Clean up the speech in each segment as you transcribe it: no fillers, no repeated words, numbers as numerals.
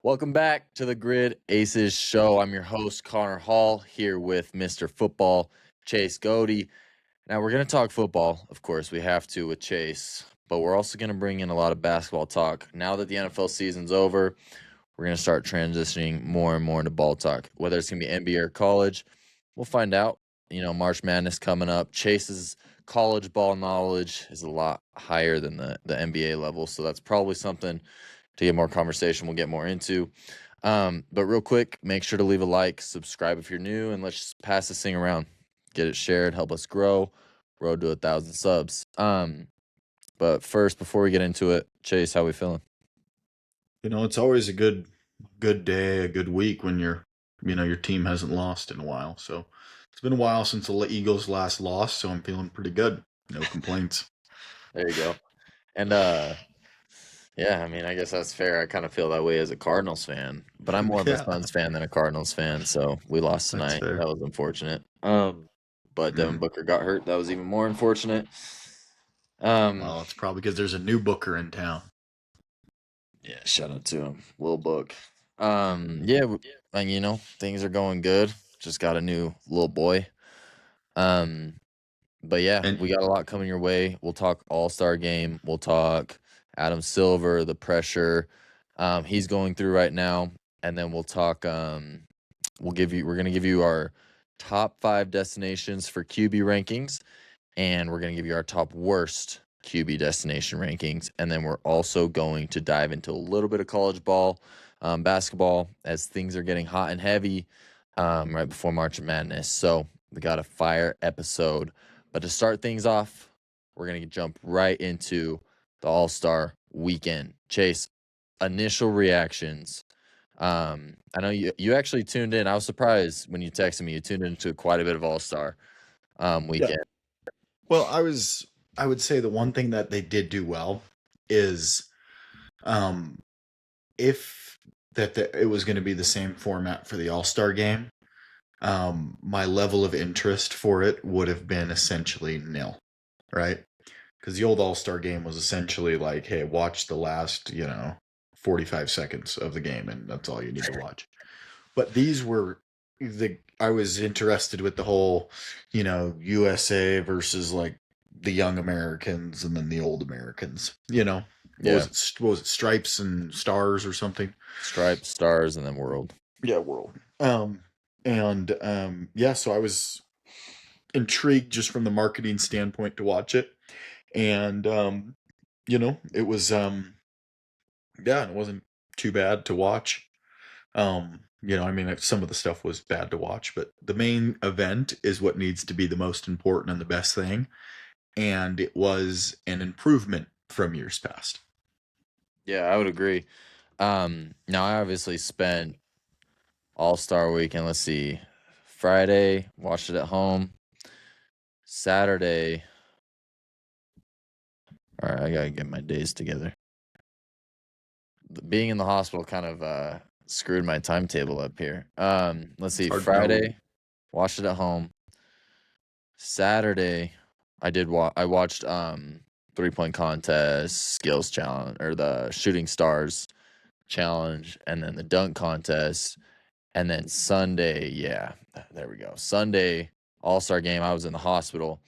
Welcome back to the Grid Aces show. I'm your host, Connor Hall, here with Mr. Football, Chase Godey. Now, we're going to talk football, of course, we have to with Chase, but we're also going to bring in a lot of basketball talk. Now that the NFL season's over, we're going to start transitioning more and more into ball talk, whether it's going to be NBA or college. We'll find out. March Madness coming up. Chase's college ball knowledge is a lot higher than the NBA level, so that's probably something to get more conversation we'll get more into. But real quick, make sure to leave a like, subscribe if you're new, and let's just pass this thing around. Get it shared, help us grow. Road to 1,000 subs. But first, before we get into it, Chase, how we feeling? It's always a good day, a good week when your team hasn't lost in a while. So it's been a while since the Eagles last lost, so I'm feeling pretty good. No complaints. There you go. And yeah, I mean, I guess that's fair. I kind of feel that way as a Cardinals fan, but I'm more of a Yeah, Suns fan than a Cardinals fan, so we lost that's tonight. fair. That was unfortunate. But Devin Mm. Booker got hurt. That was even more unfortunate. Um, Well, it's probably because there's a new Booker in town. yeah, shout out to him, Will Book. Yeah, and things are going good. Just got a new little boy. Um, but yeah, And we got a lot coming your way. We'll talk All-Star game. We'll talk Adam Silver, the pressure he's going through right now, and then we'll talk. We're gonna give you our top 5 destinations for QB rankings, and we're gonna give you our top worst QB destination rankings, and then we're also going to dive into a little bit of college ball, basketball, as things are getting hot and heavy right before March Madness. So we got a fire episode. But to start things off, we're going to jump right into the All-Star weekend. Chase, initial reactions. I know you actually tuned in. I was surprised when you texted me. You tuned into quite a bit of All-Star yeah, weekend. well, I would say the one thing that they did do well is um if it was going to be the same format for the All-Star game, my level of interest for it would have been essentially nil, right? Because the old All-Star game was essentially like, hey, watch the last, 45 seconds of the game, and that's all you need to watch. But these were I was interested with the whole, USA versus like the young Americans and then the old Americans. Yeah, What was it, stripes and stars or something? stripes, stars, and then world. Yeah, world. And yeah, so I was intrigued just from the marketing standpoint to watch it. And it was yeah, it wasn't too bad to watch. I mean, some of the stuff was bad to watch, but the main event is what needs to be the most important and the best thing, and it was an improvement from years past. Yeah, I would agree. Now I obviously spent All-Star weekend. Let's see. Friday, watched it at home. Saturday. All right, I gotta get my days together. Being in the hospital kind of screwed my timetable up here. Let's It's see. hard to know. Friday, watched it at home. Saturday, I watched 3-point contest, skills challenge, or the shooting stars challenge, and then the dunk contest. And then Sunday, yeah, there we go. Sunday, All-Star game, I was in the hospital.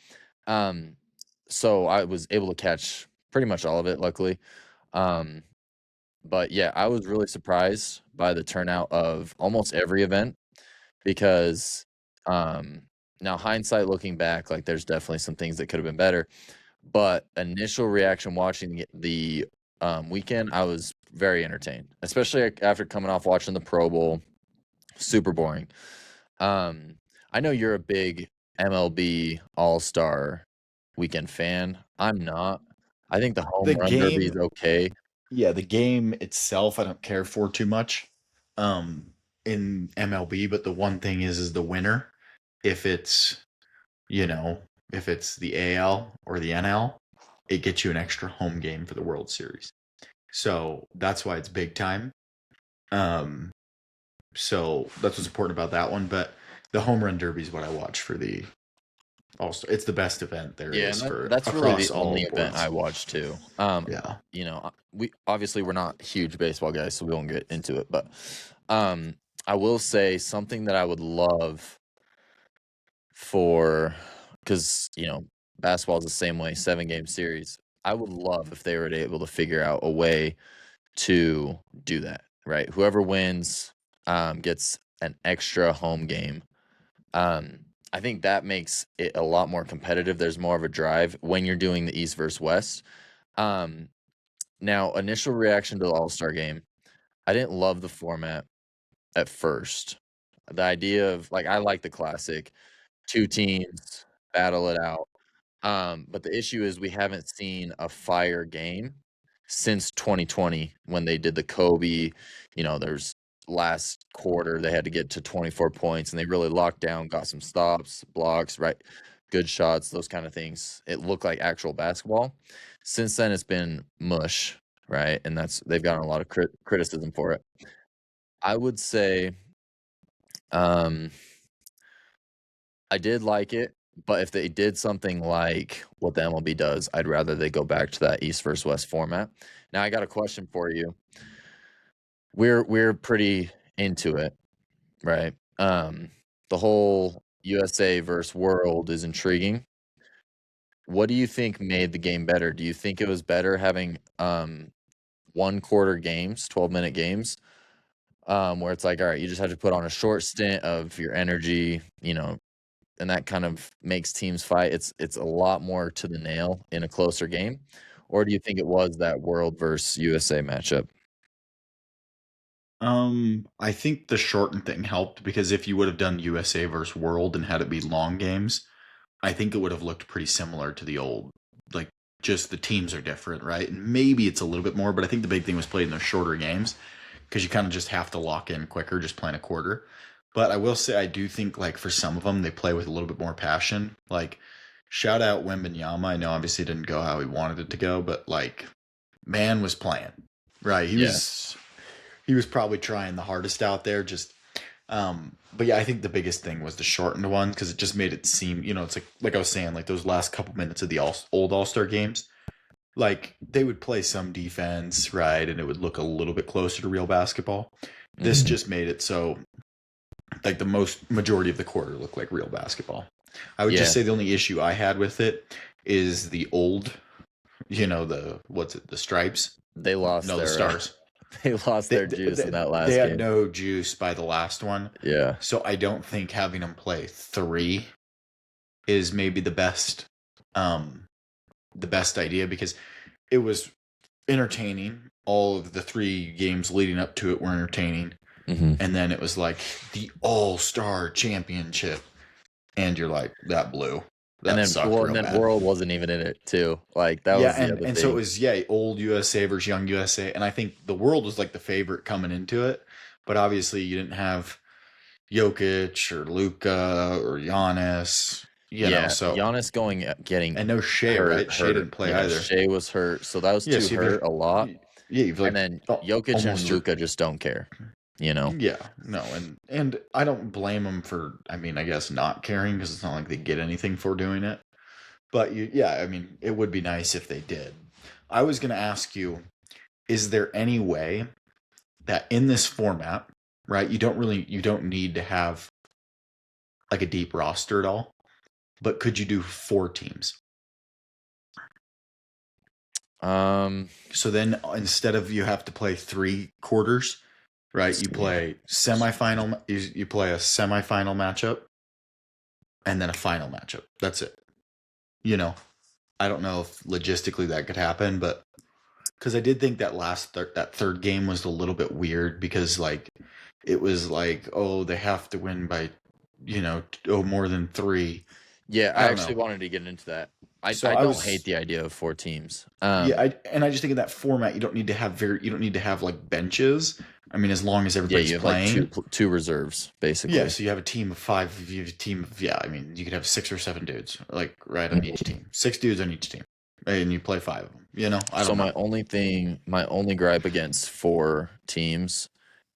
Um, so I was able to catch pretty much all of it, luckily. Um, but yeah, I was really surprised by the turnout of almost every event because um, now hindsight looking back, like there's definitely some things that could have been better. But initial reaction watching the weekend, I was very entertained, especially after coming off watching the Pro Bowl. Super boring. Um, I know you're a big MLB All-Star Weekend fan. I'm not. I think the home The run derby is game, okay. yeah, the game itself, I don't care for too much, in MLB. But the one thing is the winner. If it's you know, if it's the AL or the NL, it gets you an extra home game for the World Series. So that's why it's big time. Um, so that's what's important about that one. But the home run derby is what I watch for the Also, it's the best event there Yeah, is and for that's really the across all only event boards. I watch too. Yeah. We obviously we're not huge baseball guys, so we won't get into it. But um, I will say something that I would love for, because basketball is the same way, 7-game series. I would love if they were able to figure out a way to do that. Right, whoever wins gets an extra home game. I think that makes it a lot more competitive. There's more of a drive when you're doing the East versus West. Um, Now, initial reaction to the All-Star game, I didn't love the format at first. The idea of I like the classic 2 teams battle it out. But the issue is we haven't seen a fire game since 2020 when they did the Kobe. There's last quarter they had to get to 24 points and they really locked down, got some stops, blocks, right, good shots, those kind of things. It looked like actual basketball. Since then, it's been mush, right? And they've gotten a lot of criticism for it. I would say, um, I did like it, but if they did something like what the MLB does, I'd rather they go back to that East versus West format. Now, I got a question for you. We're pretty into it, right? The whole USA versus World is intriguing. What do you think made the game better? Do you think it was better having 1/4 games, 12-minute games, where it's like, all right, you just have to put on a short stint of your energy, and that kind of makes teams fight. It's a lot more to the nail in a closer game, or do you think it was that World versus USA matchup? I think the shortened thing helped because if you would have done USA versus World and had it be long games, I think it would have looked pretty similar to the old. Like, just the teams are different, right? And maybe it's a little bit more, but I think the big thing was played in those shorter games because you kind of just have to lock in quicker just playing a quarter. But I will say, I do think, like, for some of them, they play with a little bit more passion. Like, shout out Wembanyama. I know obviously it didn't go how he wanted it to go, but, like, man was playing, right? Yeah. He was probably trying the hardest out there. But yeah, I think the biggest thing was the shortened one because it just made it seem, it's like I was saying, like those last couple minutes of the old All Star games, like they would play some defense, right, and it would look a little bit closer to real basketball. This Mhm. just made it so, like the most majority of the quarter looked like real basketball. I would just Yeah, say the only issue I had with it is the old, the stripes, they lost no, the their stars. they lost They, their juice in that they last had game. no juice by the last one. Yeah. So I don't think having them play 3 is maybe um the best idea because it was entertaining. All of the 3 games leading up to it were entertaining. hmm And then it was like the All-Star Championship. And you're like, that blew. And That then sucked well, real and then bad. World wasn't even in it too. Like that Yeah, was the other and so it thing. was old USA versus young USA, and I think the world was like the favorite coming into it, but obviously you didn't have Jokic or Luca or Giannis, Yeah, so Giannis getting and no Shea, right? Shea hurt. didn't play Yeah, either. Shea was hurt, so those Yeah, 2 so you've hurt a lot. you've And like then Jokic and almost your Luka just don't care, you know? yeah, no, and I don't blame them for. I mean, I guess not caring because it's not like they get anything for doing it. But yeah, I mean, it would be nice if they did. I was going to ask you, is there any way that in this format, right? You don't need to have like a deep roster at all, but could you do 4 teams? Um, So then instead of you have to play 3 quarters, right? let's You see. play semifinal. You play a semifinal matchup, and then a final matchup. That's it. I don't know if logistically that could happen, but because I did think that that third game was a little bit weird because like it was like, oh, they have to win by more than 3. Yeah, I I don't actually know. wanted to get into that. I So don't hate the idea of 4 teams. yeah, I just think in that format you don't need to have like benches. I mean, as long as Yeah, everybody's you have like playing. two reserves Yeah, basically. so you have a team of 5. You have a team of, I mean, you could have 6 or 7 dudes like right on Mhm. each team. 6 dudes on each team, and you play 5 of them. I So don't know. my only gripe against 4 teams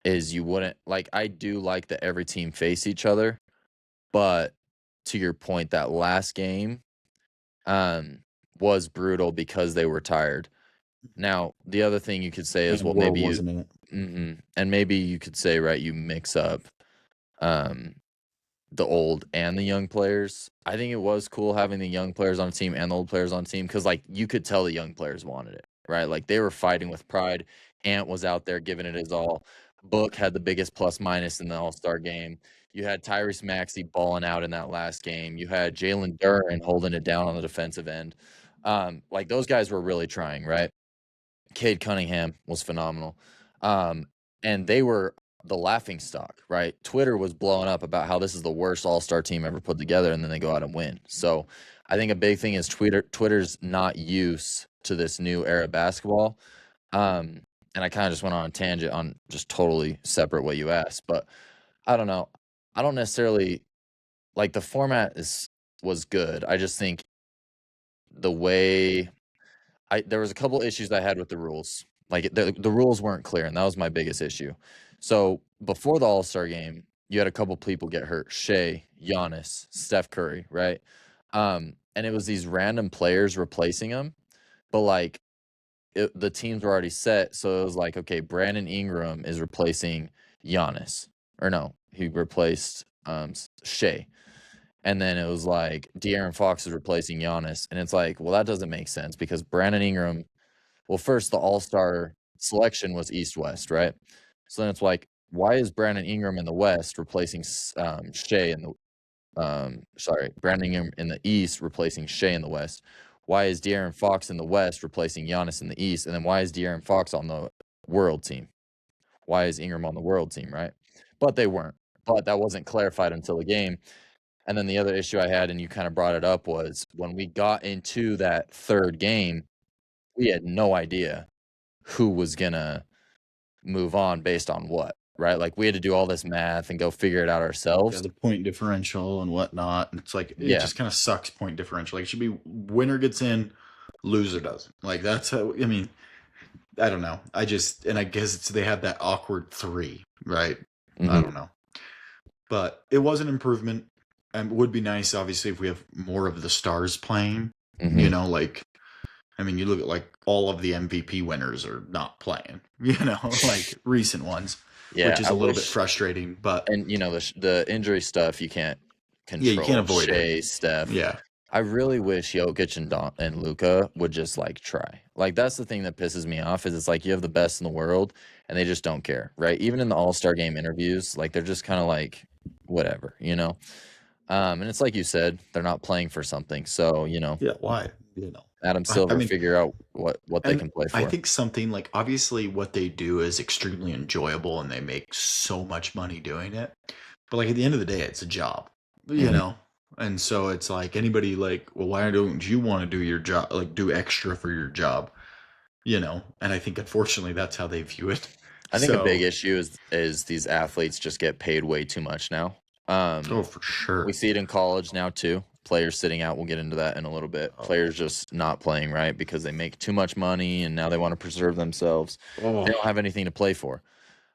is you wouldn't like I do like that every team face each other, but to your point, that last game was brutal because they were tired. Now, the other thing you could say is, And well, World maybe you wasn't in it. and maybe you could say, right, you mix up the old and the young players. I think it was cool having the young players on the team and the old players on the team because, like, you could tell the young players wanted it, right? Like, they were fighting with pride. Ant was out there giving it his all. Book had the biggest plus minus in the All-Star game. You had Tyrese Maxey balling out in that last game. You had Jalen Duren holding it down on the defensive end. Like, those guys were really trying, right? Cade Cunningham was phenomenal. And they were the laughing stock, right? Twitter was blowing up about how this is the worst all-star team ever put together, and then they go out and win. So I think a big thing is Twitter's not used to this new era of basketball. And I kind of just went on a tangent on just totally separate what you asked, but I don't know. I don't necessarily like the format was good. I just think the way there was a couple issues I had with the rules. Like the rules weren't clear, and that was my biggest issue. So before the All-Star game, you had a couple people get hurt: Shea, Giannis, Steph Curry, right? And it was these random players replacing them, but like the teams were already set, so it was like, okay, Brandon Ingram is replacing Giannis, or no, he replaced Shea. And then it was like De'Aaron Fox is replacing Giannis, and it's like, well, that doesn't make sense because Brandon Ingram. Well, first the All-Star selection was East-West, right? So then it's like, why is Brandon Ingram in the West replacing Shea in the Brandon Ingram in the East replacing Shea in the West? Why is De'Aaron Fox in the West replacing Giannis in the East? And then why is De'Aaron Fox on the World team? Why is Ingram on the World team, right? But they weren't. But that wasn't clarified until the game. And then the other issue I had, and you kind of brought it up, was when we got into that third game, we had no idea who was going to move on based on what, right? Like, we had to do all this math and go figure it out ourselves. Yeah, the point differential and whatnot. And it's like, it just kind of sucks, point differential. Like, it should be winner gets in, loser doesn't. Like, that's how, I mean, I don't know. I guess they had that awkward 3, right? Mm-hmm. I don't know. But it was an improvement. And it would be nice, obviously, if we have more of the stars playing. Mm-hmm. You know, like, I mean, you look at like all of the MVP winners are not playing, you know, like recent ones, which is a little bit frustrating. But and you know, the injury stuff you can't control. Yeah, you can't avoid Shea, Steph. Yeah, I really wish Jokic and Luka would just like try. Like, that's the thing that pisses me off is it's like you have the best in the world and they just don't care, right? Even in the All-Star game interviews, like they're just kind of like whatever, you know. And it's like you said, they're not playing for something, so you know. Yeah, why? You know, Adam Silver figure out what they can play for. I think something like, obviously what they do is extremely enjoyable and they make so much money doing it. But like at the end of the day, it's a job, you know? And so it's like anybody like, well, why don't you want to do your job, like do extra for your job, you know? And I think unfortunately that's how they view it. I think a big issue is these athletes just get paid way too much now. Oh, for sure. We see it in college now too. Players sitting out. We'll get into that in a little bit. Players just not playing, right? Because they make too much money and now they want to preserve themselves. They don't have anything to play for.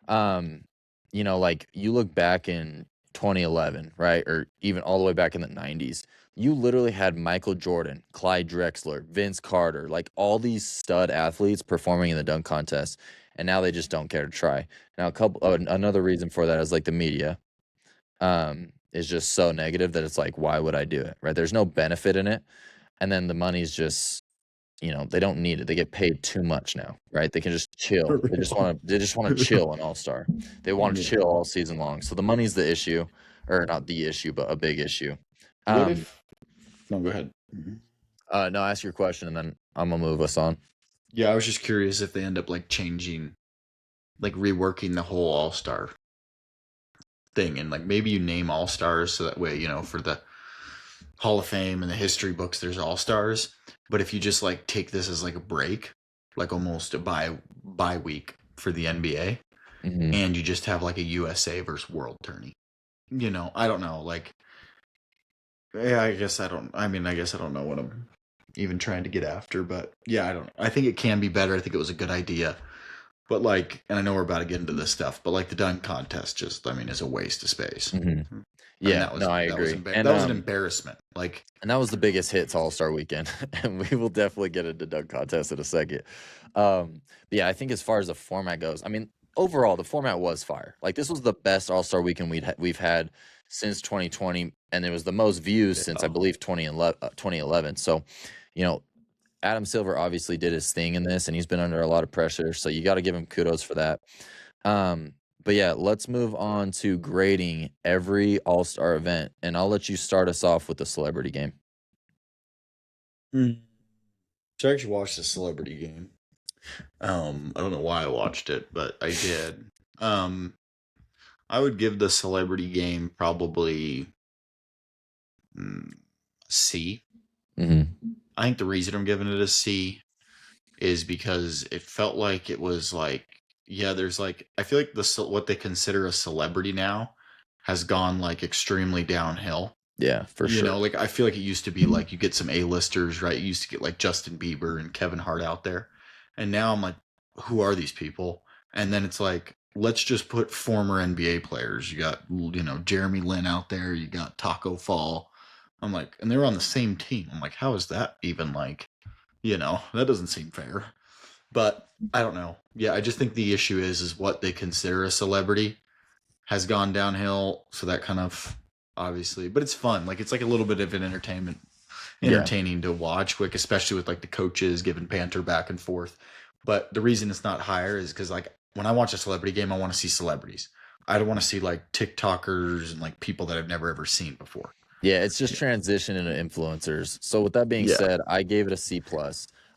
You know, like you look back in 2011, right? Or even all the way back in the 90s. You literally had Michael Jordan, Clyde Drexler, Vince Carter, like all these stud athletes performing in the dunk contest. And now they just don't care to try. Now, another reason for that is like the media. Is just so negative that it's like, why would I do it, right? There's no benefit in it, and then the money's just, you know, they don't need it. They get paid too much now, right? They can just chill. They just want to chill in All-Star. They want to chill all season long. So the money's the issue, or not the issue, but a big issue. No, go ahead. No, ask your question, and then I'm gonna move us on. Yeah, I was just curious if they end up like changing, like reworking the whole All-Star thing, and like maybe you name All-Stars so that way, you know, for the Hall of Fame and the history books there's All-Stars, but if you just like take this as like a break, like almost a bye week for the NBA, and you just have like a USA versus World tourney, you know, I don't know, like, yeah, I guess I don't know what I'm even trying to get after, but yeah, I think it can be better. I think it was a good idea. But like, and I know we're about to get into this stuff, but like the dunk contest just, I mean, is a waste of space. I mean, Yeah, no, I agree. that was an embarrassment. Like, And that was the biggest hits All-Star weekend, and we will definitely get into dunk contest in a second. But yeah, I think as far as the format goes, I mean, overall, the format was fire. Like, this was the best All-Star weekend we've had since 2020, and it was the most views since, I believe, 2011. So, you know, Adam Silver obviously did his thing in this, and he's been under a lot of pressure, so you gotta give him kudos for that. But yeah, let's move on to grading every All-Star event, and I'll let you start us off with the celebrity game. So I actually watched the celebrity game. I don't know why I watched it, but I did. I would give the celebrity game probably C. I think the reason I'm giving it a C is because it felt like it was like, yeah, there's like, I feel like what they consider a celebrity now has gone like extremely downhill. Yeah, for sure. You know, like I feel like it used to be like you get some A-listers, right? You used to get like Justin Bieber and Kevin Hart out there. And now I'm like, who are these people? And then it's like, let's just put former NBA players. You got, you know, Jeremy Lin out there. You got Taco Fall. I'm like, and they were on the same team. I'm like, how is that even like, you know, that doesn't seem fair. But I don't know. Yeah, I just think the issue is what they consider a celebrity has gone downhill. So that kind of obviously, but it's fun. Like it's like a little bit of an entertaining to watch, like especially with like the coaches giving banter back and forth. But the reason it's not higher is because like when I watch a celebrity game, I want to see celebrities. I don't want to see like TikTokers and like people that I've never ever seen before. Yeah, it's just transition into influencers. So with that being said, I gave it a C+.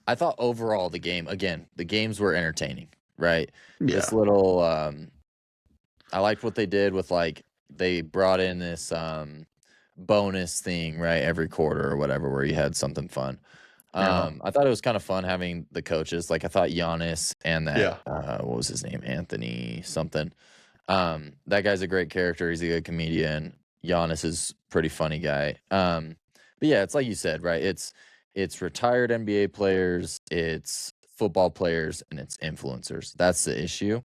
I thought overall the games were entertaining, right? Yeah. This little I liked what they did with like they brought in this bonus thing, right, every quarter or whatever, where you had something fun. I thought it was kind of fun having the coaches. Like I thought Giannis and that what was his name? Anthony something. That guy's a great character. He's a good comedian. Giannis is pretty funny guy. But yeah, it's like you said, right? It's retired NBA players, it's football players, and it's influencers. That's the issue.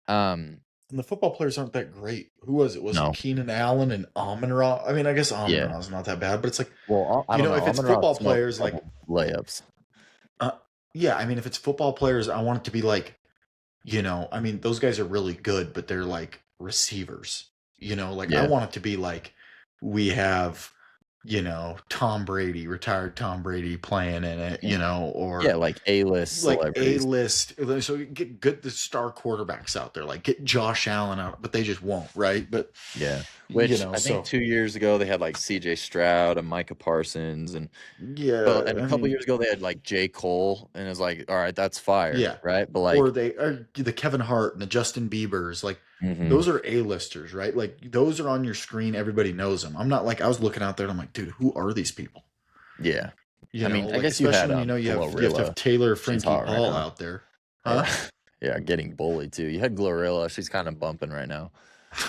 And the football players aren't that great. Who was it? Was it Keenan Allen and Amon-Ra? I mean, I guess Amon-Ra is not that bad, but it's like, well, I don't know. If it's football players, like layups. Yeah, I mean, if it's football players, I want it to be like, you know, I mean, those guys are really good, but they're like receivers. You know, like I want it to be like we have, you know, retired Tom Brady playing in it, you know, or like A-list like celebrities. A-list. So get the star quarterbacks out there, like get Josh Allen out, but they just won't, right? But which you know, I think 2 years ago they had like C.J. Stroud and Micah Parsons, and and a couple years ago they had like J. Cole, and it's like, all right, that's fire, right? But like, or the Kevin Hart and the Justin Biebers, like those are A-listers, right? Like those are on your screen, everybody knows them. I'm not like I was looking out there, and I'm like, dude, who are these people? Yeah, I mean, like, I guess especially when you have to have Taylor Frankie Paul out there. Huh? Yeah, getting bullied too. You had Glorilla. She's kind of bumping right now.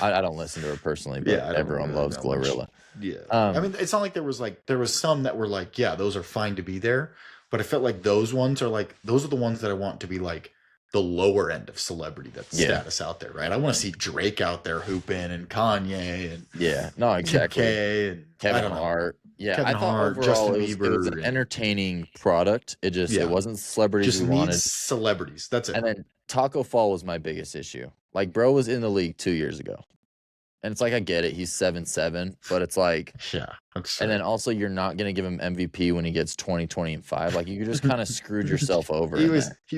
I don't listen to her personally, but everyone loves Glorilla. Yeah. I mean, it's not like there was some that were like, yeah, those are fine to be there, but I felt like those ones are like, those are the ones that I want to be like the lower end of celebrity status out there, right? I want to see Drake out there hooping and Kanye and exactly. And Kevin Hart. Yeah, Kevin I thought Hart, overall Justin it Bieber, was an entertaining product. It just it wasn't celebrities we wanted. Celebrities. That's it. And then Taco Fall was my biggest issue. Like, bro was in the league 2 years ago. And it's like, I get it. He's 7'7", but it's like, and then also you're not going to give him MVP when he gets 20, 20, and 5. Like, you just kind of screwed yourself over. He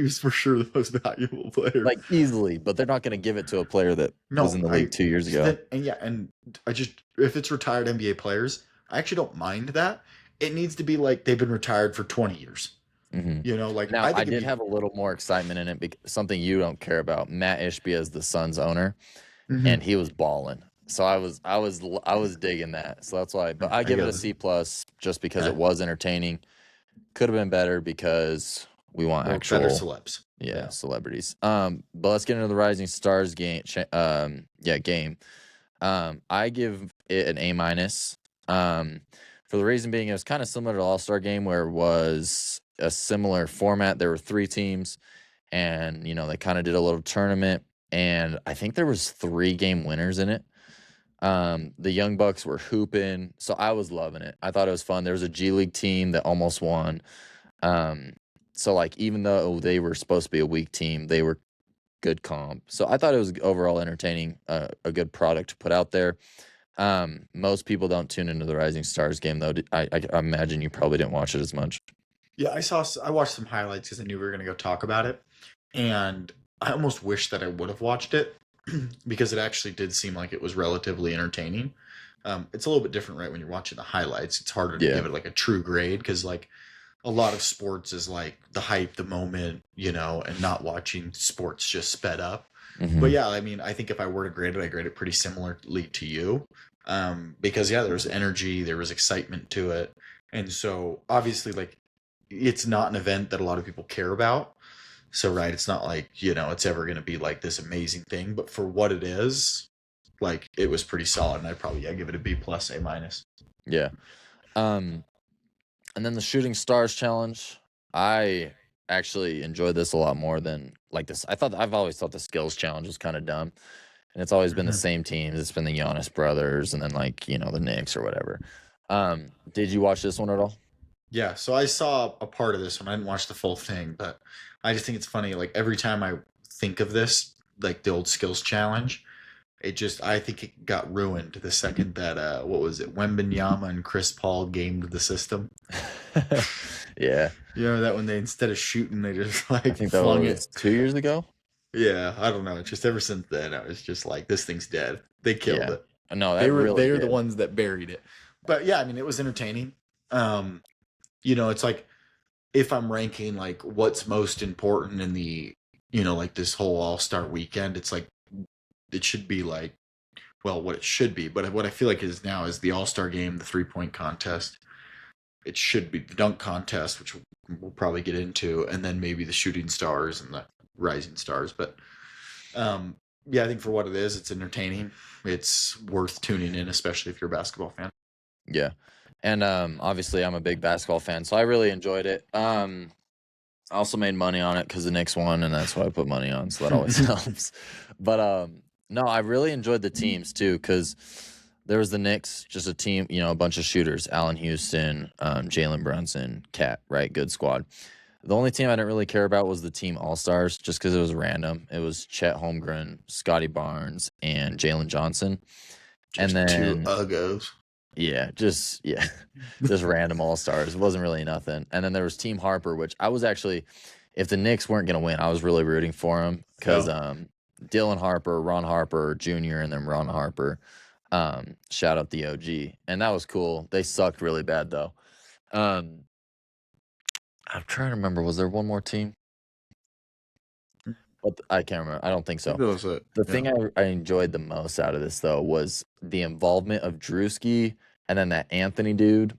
was for sure the most valuable player. Like, easily, but they're not going to give it to a player that was in the league 2 years ago. And I just, if it's retired NBA players, I actually don't mind that. It needs to be like they've been retired for 20 years. You know, like now I did have a little more excitement in it because something you don't care about. Matt Ishbia is the Suns owner, and he was balling. So I was digging that. So that's why. But I give it a C+ just because it was entertaining. Could have been better because we want actual better celebs. Yeah, celebrities. But let's get into the Rising Stars game. Game. I give it an A-. For the reason being, it was kind of similar to All-Star Game, where it was a similar format. There were 3 teams, and you know they kind of did a little tournament, and I think there was 3 game winners in it. The Young Bucks were hooping, so I was loving it. I thought it was fun. There was a G League team that almost won. Um, so like even though they were supposed to be a weak team, they were good comp. So I thought it was overall entertaining, a good product to put out there. Most people don't tune into the Rising Stars game though. I imagine you probably didn't watch it as much. Yeah, I watched some highlights because I knew we were going to go talk about it, and I almost wish that I would have watched it because it actually did seem like it was relatively entertaining. It's a little bit different, right? When you're watching the highlights, it's harder to Yeah. give it like a true grade because like a lot of sports is like the hype, the moment, and not watching sports just sped up. But Hmm. yeah, I mean, I think if I were to grade it, I grade it pretty similarly to you, because yeah, there was energy, there was excitement to it, and so obviously, like, it's not an event that a lot of people care about. So right, it's not like it's ever going to be like this amazing thing, but for what it is, like it was pretty solid, and I'd probably give it a B plus, A minus. Yeah. Um, and then the Shooting Stars challenge, I actually enjoyed this a lot more than like this. I've always thought the skills challenge was kind of dumb, and it's always been the Mhm. same teams. It's been the Giannis brothers, and then like the Knicks or whatever. Did you watch this one at all? Yeah, so I saw a part of this one. I didn't watch the full thing, but I just think it's funny. Like every time I think of this, like the old skills challenge, I think it got ruined the second that what was it, Wembenyama and Chris Paul gamed the system. Yeah, You know that when they, instead of shooting, they just I like think that flung was it. 2 years ago. Yeah, I don't know. Just ever since then, I was just like, this thing's dead. They killed Yeah, it. no, They that were really they're the did. ones that buried it. But yeah, I mean, it was entertaining. Um, it's like if I'm ranking like what's most important in the like this whole All Star weekend, it's like it should be like, well, what it should be, but what I feel like is now is the All Star game, the 3-point contest. It should be the dunk contest, which we'll probably get into, and then maybe the shooting stars and the rising stars. But yeah, I think for what it is, it's entertaining. It's worth tuning in, especially if you're a basketball fan. Yeah, and obviously I'm a big basketball fan, so I really enjoyed it. I also made money on it because the Knicks won, and that's why I put money on, so that always helps. But no, I really enjoyed the teams too because there was the Knicks, just a team, a bunch of shooters: Allen Houston, Jalen Brunson, Cat, right? Good squad. The only team I didn't really care about was the team All Stars, just because it was random. It was Chet Holmgren, Scotty Barnes, and Jalen Johnson, and Just two then uggos. just random all stars. It wasn't really nothing. And then there was Team Harper, which I was actually, if the Knicks weren't gonna win, I was really rooting for him because Oh, Dylan Harper, Ron Harper Jr., and then Ron Harper. Shout out the OG, and that was cool. They sucked really bad though. Um, I'm trying to remember. Was there one more team? But I can't remember. I don't think I think so. that was it. The Yeah. thing I enjoyed the most out of this though was the involvement of Drewski and then that Anthony dude.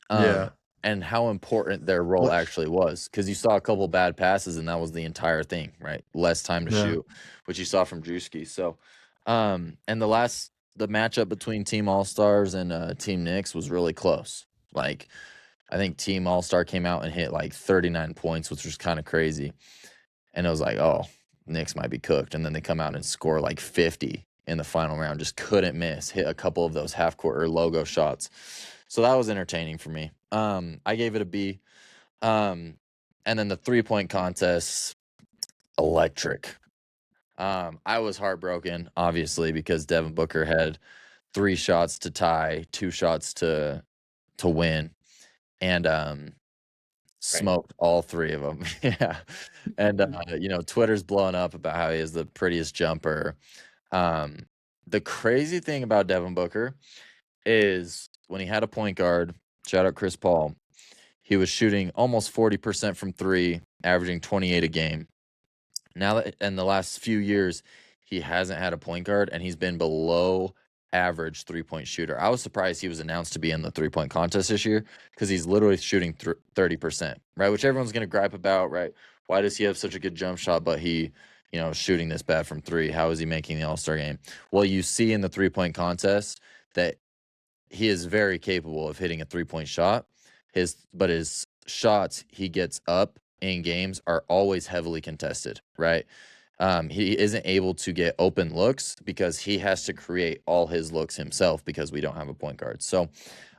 Yeah. And how important their role What? actually was. Because you saw a couple bad passes, and that was the entire thing, right? Less time to Yeah. shoot, which you saw from Drewski. So, and the matchup between Team All Stars and Team Knicks was really close. Like, I think Team All Star came out and hit like 39 points, which was kind of crazy. And it was like, oh, Knicks might be cooked. And then they come out and score like 50 in the final round, just couldn't miss, hit a couple of those half court or logo shots. So that was entertaining for me. I gave it a B. And then the 3-point contest, electric. I was heartbroken, obviously, because Devin Booker had 3 shots to tie, 2 shots to win, and Right. smoked all 3 of them. Yeah, and Twitter's blowing up about how he is the prettiest jumper. Um, the crazy thing about Devin Booker is when he had a point guard, shout out Chris Paul, he was shooting almost 40% from 3, averaging 28 a game. Now that in the last few years, he hasn't had a point guard and he's been below average 3-point shooter. I was surprised he was announced to be in the 3-point contest this year because he's literally shooting 30%, right? Which everyone's going to gripe about, right? Why does he have such a good jump shot, but he, shooting this bad from 3? How is he making the All-Star game? Well, you see in the 3-point contest that he is very capable of hitting a 3-point shot. His shots he gets up in games are always heavily contested, right? He isn't able to get open looks because he has to create all his looks himself because we don't have a point guard. So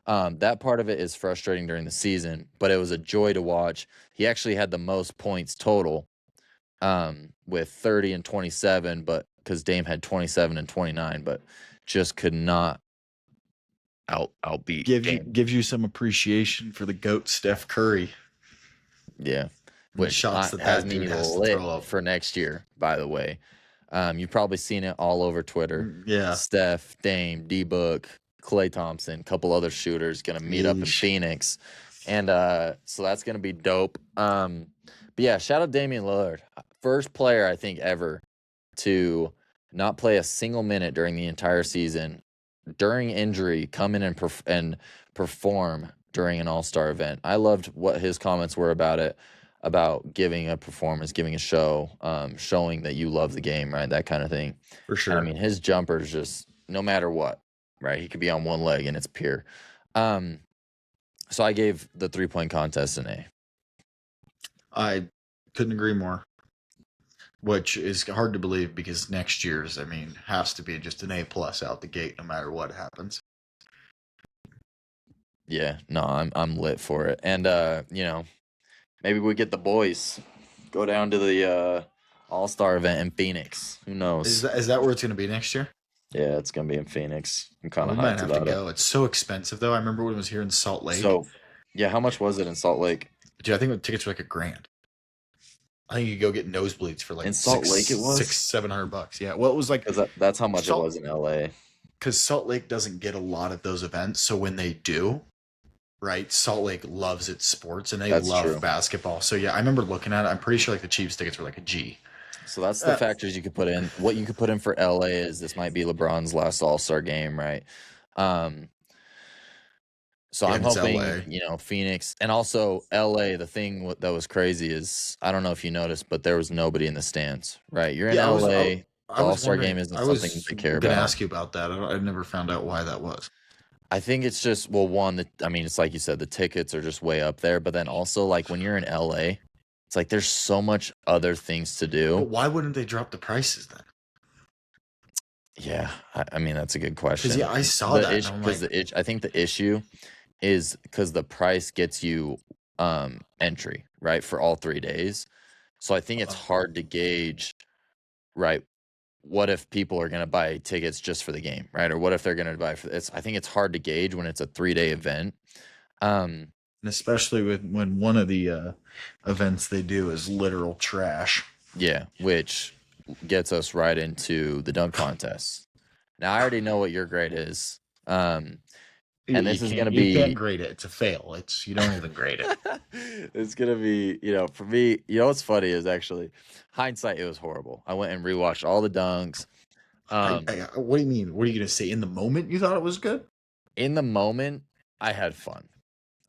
that part of it is frustrating during the season, but it was a joy to watch. He actually had the most points total with 30 and 27, but because Dame had 27 and 29, but just could not outbeat Dame. Gives you some appreciation for the GOAT Steph Curry. Yeah. The Which shots that has dude me has to lit throw up. for next year, by the way. You've probably seen it all over Twitter. Yeah. Steph, Dame, D-Book, Klay Thompson, a couple other shooters going to meet up in Phoenix. And so that's going to be dope. But yeah, shout out Damian Lillard. First player, I think, ever to not play a single minute during the entire season, during injury, come in and perform during an all-star event. I loved what his comments were about it, about giving a performance, giving a show, showing that you love the game, right? That kind of thing. For sure. And, I mean, his jumper is just no matter what, right? He could be on one leg and it's pure. So I gave the 3-point contest an A. I couldn't agree more. Which is hard to believe because next year's, I mean, has to be just an A+ out the gate, no matter what happens. Yeah, no, I'm lit for it, and you know, maybe we get the boys go down to the all-star event in Phoenix. Who knows? Is that where it's going to be next year? Yeah, it's going to be in Phoenix. I'm kind of We might hyped have to about go. It's so expensive, though. I remember when it was here in Salt it. Lake. So, yeah, how much was it in Salt Lake? Dude, I think the tickets were like $1,000. I think you could go get nosebleeds for like In Salt Lake it was? $600-700. Yeah, well, it was like 'Cause that's how much it was in LA. because Salt Lake doesn't get a lot of those events, so when they do, right, Salt Lake loves its sports and they That's love true. basketball. So yeah, I remember looking at it. I'm pretty sure like the Chiefs tickets were like a G. So that's the factors you could put in. What you could put in for LA is this might be LeBron's last All-Star game, right? So I'm it's hoping, LA. you know, Phoenix and also LA. The thing that was crazy is I don't know if you noticed, but there was nobody in the stands, right? You're in Yeah, LA. I The was All-Star wondering- game isn't I was something they care gonna about. ask you about that. I've never found out why that was. I think it's just, well, one, I mean, it's like you said, the tickets are just way up there. But then also, like, when you're in LA, it's like there's so much other things to But do. why wouldn't they drop the prices then? Yeah, I mean, that's a good question. Because yeah, I saw that. And I'm like, I think the issue is because the price gets you entry, right, for all 3 days. So I think it's hard to gauge, right? What if people are going to buy tickets just for the game, right? Or what if they're going to buy for this? I think it's hard to gauge when it's a 3-day event. and especially when one of the events they do is literal trash. Yeah, which gets us right into the dunk contest. Now I already know what your grade is. And this is going to be. You can't grade it. It's a fail. You don't even grade it. It's going to be, you know, for me, you know what's funny is actually hindsight, it was horrible. I went and rewatched all the dunks. What do you mean? What are you going to say? In the moment, you thought it was good? In the moment, I had fun.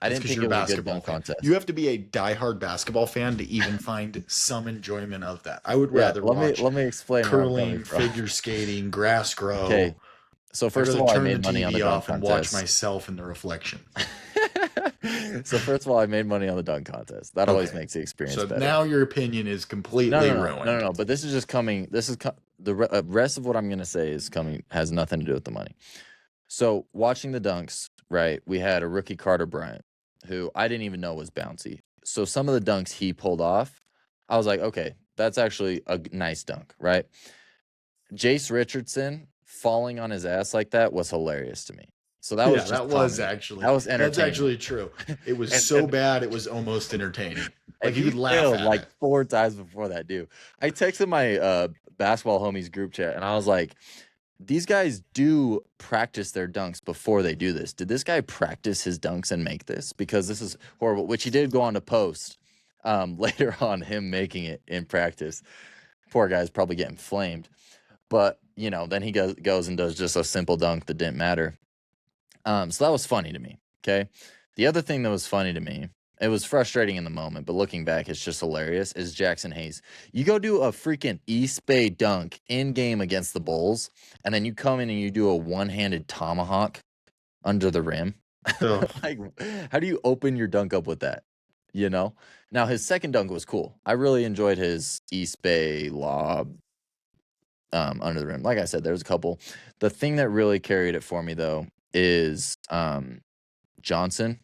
I didn't think it was a good dunk contest. You have to be a diehard basketball fan to even find some enjoyment of that. I would rather watch let me explain curling, figure skating, grass grow. Okay. So first of all, I made money on the dunk and contest. watch myself in the reflection. So first of all, I made money on the dunk contest. That always makes the experience better. Now your opinion is completely ruined. No. But this is just coming. The rest of what I'm gonna say is coming has nothing to do with the money. So watching the dunks, right? We had a rookie, Carter Bryant, who I didn't even know was bouncy. So some of the dunks he pulled off, I was like, okay, that's actually a nice dunk, right? Jace Richardson falling on his ass like that was hilarious to me. So that was just that was entertaining. That's actually true. It was so bad it was almost entertaining. Like you could laugh at like it. 4 times before that, dude. I texted my basketball homies group chat and I was like, these guys do practice their dunks before they do this. Did this guy practice his dunks and make this? Because this is horrible, which he did go on to post later on, him making it in practice. Poor guy's probably getting flamed. But, you know, then he goes and does just a simple dunk that didn't matter. So that was funny to me, okay? The other thing that was funny to me, it was frustrating in the moment, but looking back, it's just hilarious, is Jackson Hayes. You go do a freaking East Bay dunk in-game against the Bulls, and then you come in and you do a one-handed tomahawk under the rim. So, Like, how do you open your dunk up with that? you know? Now his second dunk was cool. I really enjoyed his East Bay lob under the rim. Like I said, there's a couple. The thing that really carried it for me though is Johnson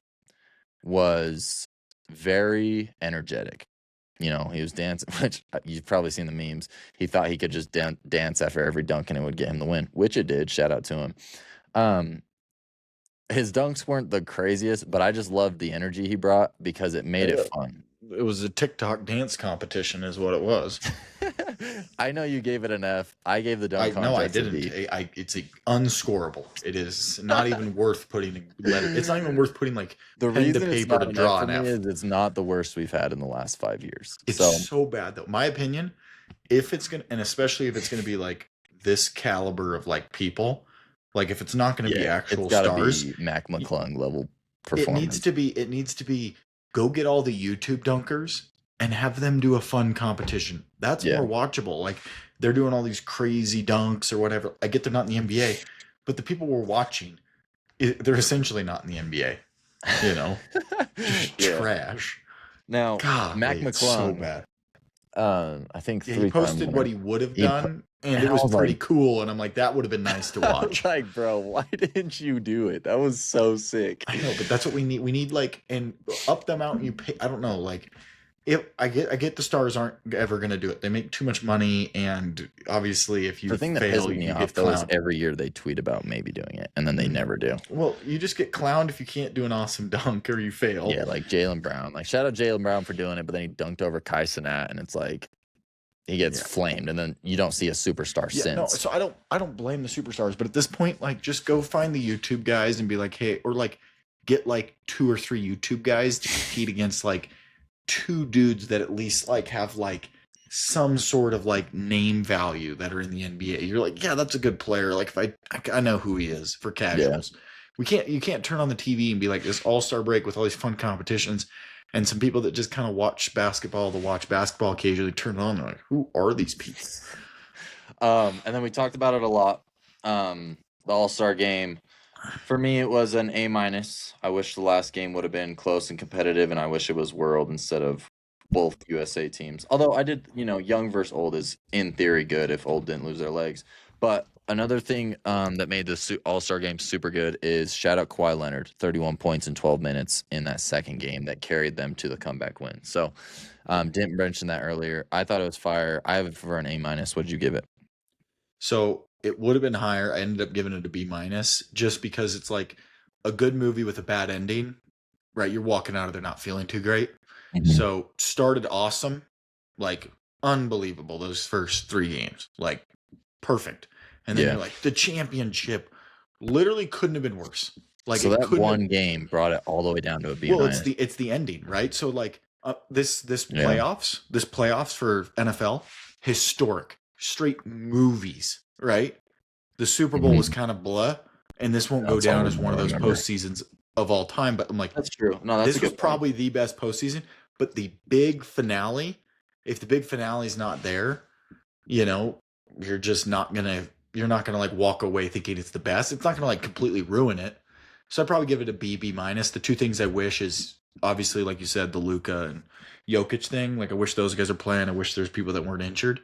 was very energetic. You know, he was dancing, which you've probably seen the memes. He thought he could just dance after every dunk and it would get him the win, which it did. Shout out to him. Um, his dunks weren't the craziest, but I just loved the energy he brought because it made it fun. It was a TikTok dance competition, is what it was. I know you gave it an F. I gave the dunk No, I contest a didn't. B. It's unscorable. It is not even worth putting. It's not even worth putting like The pen to reason it's paper not to an draw F an for F. me is it's not the worst we've had in the last 5 years. It's So so bad though. My opinion, if it's gonna, and especially if it's gonna be like this caliber of like people, like if it's not gonna be yeah, actual it's got to stars, be Mac McClung level it needs performance. to be. It needs to be. Go get all the YouTube dunkers and have them do a fun competition. That's Yeah. more watchable. Like they're doing all these crazy dunks or whatever. I get they're not in the NBA, but the people we're watching, they're essentially not in the NBA. You know, just Yeah. trash. Now, God, Mac it's so McClung, bad. I think Yeah, he three-time posted winner. what he would have He po- done, and and it I was was pretty like- cool. And I'm like, that would have been nice to I was watch. like, bro, why didn't you do it? That was so sick. I know, but that's what we need. We need like and up them out. And you pay. I don't know. Like, if I get the stars aren't ever going to do it. They make too much money, and obviously, if you The thing that fail, pisses you me get off though is clowned. every year they tweet about maybe doing it, and then they never do. Well, you just get clowned if you can't do an awesome dunk or you fail. Yeah, like Jaylen Brown. Like shout out Jaylen Brown for doing it, but then he dunked over Kai Cenat, and it's like he gets Yeah. flamed, and then you don't see a superstar Yeah, since. no. So I don't blame the superstars, but at this point, like, just go find the YouTube guys and be like, hey, or like get like 2 or 3 YouTube guys to compete against like 2 dudes that at least like have like some sort of like name value that are in the NBA. You're like, yeah, that's a good player. Like if I know who he is for casuals. You can't turn on the TV and be like this all-star break with all these fun competitions. And some people that just kind of watch basketball occasionally turn it on. They're like, who are these people? And then we talked about it a lot. The All-Star game. For me, it was an A-. I wish the last game would have been close and competitive, and I wish it was World instead of both USA teams. Although I did, young versus old is in theory good if old didn't lose their legs. But another thing that made the All-Star game super good is shout out Kawhi Leonard, 31 points in 12 minutes in that second game that carried them to the comeback win. So didn't mention that earlier. I thought it was fire. I have it for an A-. What'd you give it? So it would have been higher. I ended up giving it a B- just because it's like a good movie with a bad ending, right? You're walking out of there not feeling too great. So started awesome, like unbelievable. Those first 3 games, like perfect. And then Yeah. you're like, the championship literally couldn't have been worse. Like So it that couldn't have- one game brought it all the way down to a B-. well, it's the ending, right? So like this Yeah. playoffs for NFL, historic, straight movies, right? The Super Bowl was kind of blah, and this won't go That's all down I as one of those remember. postseasons of all time. But I'm like, That's true. No, that's this a good was point. probably the best postseason. But the big finale, if the big finale is not there, you're just not gonna like walk away thinking it's the best. It's not gonna like completely ruin it. So I'd probably give it a B- The 2 things I wish is obviously, like you said, the Luka and Jokic thing. Like I wish those guys are playing. I wish there's people that weren't injured.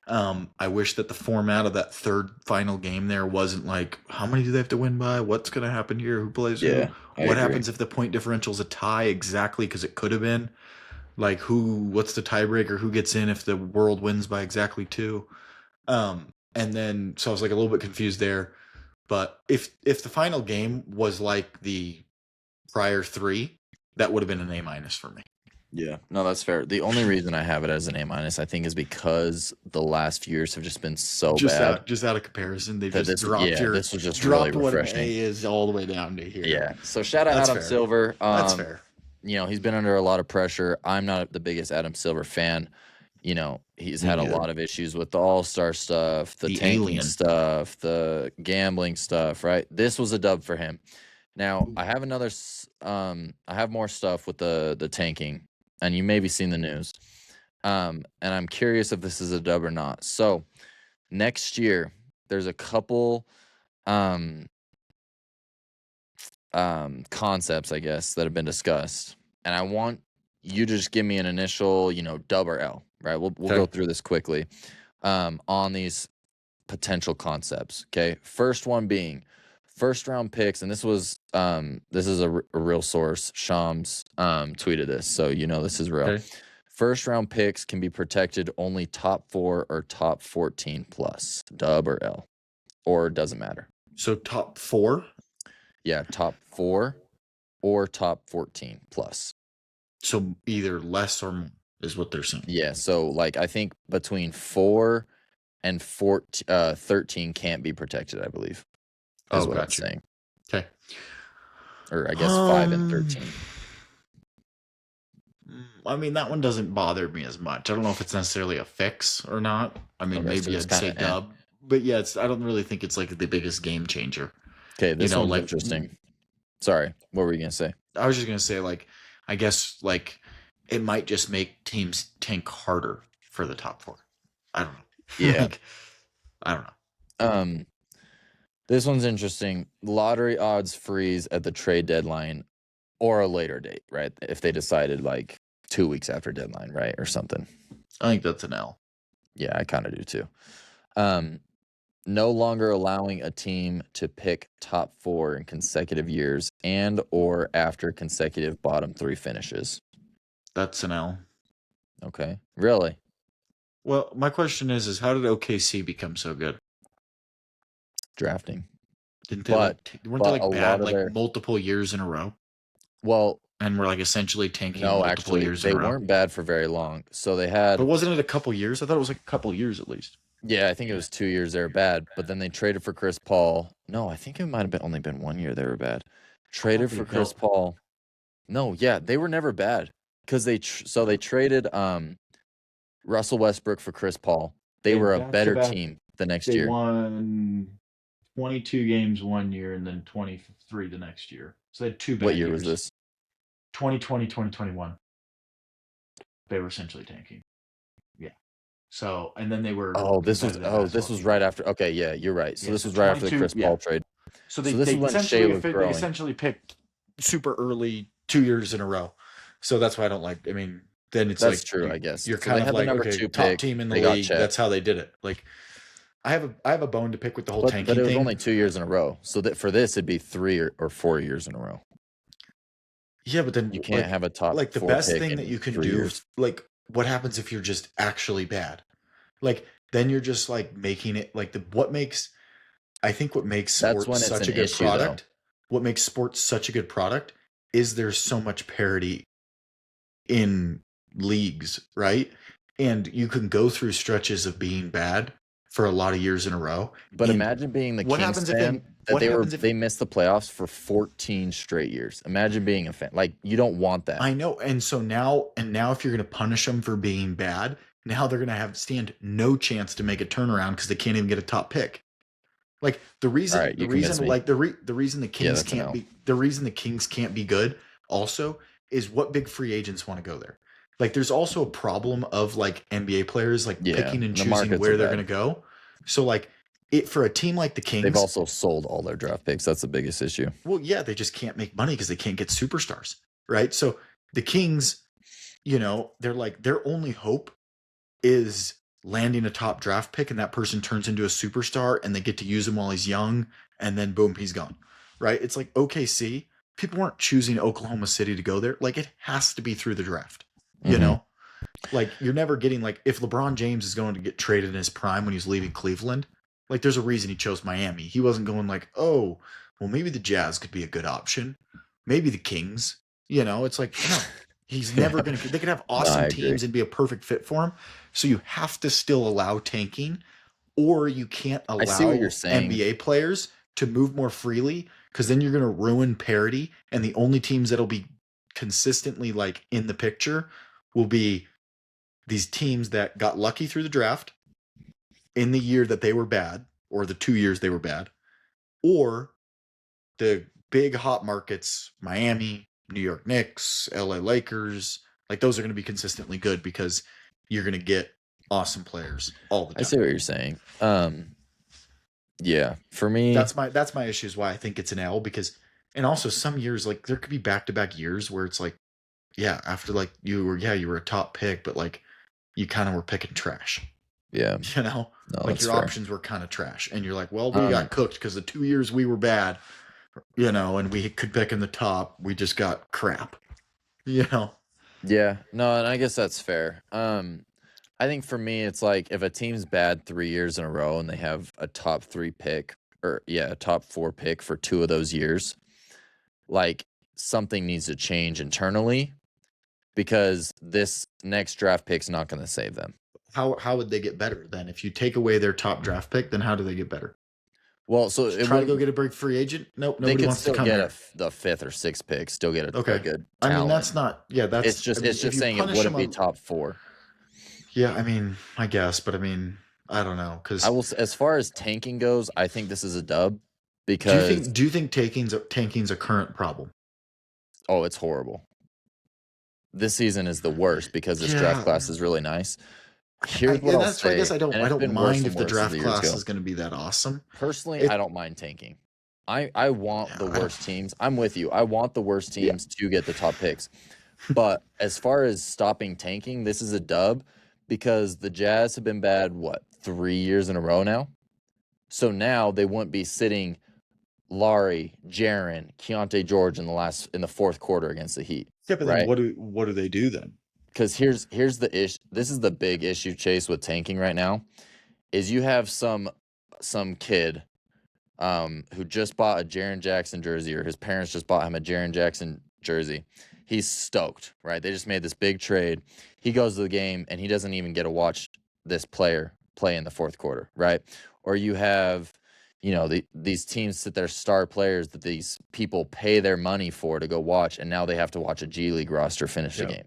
I wish that the format of that third final game there wasn't like, how many do they have to win by? What's going to happen here? Who plays who? Yeah, I What agree. happens if the point differential is a tie exactly because it could have been? Like what's the tiebreaker? Who gets in if the world wins by exactly 2? And then, so I was like a little bit confused there. But if the final game was like the prior 3, that would have been an A- for me. Yeah, no, that's fair. The only reason I have it as an A-, I think, is because the last few years have just been so bad. Just out of comparison, they that just this, dropped this was just really dropped what an refreshing. A is all the way down to here. Yeah. So shout out That's Adam fair. Silver. That's fair. He's been under a lot of pressure. I'm not the biggest Adam Silver fan. He's had a lot of issues with the All-Star stuff, the tanking alien stuff, the gambling stuff, right? This was a dub for him. Now, I have I have more stuff with the tanking, and you maybe seen the news. And I'm curious if this is a dub or not. So, next year, there's a couple concepts, I guess, that have been discussed. And I want you just give me an initial, dub or L, right? We'll go Okay. through this quickly on these potential concepts. Okay. First one being first round picks, and this is a real source. Shams tweeted this, so this is real. Okay. First round picks can be protected only top 4 or top 14 plus, dub or L, or doesn't matter. So top 4? Yeah, top 4 or top 14 plus. So either less or more is what they're saying. Yeah, so like I think between 4 and 13 can't be protected, I believe. Is what gotcha. I'm saying. Okay. Or I guess 5 and 13. I mean, that one doesn't bother me as much. I don't know if it's necessarily a fix or not. I mean, Okay, so maybe it's I'd say kinda eh. dub. But yeah, I don't really think it's like the biggest game changer. Okay, this one's like interesting. Sorry, what were you gonna say? I was just gonna say, like, I guess like it might just make teams tank harder for the top 4. I don't know. Yeah. Like, I don't know. This one's interesting. Lottery odds freeze at the trade deadline or a later date, right? If they decided like 2 weeks after deadline, right? Or something. I think that's an L. Yeah, I kind of do too. No longer allowing a team to pick top 4 in consecutive years and or after consecutive bottom 3 finishes. That's an L. Okay. Really? Well, my question is how did OKC become so good? Drafting. Didn't they weren't but they a like bad lot of like their- multiple years in a row? Well, And we're like essentially tanking no, multiple actually, years they in a row. weren't bad for very long. So they had, But wasn't it a couple years? I thought it was like a couple years at least. yeah, I think it was 2 years they were bad. But then they traded for Chris Paul. No, I think it might have only been 1 year they were bad. Traded for Chris Paul. No, yeah, they were never bad because they traded Russell Westbrook for Chris Paul. They were a better team the next year. They won 22 games 1 year and then 23 the next year. So they had 2 bad What year years. was this? 2020, 2021. They were essentially tanking. Yeah. So, and then they were. This was right after. Okay, yeah, you're right. So Yeah, this so was right after the 22 Chris Paul trade. So this is when Shea was they growing. essentially picked super early 2 years in a row. So that's why I don't like. I mean, then it's That's like true, I guess. You're So kind they of had the like number okay, 2 top pick, team in the they got league. Chet. That's how they did it. Like I have a bone to pick with the whole tanking But it was thing. only 2 years in a row. So that for this, it'd be 3 or 4 years in a row. Yeah, but then You can't have a top like the 4 best pick thing in that you can 3 do. years. Like what happens if you're just actually bad? Like then you're just like making it like what makes That's sports when it's such a an good issue, product. though. What makes sports such a good product is there's so much parity in leagues, right? And you can go through stretches of being bad for a lot of years in a row. But And imagine being the what Kings happens if fan they- what that happens if- they missed the playoffs for 14 straight years. Imagine being a fan. Like you don't want that. I know. And so now if you're going to punish them for being bad, now they're going to stand no chance to make a turnaround because they can't even get a top pick. Like the reason, All right, the you convinced reason, me. like the reason the Kings that's an can't L. be the reason the Kings can't be good also is what big free agents want to go there. Like there's also a problem of like NBA players like Yeah, picking and the choosing markets where are they're bad. going to go. So like it for a team like the Kings, They've also sold all their draft picks. That's the biggest issue. well, yeah, they just can't make money because they can't get superstars, right? So the Kings, they're like their only hope is landing a top draft pick and that person turns into a superstar and they get to use him while he's young and then boom, he's gone, right? It's like OKC. People weren't choosing Oklahoma City to go there. Like it has to be through the draft, you know? Like you're never getting like if LeBron James is going to get traded in his prime when he's leaving Cleveland, like there's a reason he chose Miami. He wasn't going like, oh, well maybe the Jazz could be a good option. Maybe the Kings. It's like, no, he's never going to. They could have awesome teams and be a perfect fit for him. So you have to still allow tanking, or you can't allow NBA players to move more freely because then you're going to ruin parity. And the only teams that'll be consistently like in the picture will be these teams that got lucky through the draft in the year that they were bad, or the 2 years they were bad, or the big hot markets, Miami, New York Knicks, LA Lakers, like those are going to be consistently good because you're going to get awesome players all the time. I see what you're saying. Yeah, for me, that's my issue is why I think it's an L because, and also some years like there could be back-to-back years where it's like yeah, after like you were a top pick, but like you kind of were picking trash. Yeah. You know, No, like that's your fair. options were kind of trash, and you're like, well, we Um, got cooked because the 2 years we were bad, and we could pick in the top, we just got crap. You know, yeah. No, and I guess that's fair. I think for me, it's like if a team's bad 3 years in a row and they have a top 3 pick, or yeah, a top 4 pick for 2 of those years, like something needs to change internally because this next draft pick's not going to save them. how would they get better then? If you take away their top draft pick, then how do they get better? Well, so Just it try to go wouldn't. get a big free agent? Nope, They nobody could wants to still come get here. the 5th or 6th pick, still get a Okay. good I mean, talent. that's not. Yeah, It's that's. I just mean, it's if just you saying it punish them, wouldn't be top 4. yeah. I mean, I guess, but I mean, I don't know I because will as far as tanking goes, I think this is a dub do you because think tanking's a current problem? oh, it's horrible. This season is the worst because this draft Yeah, class is really nice. Here's what and I'll that's why I guess say, and I it's don't been worse mind and if the worse as draft the years class go. is going to be that awesome. Personally, It, I don't mind tanking. I want the yeah, worst teams. I'm with you. I want the worst yeah. teams to get the top picks. But as far as stopping tanking, this is a dub because the Jazz have been bad, what, 3 years in a row now? So now they wouldn't be sitting Laurie, Jaren, Keontae George in the fourth quarter against the Heat, Yeah, but then right? what do they do then? Because here's the issue. This is the big issue, Chase, with tanking right now, is you have some kid who just bought a Jaren Jackson jersey, or his parents just bought him a Jaren Jackson jersey. He's stoked, right? They just made this big trade. He goes to the game and he doesn't even get to watch this player play in the fourth quarter, right? Or you have, these teams that their star players that these people pay their money for to go watch, and now they have to watch a G League roster finish the Yeah. game.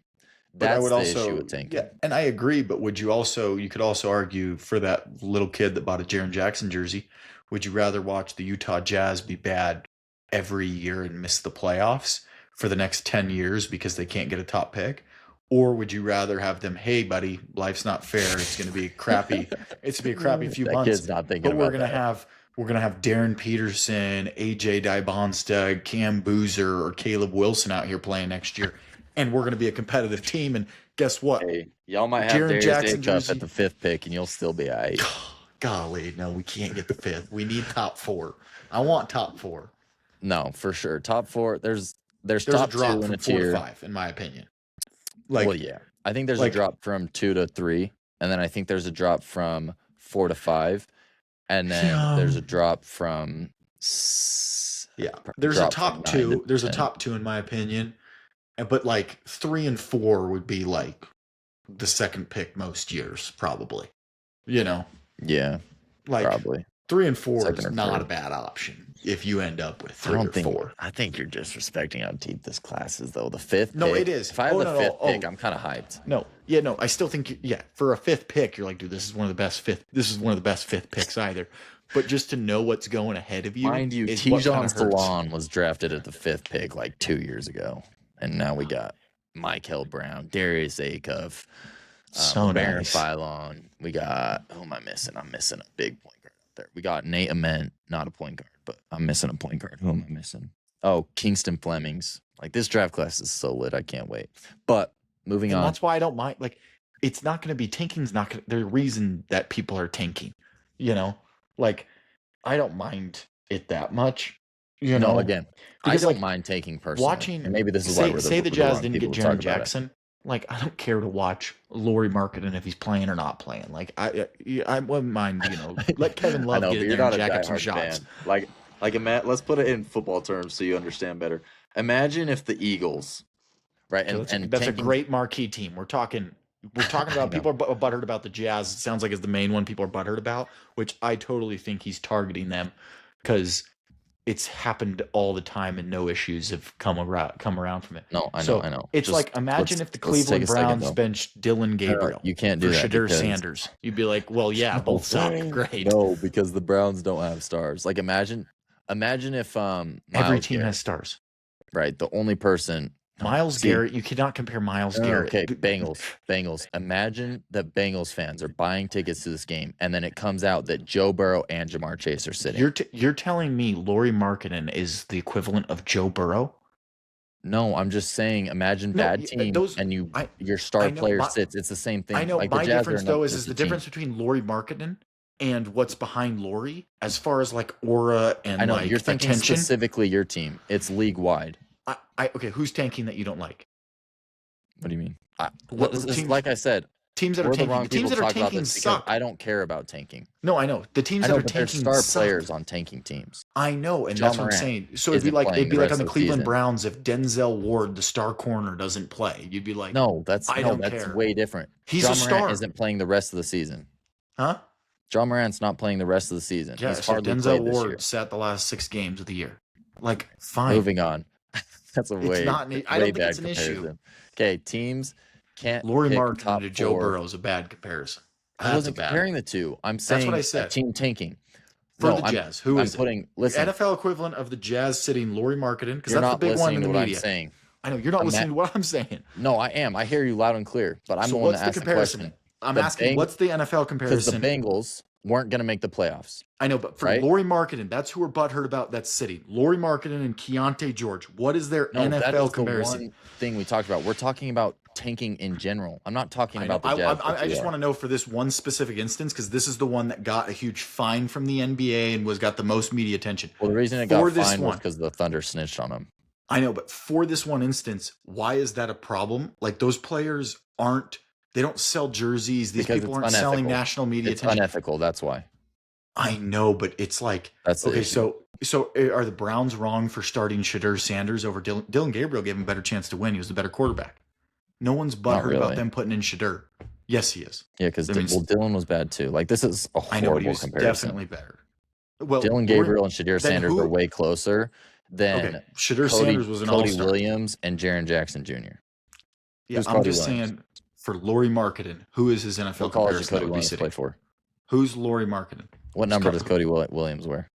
But I That's would the issue also, with yeah, tanking. and I agree. But you could also argue for that little kid that bought a Jaren Jackson jersey. Would you rather watch the Utah Jazz be bad every year and miss the playoffs for the next 10 years because they can't get a top pick? Or would you rather have them, hey, buddy, life's not fair. It's going to be a crappy few That months, kid's not thinking but about that. we're going to have Darren Peterson, AJ Dybonsta, Cam Boozer, or Caleb Wilson out here playing next year. And we're going to be a competitive team. And guess what? Hey, y'all might have Jaren Darius Jackson Acuff jersey. at the 5th pick, and you'll still be all right. Golly, no, we can't get the 5th. We need top 4. I want top 4. No, for sure. Top 4. There's There's a top 2 drop in from a 4 to tier. 5, in my opinion. Well, Like, yeah. I think there's a like, drop from 2 to 3, and then I think there's a drop from 4 to 5, and then there's a drop from yeah. There's a drop from top 9 to 2. There's a 10. top 2 in my opinion. But like 3 and 4 would be like the second pick most years, probably. You know, Yeah, like probably. 3 and 4 Second is or not third. a bad option if you end up with I 3 or don't think 4. I think you're disrespecting how deep this class is, though. The 5th No, pick, it is. if I have Oh, the no, 5th no. pick, Oh. I'm kind of hyped. No, yeah, no. I still think, yeah, for a 5th pick, you're like, dude, this is one of the best 5th. This is one of the best 5th picks either. But just to know what's going ahead of you, Mind you, is what Tijon kind of hurts. Salon was drafted at the 5th pick like 2 years ago, and now we got Michael Brown, Darius Acuff, So Baron nice. Phylon. We got who am I missing? I'm missing a big point guard out there. We got Nate Ament, not a point guard, but I'm missing a point guard. Who am I missing? Oh, Kingston Flemings. Like this draft class is so lit. I can't wait. But moving And on. that's why I don't mind. Like, it's not going to be tanking's not going to, the reason that people are tanking, you know? Like, I don't mind it that much, you know? No, again, I Because, don't like, mind taking personally. watching, And maybe this is why say, we're say the the Jazz wrong didn't get people to talk Jaren about it. Jackson. Like, I don't care to watch Laurie Marketing if he's playing or not playing. Like, I wouldn't mind, let Kevin I Love know, get but in you're there and not a jack up some diehard shots. fan. Let's put it in football terms so you understand better. Imagine if the Eagles, right? Okay, And that's a tanking, great marquee team. We're talking about people are butthurt about the Jazz. It sounds like it's the main one people are butthurt about, which I totally think he's targeting them because it's happened all the time and no issues have come around from it. No, I So know, I know. it's Just like imagine if the let's take Cleveland a second, Browns though. benched Dylan Gabriel You can't for do that Shadur because Sanders. You'd be like, well, yeah, both suck. Great. no, because the Browns don't have stars. Like imagine if Every Myles team Garrett, has stars. right? The only person Miles see, Garrett, you cannot compare Miles no, Garrett. okay, Bengals. Imagine that Bengals fans are buying tickets to this game, and then it comes out that Joe Burrow and Jamar Chase are sitting. You're telling me Laurie Markkinen is the equivalent of Joe Burrow? No, I'm just saying, imagine No, bad team those and your I star know. player sits. It's the same I thing. know Like the my Jazz are difference an though is untested the team. difference between Lauri Markkinen and what's behind Lauri as far as like aura I and know like you're thinking attention. specifically your team. It's league wide. Okay, who's tanking that you don't like? What do you mean? What teams? Like I said, Teams that are we're the tanking. wrong The teams people to that are talk about tanking this because suck. I don't care about tanking. No, I know the teams I that know, are but there's tanking star suck. players on tanking teams. I know, and Ja that's what I'm Morant saying. So isn't it'd playing be the like rest on the of the Cleveland season. Browns if Denzel Ward, the star corner, doesn't play. You'd be like, No, that's care. way different. He's Ja a Morant star, isn't playing the rest of the season. huh? Ja Morant's not playing the rest of the season. Yeah, He's so hardly Denzel played this year. Ward sat the last 6 games of the year. Like, fine. Moving on. That's a way I don't think bad it's an issue. comparison. Okay, teams can't Lauri pick Markkinen top to Joe 4. Burrow is a bad comparison. I wasn't comparing the two. I'm saying what I a said. team tanking. For the Jazz, who is putting, it? Listen, The NFL equivalent of the Jazz sitting Lauri Markkinen, because you're that's the not big one in listening the to what media. I'm saying. I know you're not listening to what I'm saying. No, I am. I hear you loud and clear, but I'm So the one what's that the asked the comparison? question. I'm asking, what's the NFL Because the comparison? Bengals weren't going to make the playoffs. I know, but for right? Lauri Markkinen, that's who we're butthurt about. That's sitting Lauri Markkinen and Keontae George. What is their No, that NFL is comparison? the one thing we talked about. We're talking about tanking in general. I'm not talking about the Jazz. I just want to know for this one specific instance, because this is the one that got a huge fine from the NBA and got the most media attention. Well, the reason it got fined was because the Thunder snitched on him. I know, but for this one instance, why is that a problem? Like, those players they don't sell jerseys. These people aren't selling national media attention. It's unethical. That's why. I know, but it's like, that's okay. So are the Browns wrong for starting Shedeur Sanders over Dylan? Dylan Gabriel gave him a better chance to win. He was the better quarterback. No one's butthurt about them putting in Shedeur. Yes, he is. Yeah, because Dylan was bad too. Like, this is a horrible I know, but he was comparison. definitely better. Well, Dylan Gabriel and Shedeur Sanders are way closer than Shedeur Sanders was an Cody all-star. Williams and Jaren Jackson Jr. Yeah, I'm just saying, for Lauri Markkinen, who is his NFL what college comparison? Cody Williams play for? Who's Lauri Markkinen? What number does Cody Williams wear?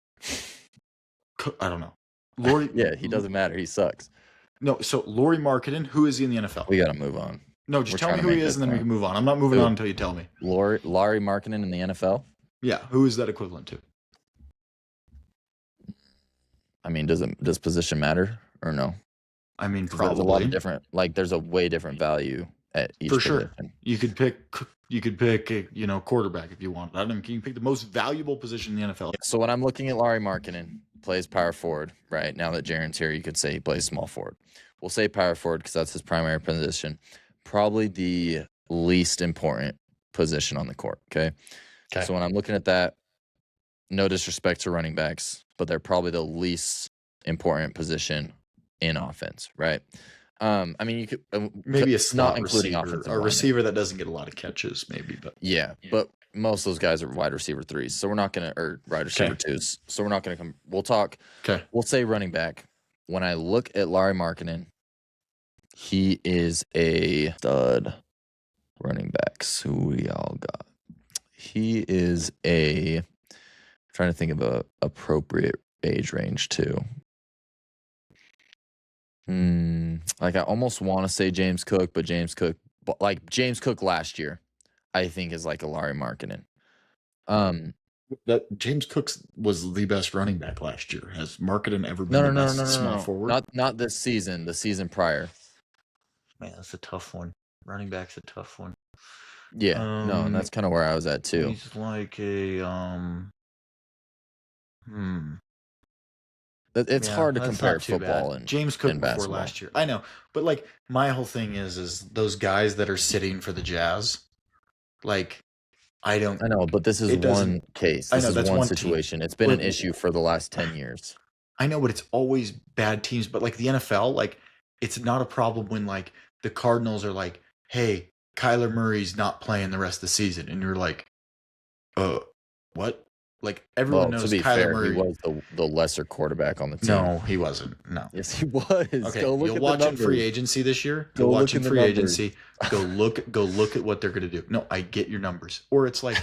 I don't know. Lauri. Yeah, he doesn't matter. He sucks. No, so Lauri Markkinen, who is he in the NFL? We got to move on. No, just tell me who he is, and then we can move on. I'm not moving on until you tell me. Lauri Markkinen in the NFL? Yeah, who is that equivalent to? I mean, does position matter or no? I mean, probably. There's a lot of different. Like, there's a way different value at each position. You could pick, quarterback if you want. I don't know. Can you pick the most valuable position in the NFL? So when I'm looking at Lauri Markkinen, plays power forward, right? Now that Jaren's here, you could say he plays small forward. We'll say power forward because that's his primary position. Probably the least important position on the court, okay? So when I'm looking at that, no disrespect to running backs, but they're probably the least important position in offense, right? I mean, you could maybe a slot not including receiver, a receiver that doesn't get a lot of catches, maybe. But yeah, but most of those guys are wide receiver 3s, so we're not gonna, or wide receiver 2s, so we're not gonna come. We'll talk. Okay, we'll say running back. When I look at Lauri Markkinen, he is a stud. Running backs, who we all got? He is I'm trying to think of a appropriate age range too. Like, I almost want to say James Cook, but James Cook last year, I think is like a Lauri Markkinen. That James Cook was the best running back last year. Has Markkinen ever been the best small forward? Not this season. The season prior. Man, that's a tough one. Running back's a tough one. Yeah, no, and that's kind of where I was at too. He's like a It's hard to compare football and James Cook and before basketball. last year. I know, but like, my whole thing is those guys that are sitting for the Jazz. Like, I know, but this is one case. This is one situation. Team. It's been an issue for the last 10 years. I know, but it's always bad teams. But like the NFL, like, it's not a problem when like the Cardinals are like, hey, Kyler Murray's not playing the rest of the season, and you're like, what? Like, everyone knows Kyler Murray. He was the lesser quarterback on the team. No, he wasn't. No. Yes, he was. Okay, you'll watch in free agency this year. Go watch in free agency. Go look at what they're gonna do. No, I get your numbers. Or it's like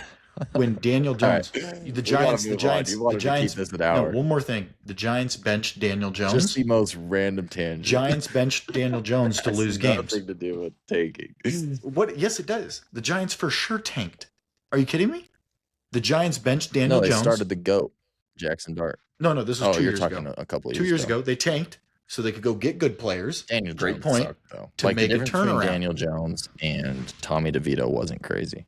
when Daniel Jones, the Giants. Keep this an hour. No, one more thing. The Giants benched Daniel Jones. Just the most random tangent. Giants benched Daniel Jones to lose games. Nothing to do with tanking. What? Yes, it does. The Giants for sure tanked. Are you kidding me? The Giants benched Daniel Jones. No, they started the GOAT, Jackson Dart. No, this was 2 years ago. A couple of 2 years ago. They tanked. so they could go get good players. Daniel Great Jones point. sucked, though. To Like, the make a difference between turnaround. Daniel Jones and Tommy DeVito wasn't crazy.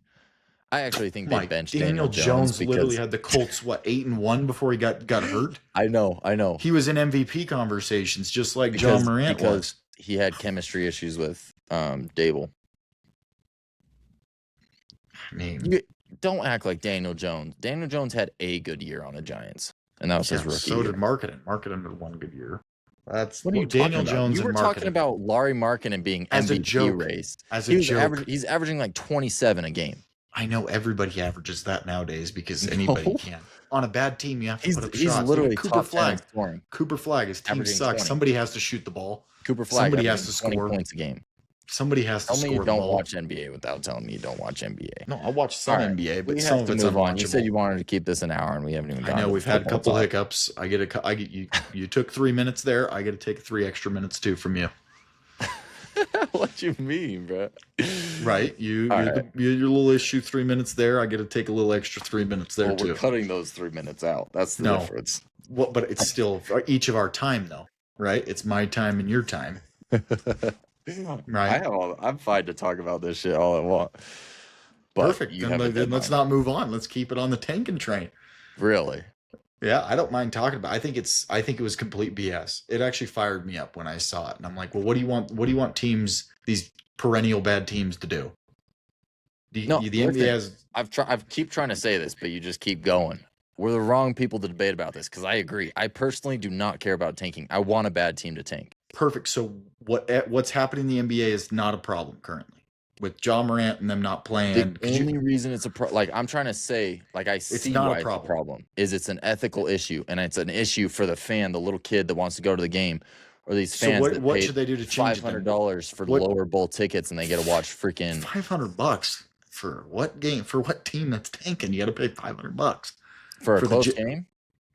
I actually think they Mike, benched Daniel Jones because literally had the Colts 8-1 before he got hurt. I know. He was in MVP conversations just like Because- John Morant because was. he had chemistry issues with Dable. I mean, Don't act like Daniel Jones. Daniel Jones had a good year on the Giants, and that was his yeah, rookie so year. did Marketing. Marketing had one good year. That's What are you Daniel talking about? Jones You were and talking Marketing. about Laurie Markkinen being As a MVP joke. race. As a joke. He's averaging like 27 a game. I know everybody averages that nowadays because anybody No. can. On a bad team, you have to put up He's shots. literally Look at top 10 in scoring. Cooper Flag, his team Averaging sucks. 20. Somebody has to shoot the ball. Cooper Flag Somebody has averaging to 20 score. points a game. Somebody has to Tell me score you the don't ball. watch NBA without telling me you don't watch NBA. No, I watch some All right. NBA, but We some have of to it's move on. You said unwatchable. you wanted to keep this an hour, and we haven't even I gotten know to we've the had a football couple talk. hiccups. You took 3 minutes there. I get to take 3 extra minutes too from you. What you mean, bro? Right? You All your little issue 3 minutes there. I get to take a little extra 3 minutes there Well, too. we're cutting those 3 minutes out. That's the No. difference. Well, but it's still each of our time though, right? It's my time and your time. Right. I'm fine to talk about this shit all I want. But Perfect. you have a Then let's deadline. not move on. Let's keep it on the tanking train. Really. Yeah, I don't mind talking about it. I think it was complete BS. It actually fired me up when I saw it. And I'm like, well, what do you want teams, these perennial bad teams to do? The NBA has I've keep trying to say this, but you just keep going. We're the wrong people to debate about this because I agree. I personally do not care about tanking. I want a bad team to tank. perfect. So what's happening in the NBA is not a problem currently with John Morant and them not playing. The only reason it's like I'm trying to say, like I see not a why it's a problem. problem is it's an ethical issue, and it's an issue for the fan, the little kid that wants to go to the game, or these So fans that what paid should they do to change it? $500 for What- lower bowl tickets, and they get to watch freaking $500 for what game? For what team that's tanking? You got to pay $500 for a for the close J- game.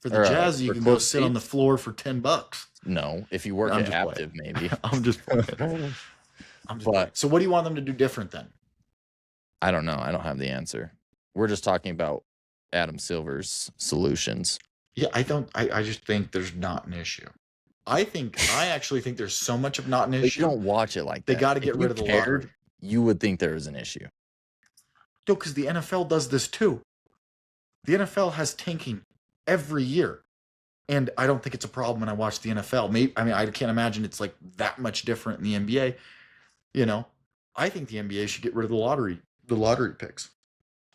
for the Or, Jazz. You for can go close sit on the seats? floor for $10. No, if you work I'm at just Aptive, maybe. I'm just playing. But- So what do you want them to do different then? I don't know. I don't have the answer. We're just talking about Adam Silver's solutions. Yeah, I just think there's not an issue. I actually think there's so much of not an But you issue. don't watch it like They that. got to If get you rid of the cared, lottery. You would think there was an issue. No, because the NFL does this too. The NFL has tanking every year. And I don't think it's a problem when I watch the NFL. I can't imagine it's like that much different in the NBA. You know, I think the NBA should get rid of the lottery picks.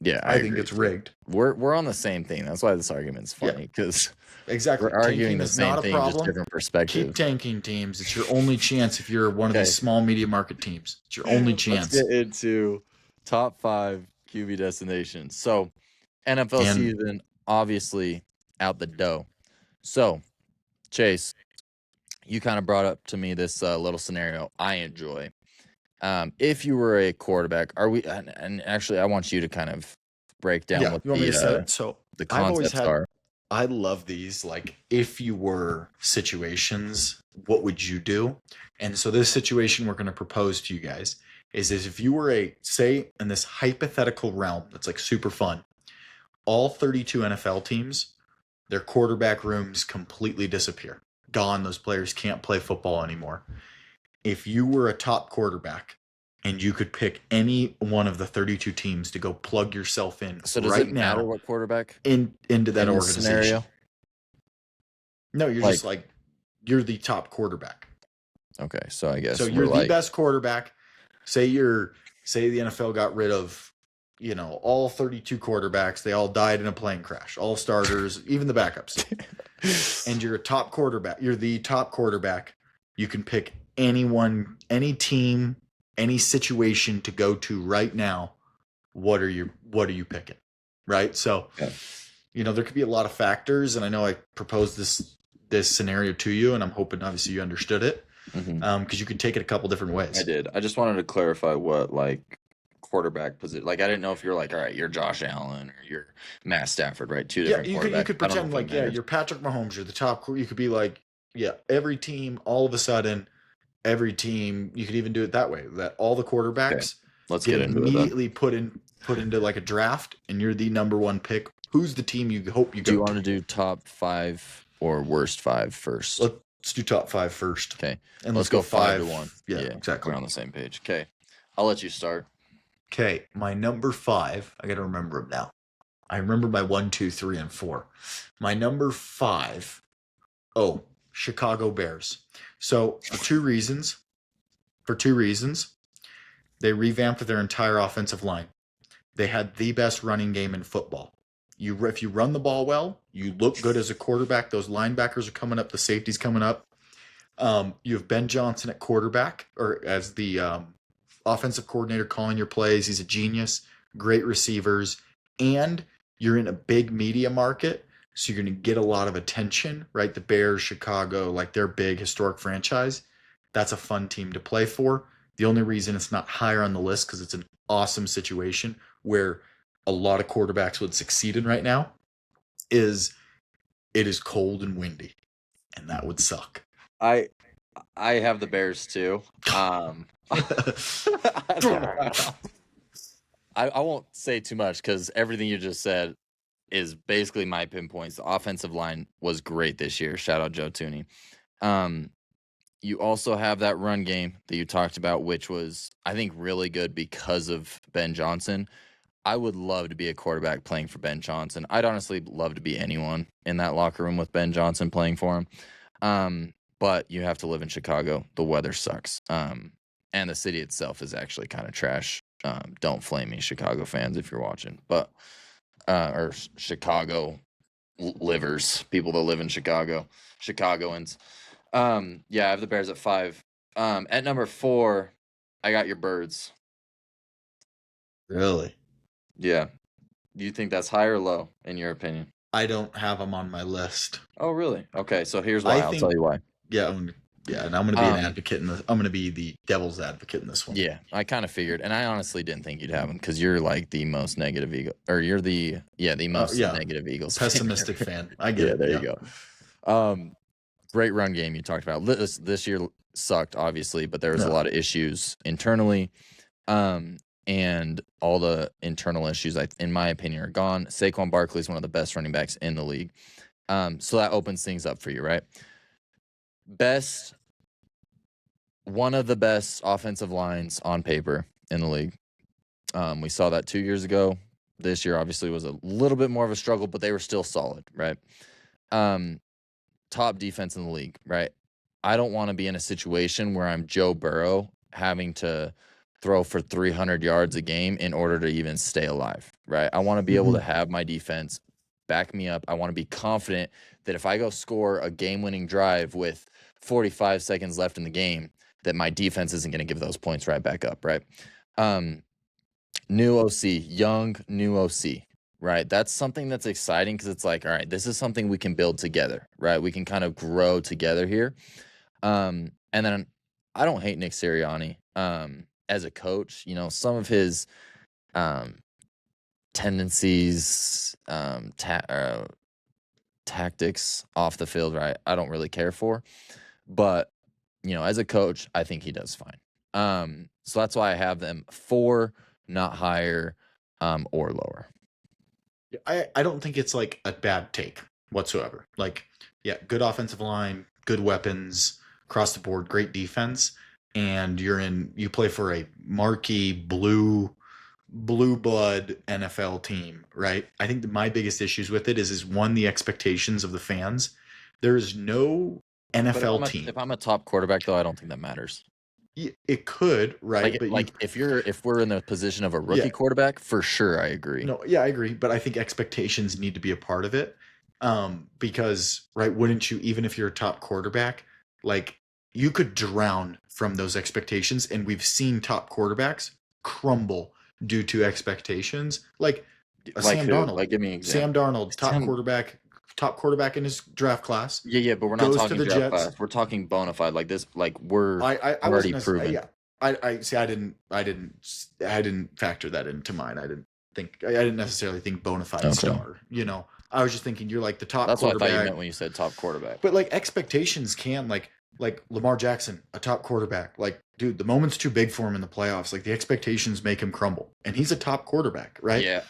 Yeah, I think agree. it's rigged. We're on the same thing. That's why this argument's Yeah. funny because Exactly. we're arguing Tanking the is same not a thing, just problem. different Keep perspectives. tanking teams. It's your only chance if you're one of Okay. these small media market teams. It's your only chance. Let's get into top 5 QB destinations. So, NFL And- season obviously out the dough. So, Chase, you kind of brought up to me this little scenario I enjoy. If you were a quarterback, are we? And actually, I want you to kind of break down what you want me to say the, it? So the I've always concepts had- are. I love these. Like, if you were situations, what would you do? And so this situation we're going to propose to you guys is if you were say in this hypothetical realm that's like super fun, all 32 NFL teams, their quarterback rooms completely disappear. Gone. Those players can't play football anymore. If you were a top quarterback and you could pick any one of the 32 teams to go plug yourself in So does right it matter now what quarterback into that in this organization. scenario? No, you're just like you're the top quarterback. Okay, so I guess So we're you're the like, best quarterback. Say the NFL got rid of, all 32 quarterbacks. They all died in a plane crash. All starters, even the backups. And you're a top quarterback. You're the top quarterback. You can pick anyone, any team, any situation to go to right now. What are you picking? Right? So, Yeah. there could be a lot of factors, and I know I proposed this scenario to you, and I'm hoping obviously you understood it. Mhm. Because you can take it a couple different ways. I did. I just wanted to clarify what quarterback position. Like I didn't know if you're like, all right, you're Josh Allen or you're Matt Stafford, right? Two different you quarterbacks. could I don't know pretend if it like matters. you're Patrick Mahomes. You're the top. You could be like every team. All of a sudden, every team. You could even do it that way. That all the quarterbacks Let's get get into it. Then. immediately put into like a draft, and you're the number one pick. Who's the team you hope you Do go you want to? to do top 5 or worst 5 first? Let's do top 5 first. Okay. And Let's go 5-1. Yeah, Yeah, exactly. we're on the same page. Okay. I'll let you start. Okay, my number 5, I got to remember them now. I remember my 1, 2, 3, and 4. My number 5, Chicago Bears. So for two reasons, they revamped their entire offensive line. They had the best running game in football. If you run the ball well, you look good as a quarterback. Those linebackers are coming up, the safety's coming up. You have Ben Johnson at quarterback, or as the offensive coordinator calling your plays. He's a genius. Great receivers, and you're in a big media market, so you're going to get a lot of attention, right? The Bears, Chicago, like they're big historic franchise. That's a fun team to play for. The only reason it's not higher on the list because it's an awesome situation where a lot of quarterbacks would succeed in right now is it is cold and windy, and that would suck. I have the Bears too. I don't know. I won't say too much because everything you just said is basically my pinpoints. The offensive line was great this year. Shout out Joe Tooney. You also have that run game that you talked about, which was, I think, really good because of Ben Johnson. I would love to be a quarterback playing for Ben Johnson. I'd honestly love to be anyone in that locker room with Ben Johnson playing for him. But you have to live in Chicago. The weather sucks. And the city itself is actually kind of trash. Don't flame me, Chicago fans, if you're watching. But or Chicago livers, people that live in Chicago, Chicagoans. Yeah, I have the Bears at 5. At number 4, I got your Birds. Really? Yeah. Do you think that's high or low, in your opinion? I don't have them on my list. Oh, really? Okay, so here's why. I'll tell you why. Yeah, and I'm going to be an advocate in this. I'm going to be the devil's advocate in this one. Yeah, I kind of figured, and I honestly didn't think you'd have them because you're like the most negative Eagle, or you're the most negative Eagles pessimistic fan. I get it. There you go. Great run game you talked about. This year sucked, obviously, but there was a lot of issues internally. And all the internal issues, in my opinion, are gone. Saquon Barkley is one of the best running backs in the league. So that opens things up for you, right? One of the best offensive lines on paper in the league. We saw that 2 years ago. This year, obviously, was a little bit more of a struggle, but they were still solid, right? Top defense in the league, right? I don't want to be in a situation where I'm Joe Burrow having to throw for 300 yards a game in order to even stay alive, right? I want to be able to have my defense back me up. I want to be confident that if I go score a game-winning drive with 45 seconds left in the game, that my defense isn't going to give those points right back up, right? New OC, young new OC, right? That's something that's exciting because it's like, all right, this is something we can build together, right? We can kind of grow together here. And then I don't hate Nick Sirianni as a coach. You know, some of his tendencies, tactics off the field, right? I don't really care for. But, you know, as a coach, I think he does fine. So that's why I have them 4, not higher or lower. I don't think it's like a bad take whatsoever. Like, yeah, good offensive line, good weapons, across the board, great defense, and you play for a marquee blue blood NFL team, right? I think that my biggest issues with it is one, the expectations of the fans. There is no NFL team. If I'm a top quarterback, though, I don't think that matters. It could, right? If we're in the position of a rookie quarterback, for sure, I agree. No, yeah, I agree, but I think expectations need to be a part of it, because, right? Wouldn't you, even if you're a top quarterback, like you could drown from those expectations, and we've seen top quarterbacks crumble due to expectations, like Sam Darnold. Like, give me an example. Sam Darnold, top quarterback in his draft class. Yeah, but we're not talking draft class. We're talking bona fide. Like this, like we're already proven. Yeah, I see. I didn't factor that into mine. I didn't necessarily think bona fide star. You know, I was just thinking you're like the top. That's what I thought you meant when you said top quarterback. But like expectations can like Lamar Jackson, a top quarterback. Like dude, the moment's too big for him in the playoffs. Like the expectations make him crumble, and he's a top quarterback, right? Yeah,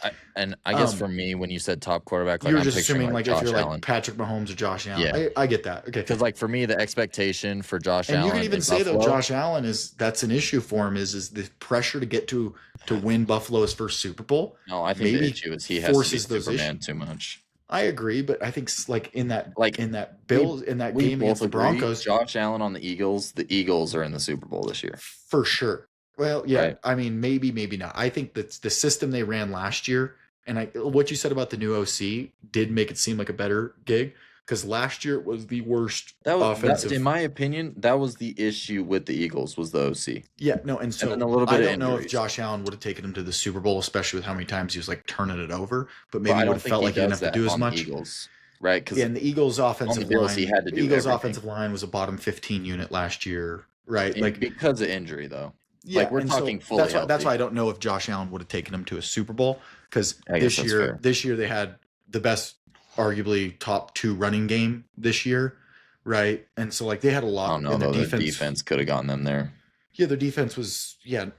I guess for Um, me, when you said top quarterback, like you were I'm just picturing assuming like like if you're Josh like Allen. Patrick Mahomes or Josh Allen. Yeah, I get that. Okay. because like for me, the expectation for Josh And you can Allen even in say though, Buffalo. Josh Allen that's an issue for him is the pressure to get to win Buffalo's first Super Bowl No, I think the maybe issue is he has to be forces those Superman issues. too much. I agree, but I think like Like in that we Bills in that we game both against the agree, Broncos, Josh Allen on the Eagles are in the Super Bowl this year, for sure. Well, yeah, right? I mean maybe not. I think that the system they ran last year, and what you said about the new OC did make it seem like a better gig because last year it was the worst That in offensive. my opinion, that was the issue with the Eagles was the OC, Yeah, no, and and then so a little I bit of don't know if injuries. Josh Allen would have taken him to the Super Bowl, especially with how many times he was like turning it over, but But maybe I would don't have think felt he like he didn't does have to that do as on the much. Eagles, right? Yeah, Because and the Eagles on the offensive Bills, he line, had to the do Eagles everything, offensive line was a bottom 15 unit last year, right? and Like because of injury, though. Like yeah, we're and talking so fully that's why healthy. I don't know if Josh Allen would have taken him to a Super Bowl because I guess that's fair. this year they had the best, arguably top two running game this year, right? And so like they had a I don't lot know in their though. The defense. defense could have gotten them there. Yeah, their defense was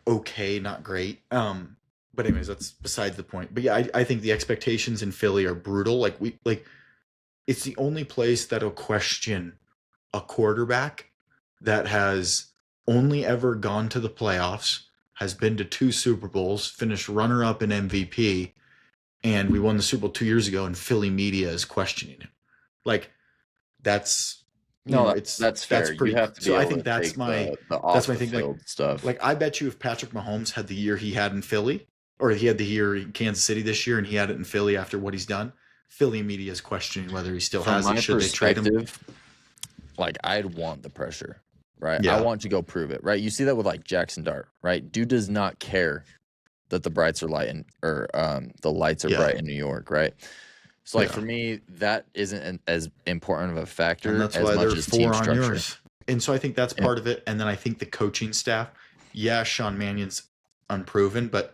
okay, not great. But anyways, that's besides the point. But yeah, I think the expectations in Philly are brutal. Like it's the only place that'll question a quarterback that has only ever gone to the playoffs, has been to two Super Bowls, finished runner up in MVP, and we won the Super Bowl 2 years ago, and Philly media is questioning him. Like that's No, it's that's that's fair. You pretty. have to be So I able think to take the that's off my the thing. field stuff. Like I bet you if Patrick Mahomes had the year he had in Philly, or he had the year in Kansas City this year, and he had it in Philly after what he's done, Philly media is questioning whether he still From has it. my Should they trade him? perspective, like I'd want the pressure, right? I Yeah, want to go prove it, right? You see that with like Jackson Dart, right? Dude does not care that the brights are light in, or the lights are yeah, bright in New York, right? So like yeah. for me, that isn't as important of a And factor that's as why much they're as team four on structure. yours. And so I think that's And part of it. And then I think the coaching staff, yeah, Sean Mannion's unproven, but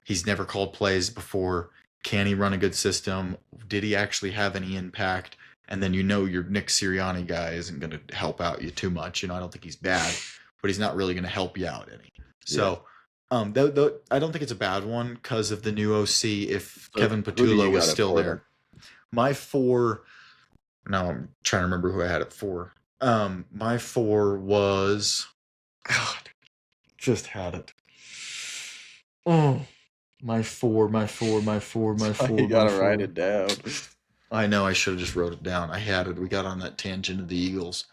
he's never called plays before. Can he run a good system? Did he actually have any impact? And then your Nick Sirianni guy isn't going to help out you too much. I don't think he's bad, but he's not really going to help you out any. yeah. So, I don't think it's a bad one because of the new OC. If So Kevin who do Patullo you was got at still four then? there, my four. Now I'm trying to remember who I had it for. My four was God. Just had it. Oh, my four, my four, my four, my four, You my gotta four. write it down. I know I should have just wrote it down. I had it. We got on that tangent of the Eagles.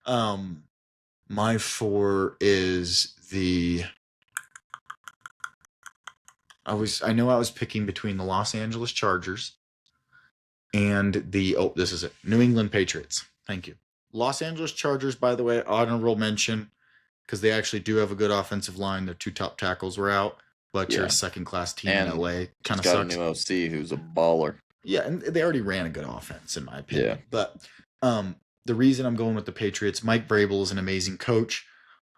Um, my four is the. I know I was picking between the Los Angeles Chargers and the this is it, New England Patriots. Thank you. Los Angeles Chargers, by the way, honorable mention because they actually do have a good offensive line. Their two top tackles were out, but you're a Yeah. second class team And in LA. Kind just of got a sucks. new OC who's a baller. Yeah, and they already ran a good offense, in my opinion. Yeah. But the reason I'm going with the Patriots, Mike Vrabel is an amazing coach,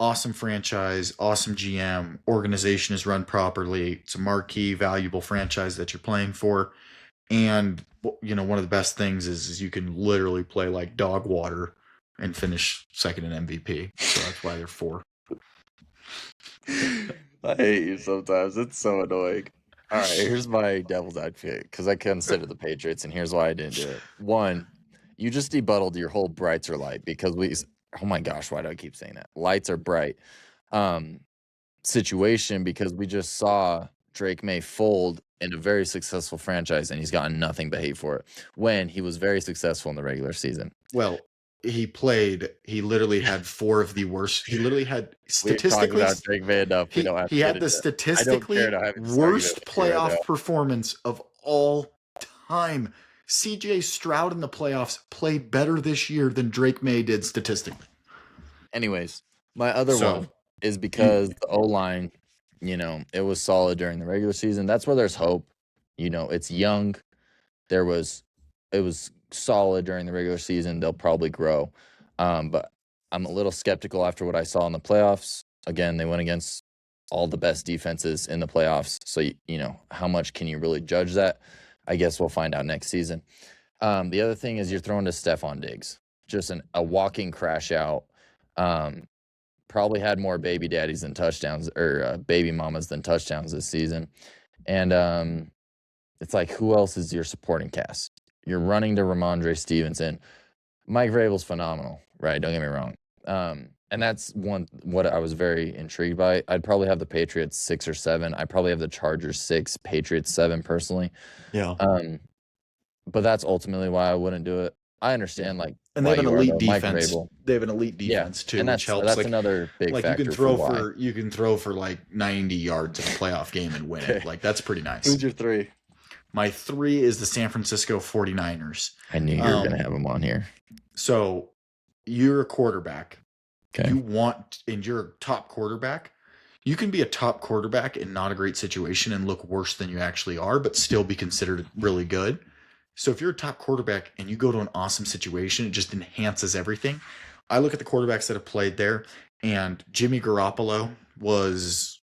awesome franchise, awesome GM, organization is run properly. It's a marquee, valuable franchise that you're playing for. And one of the best things is you can literally play like dog water and finish second in MVP. So that's why they're four. I hate you sometimes. It's so annoying. All right, here's my devil's advocate because I consider the Patriots, and here's why I didn't do it. One, you just debutted your whole brights are light because oh my gosh, why do I keep saying that? Lights are bright situation because we just saw Drake May fold in a very successful franchise, and he's gotten nothing but hate for it when he was very successful in the regular season. Well, he literally had four of the worst. He literally had We've talked statistically about Drake May enough. We don't have to he get had the into it. I don't statistically care to have this worst argument with you right playoff now. performance of all time. CJ Stroud in the playoffs played better this year than Drake May did statistically. Anyways, my other So, one is because the O-line, it was solid during the regular season. That's where there's hope. It's young. It was solid during the regular season. They'll probably grow. But I'm a little skeptical after what I saw in the playoffs. Again, they went against all the best defenses in the playoffs. So, how much can you really judge that? I guess we'll find out next season. The other thing is you're throwing to Stephon Diggs. Just a walking crash out. probably had more baby daddies than touchdowns, or baby mamas than touchdowns this season. And it's like, who else is your supporting cast? You're running to Ramondre Stevenson. Mike Vrabel's phenomenal, right? Don't get me wrong. And that's what I was very intrigued by. I'd probably have the Patriots 6 or 7. I probably have the Chargers 6, Patriots 7 personally. Yeah. But that's ultimately why I wouldn't do it. I understand, like, And they have an elite Mike defense. Vrabel. They have an elite defense too, and which helps. that's Like, another big like factor. you can throw for like 90 yards in a playoff game and win it. Like, that's pretty nice. Who's your 3? My 3 is the San Francisco 49ers. I knew you were going to have them on here. So you're a quarterback. Okay. And you're a top quarterback. You can be a top quarterback in not a great situation and look worse than you actually are, but still be considered really good. So if you're a top quarterback and you go to an awesome situation, it just enhances everything. I look at the quarterbacks that have played there, and Jimmy Garoppolo was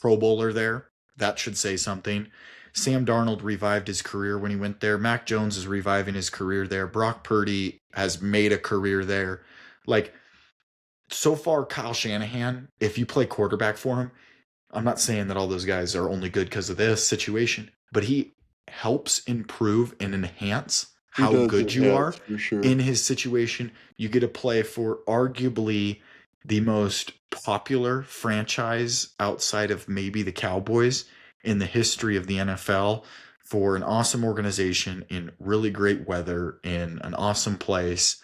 Pro Bowler there. That should say something. Sam Darnold revived his career when he went there. Mac Jones is reviving his career there. Brock Purdy has made a career there. Like, so far, Kyle Shanahan, if you play quarterback for him, I'm not saying that all those guys are only good because of this situation, but he helps improve and enhance how good you are for sure. in his situation. You get to play for arguably the most popular franchise outside of maybe the Cowboys in the history of the NFL, for an awesome organization in really great weather in an awesome place.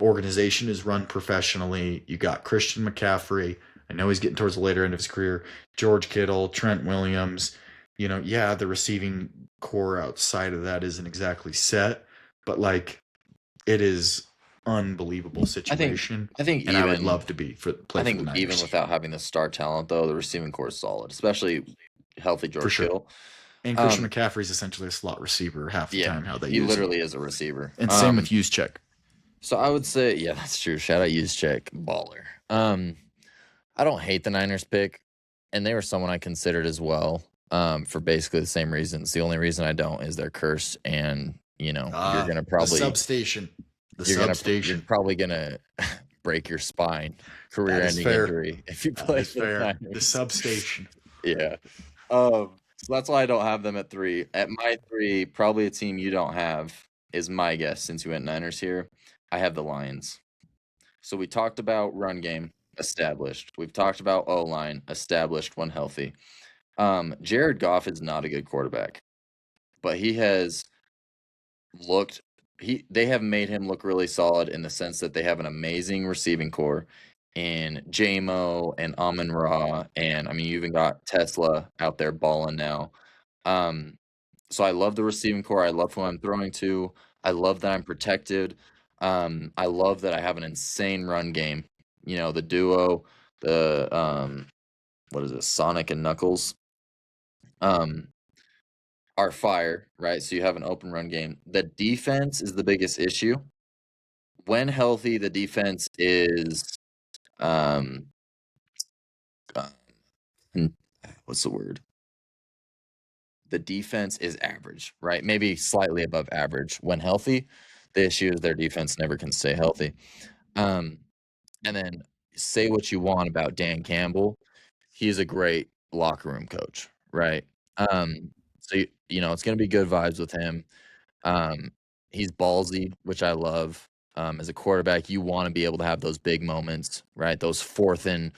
Organization is run professionally. You got Christian McCaffrey. I know he's getting towards the later end of his career. George Kittle, Trent Williams. The receiving core outside of that isn't exactly set, but like, it is unbelievable situation. I think and even, I would love to play for the Niners. Even without having the star talent, though, the receiving core is solid, especially healthy George Kittle. And Christian McCaffrey is essentially a slot receiver half the time. How they he use literally him. is a receiver. And same with Juszczyk. So I would say, yeah, that's true. Shout out Juszczyk, baller. I don't hate the Niners pick, and they were someone I considered as well. For basically the same reasons. The only reason I don't is they're cursed, and you're gonna probably the substation. You're probably gonna break your spine, career-ending injury if you play for the Niners. The substation. Yeah. So that's why I don't have them at 3. At my 3, probably a team you don't have is my guess. Since you went Niners here, I have the Lions. So we talked about run game, established. We've talked about O-line, established when healthy. Jared Goff is not a good quarterback, but he has looked. They have made him look really solid in the sense that they have an amazing receiving core in JMO and Amon-Ra, and I mean, you even got Tesla out there balling now. So I love the receiving core. I love who I'm throwing to. I love that I'm protected. I love that I have an insane run game. The duo, the what is it, Sonic and Knuckles, are fire, right? So you have an open run game. The defense is the biggest issue. When healthy, the defense is what's the word? The defense is average, right? Maybe slightly above average when healthy. The issue is their defense never can stay healthy. And then say what you want about Dan Campbell. He's a great locker room coach, right? So it's going to be good vibes with him. He's ballsy, which I love. As a quarterback, you want to be able to have those big moments, right? Those 4th and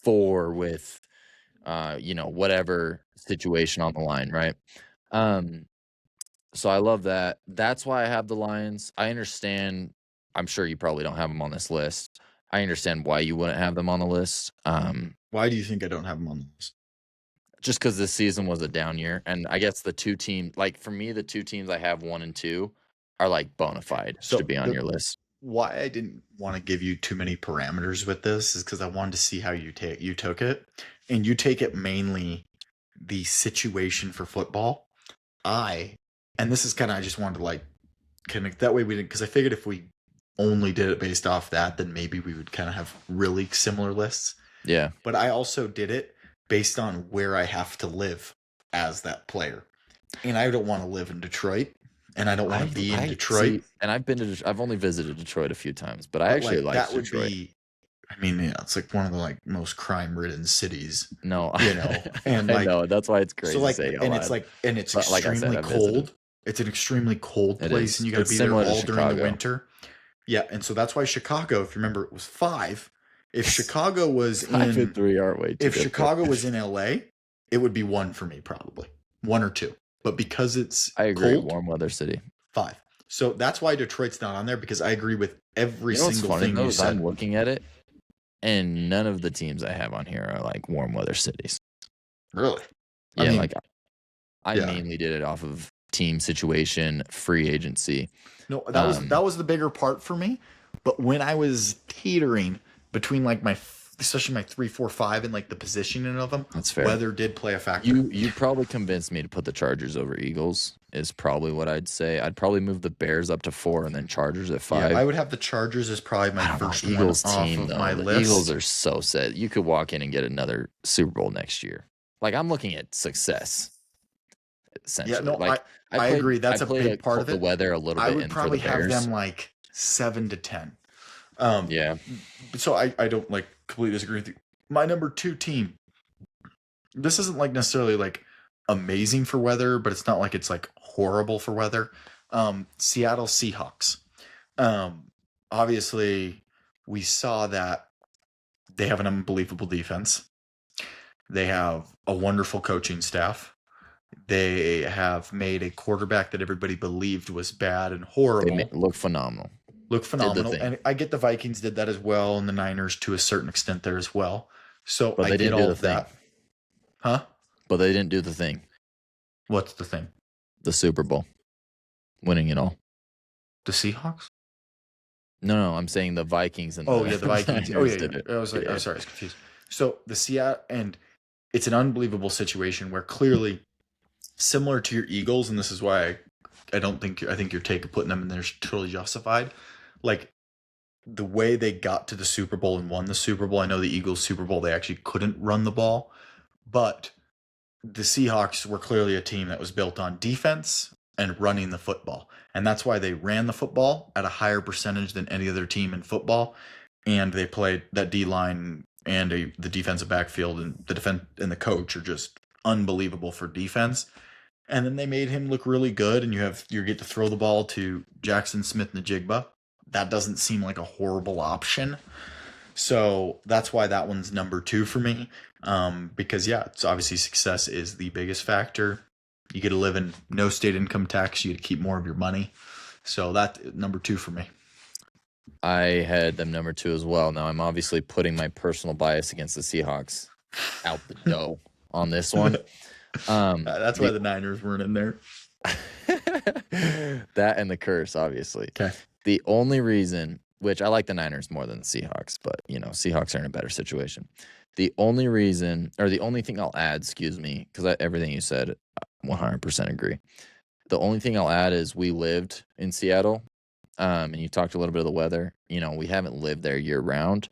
4 with, whatever situation on the line, right? So I love that. That's why I have the Lions. I understand. I'm sure you probably don't have them on this list. I understand why you wouldn't have them on the list. Why do you think I don't have them on the list? Just because this season was a down year, and I guess the 2 teams, like for me, the 2 teams I have 1 and 2 are like bona fide to be on your list. Why I didn't want to give you too many parameters with this is because I wanted to see how you took it, and you take it mainly the situation for football. And this is kind of, I just wanted to like connect that way. We didn't, because I figured if we only did it based off that, then maybe we would kind of have really similar lists. Yeah. But I also did it based on where I have to live as that player. And I don't want to live in Detroit. And I don't want to be in Detroit. And I've only visited Detroit a few times, but I actually like Detroit. I mean, yeah, it's like one of the like most crime-ridden cities, No, you know, and I like know. That's why it's so crazy like saying out and it's loud. like and it's But like I said, extremely I visited. cold. It's an extremely cold It place, and is. you got to It's be there similar to all during the Chicago. winter. Yeah, and so that's why Chicago, if you remember, it was 5. If Chicago was 5 and in 3 are way too if different. Chicago was in LA, it would be 1 for me probably. 1 or 2. But because it's I agree. cold, Warm weather city. 5. So that's why Detroit's not on there because I agree with every You know what's single funny thing though you is I'm said. looking at it, and none of the teams I have on here are like warm weather cities. Really? I Yeah, mean, like I yeah. mainly did it off of team situation, free agency. No, Um, that was the bigger part for me. But when I was teetering between like my especially my 3, 4, 5 and like the positioning of them, that's fair. weather did play a factor. You probably convinced me to put the Chargers over Eagles. Is probably what I'd say. I'd probably move the Bears up to 4 and then Chargers at Yeah, 5. I would have the Chargers as probably my I don't know. first one Eagles off team of my though. The Eagles list. are so set. You could walk in and get another Super Bowl next year. Like I'm looking at success Yeah, essentially. no, Like I agree. I That's a played big part of the it. weather a little I bit would in for the probably have Bears. them like 7 to 10. Um, Yeah. so I don't like completely disagree with you. My number 2 team. This isn't like necessarily like amazing for weather, but it's not like it's like horrible for weather. Seattle Seahawks. Um, Obviously, we saw that they have an unbelievable defense. They have a wonderful coaching staff. They have made a quarterback that everybody believed was bad and horrible Look phenomenal. look Did the phenomenal. thing. And I get the Vikings did that as well, and the Niners to a certain extent there as well. So But I they get didn't do all the of thing. that. Huh? But they didn't do the thing. What's the thing? The Super Bowl. Winning it all. The Seahawks? No, I'm saying the Vikings and Oh the yeah, the Vikings. Oh Niners yeah, did yeah. it. I was like, oh Yeah. sorry, I was confused. So the Seattle, and it's an unbelievable situation where clearly similar to your Eagles, and this is why I don't think I think your take of putting them in there is totally justified. Like the way they got to the Super Bowl and won the Super Bowl. I know the Eagles Super Bowl they actually couldn't run the ball, but the Seahawks were clearly a team that was built on defense and running the football. And that's why they ran the football at a higher percentage than any other team in football. And they played that D line and the defensive backfield and the defense and the coach are just unbelievable for defense. And then they made him look really good, and you get to throw the ball to Jackson Smith-Njigba. That doesn't seem like a horrible option. So that's why that one's number 2 for me. Because yeah, it's obviously success is the biggest factor. You get to live in no state income tax. You get to keep more of your money. So that number 2 for me. I had them number 2 as well. Now I'm obviously putting my personal bias against the Seahawks out the dough on this one. That's why the Niners weren't in there. That and the curse, obviously. Okay. The only reason, which I like the Niners more than the Seahawks, but Seahawks are in a better situation. The only reason, or the only thing I'll add, excuse me, because everything you said, 100% agree. The only thing I'll add is we lived in Seattle, and you talked a little bit of the weather. We haven't lived there year round,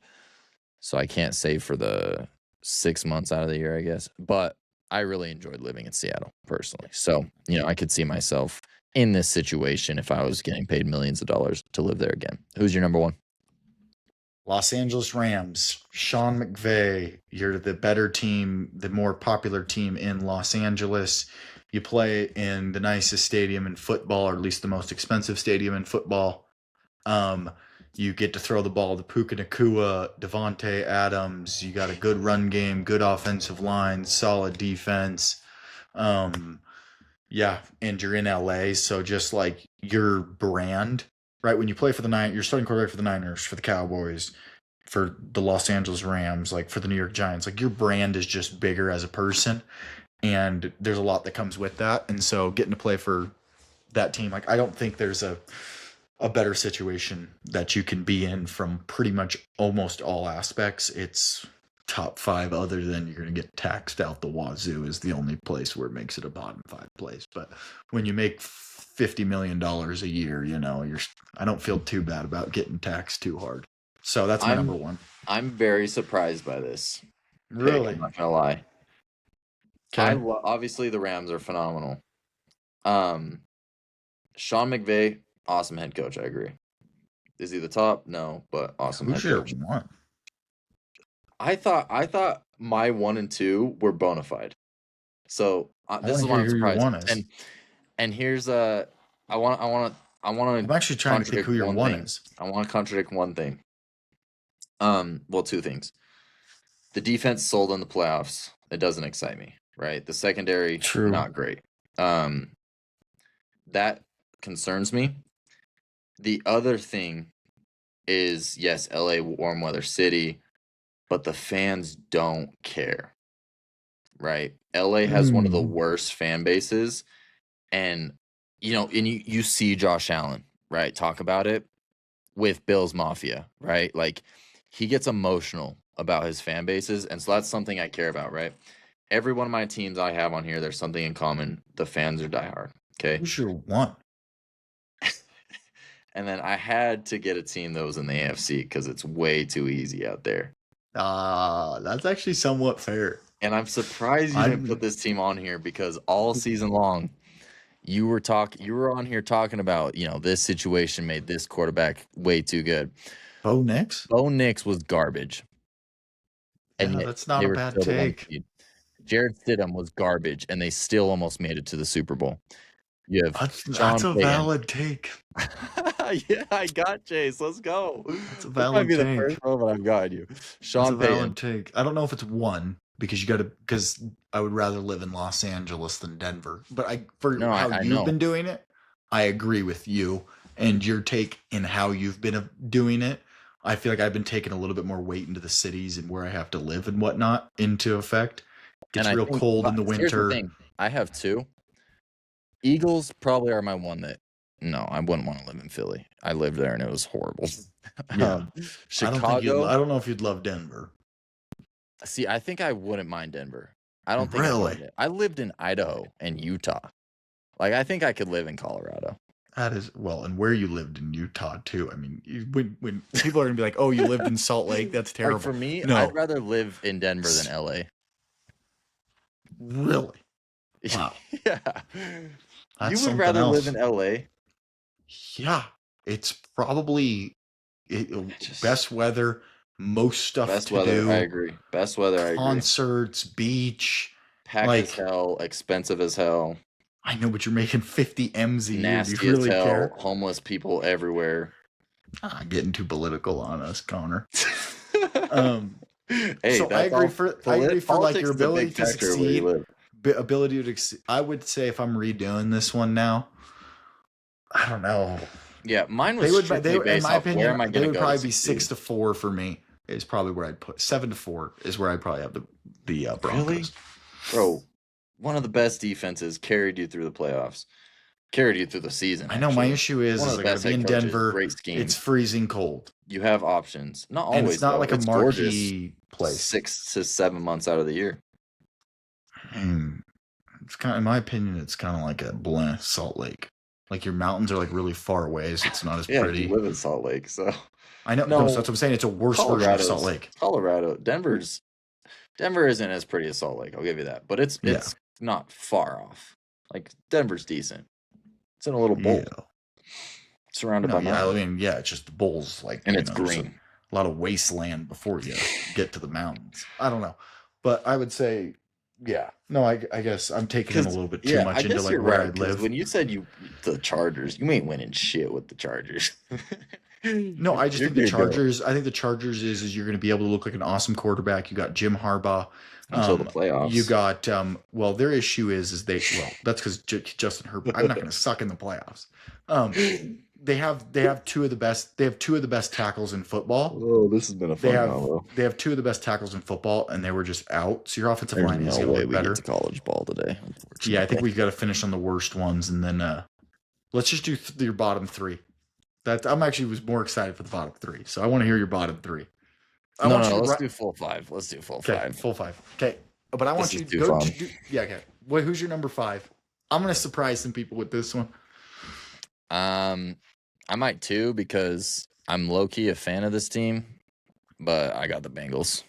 so I can't say for the 6 months out of the year, I guess. But I really enjoyed living in Seattle personally. So, I could see myself in this situation if I was getting paid millions of dollars to live there again. Who's your number 1? Los Angeles Rams, Sean McVay. You're the better team, the more popular team in Los Angeles. You play in the nicest stadium in football, or at least the most expensive stadium in football. You get to throw the ball to Puka Nacua, Devontae Adams. You got a good run game, good offensive line, solid defense. Yeah, and you're in LA, so just like your brand, right? When you play for the Niners, you're starting quarterback for the Niners, for the Cowboys, for the Los Angeles Rams, like for the New York Giants. Like your brand is just bigger as a person, and there's a lot that comes with that. And so getting to play for that team, like I don't think there's a better situation that you can be in from pretty much almost all aspects. It's top 5 other than you're going to get taxed out the wazoo is the only place where it makes it a bottom 5 place. But when you make $50 million a year, I don't feel too bad about getting taxed too hard. So that's my number 1. I'm very surprised by this. Really? I'm not gonna lie. Okay. Obviously the Rams are phenomenal. Sean McVay, awesome head coach. I agree. Is he the top? No, but awesome Who's head your coach. 1? I thought my 1 and 2 were bona fide. So I this want is to why hear I'm who your surprised. one is. And here's I want I'm to actually trying to think contradict who your one one thing. is. I want to contradict one thing. Well, two things. The defense sold in the playoffs. It doesn't excite me, right? The secondary, True. not great. That concerns me. The other thing is, yes, LA warm weather city, but the fans don't care, right? LA has one of the worst fan bases, and you see Josh Allen, right? Talk about it with Bills Mafia, right? Like he gets emotional about his fan bases, and so that's something I care about, right? Every one of my teams I have on here, there's something in common. The fans are diehard. Okay. Who's your one? And then I had to get a team that was in the AFC because it's way too easy out there. That's actually somewhat fair. And I'm surprised you didn't put this team on here because all season long you were on here talking about, this situation made this quarterback way too good. Bo Nix? Bo Nix was garbage. Yeah, that's not a bad take. Jared Stidham was garbage, and they still almost made it to the Super Bowl. You have That's a valid take. Yeah, I got Chase. Let's go. That's a valid take. The first moment I've got you. Sean That's a valid take. I don't know if it's one because because I would rather live in Los Angeles than Denver. But how you've been doing it, I agree with you and your take in how you've been doing it. I feel like I've been taking a little bit more weight into the cities and where I have to live and whatnot into effect. It gets real cold in the winter. Here's the thing. I have two. Eagles probably are my one that no, I wouldn't want to live in Philly. I lived there and it was horrible. Yeah. Chicago. I don't know if you'd love Denver. See, I think I wouldn't mind Denver. I don't think really. I lived in Idaho and Utah. Like I think I could live in Colorado. That is and where you lived in Utah too. I mean, when people are gonna be like, "Oh, you lived in Salt Lake," that's terrible. Like for me, I'd rather live in Denver than LA. Really? Wow. Yeah. That's you would rather live in LA? Yeah. It's probably best weather, most stuff best to weather, do. I agree. Best weather, I agree. Concerts, beach. Packed as hell, expensive as hell. I know, but you're making 50 M's a year. Nasty Do you really as hell, care? homeless people everywhere. Getting too political on us, Connor. Hey, so I agree for like your ability to succeed. Ability to I would say if I'm redoing this one now, I don't know. Yeah, mine was in my opinion, where am I going to go? They would probably be 6-4 for me. Is probably where I'd put 7-4 is where I'd probably have the Broncos. Really? Bro, one of the best defenses carried you through the playoffs. Carried you through the season. I know. My issue is I gotta be in Denver. Great scheme. It's freezing cold. You have options. Not always. And it's not like a marquee place. 6 to 7 months out of the year. It's kind of, in my opinion, it's kind of like a Salt Lake. Like your mountains are like really far away, so it's not as pretty. You live in Salt Lake, so I know. No, so that's what I'm saying. It's a worse version of Salt Lake. Colorado, Denver isn't as pretty as Salt Lake. I'll give you that, but it's not far off. Like Denver's decent. It's in a little bowl, surrounded by mountains. I mean, it's just the bowl's like, and it's green. A lot of wasteland before you get to the mountains. I don't know, but I would say, no, I guess I'm taking them a little bit too much into like where I live. When you said the Chargers, you ain't winning shit with the Chargers. No, I just think the Chargers. I think the Chargers is you're going to be able to look like an awesome quarterback. You got Jim Harbaugh until the playoffs. You got their issue is that's because Justin Herbert. I'm not going to suck in the playoffs. They have two of the best. They have two of the best tackles in football. Oh, this has been a fun. They have two of the best tackles in football, and they were just out. So your offensive line is going to look better. Get to college ball today. Yeah, I think we've got to finish on the worst ones, and then let's just do your bottom three. I'm actually was more excited for the bottom three, so I want to hear your bottom three. Let's do full five. Let's do full five. Full five. Okay, but I want you to go. Okay. Wait, who's your number 5? I'm going to surprise some people with this one. I might too because I'm low key a fan of this team, but I got the Bengals.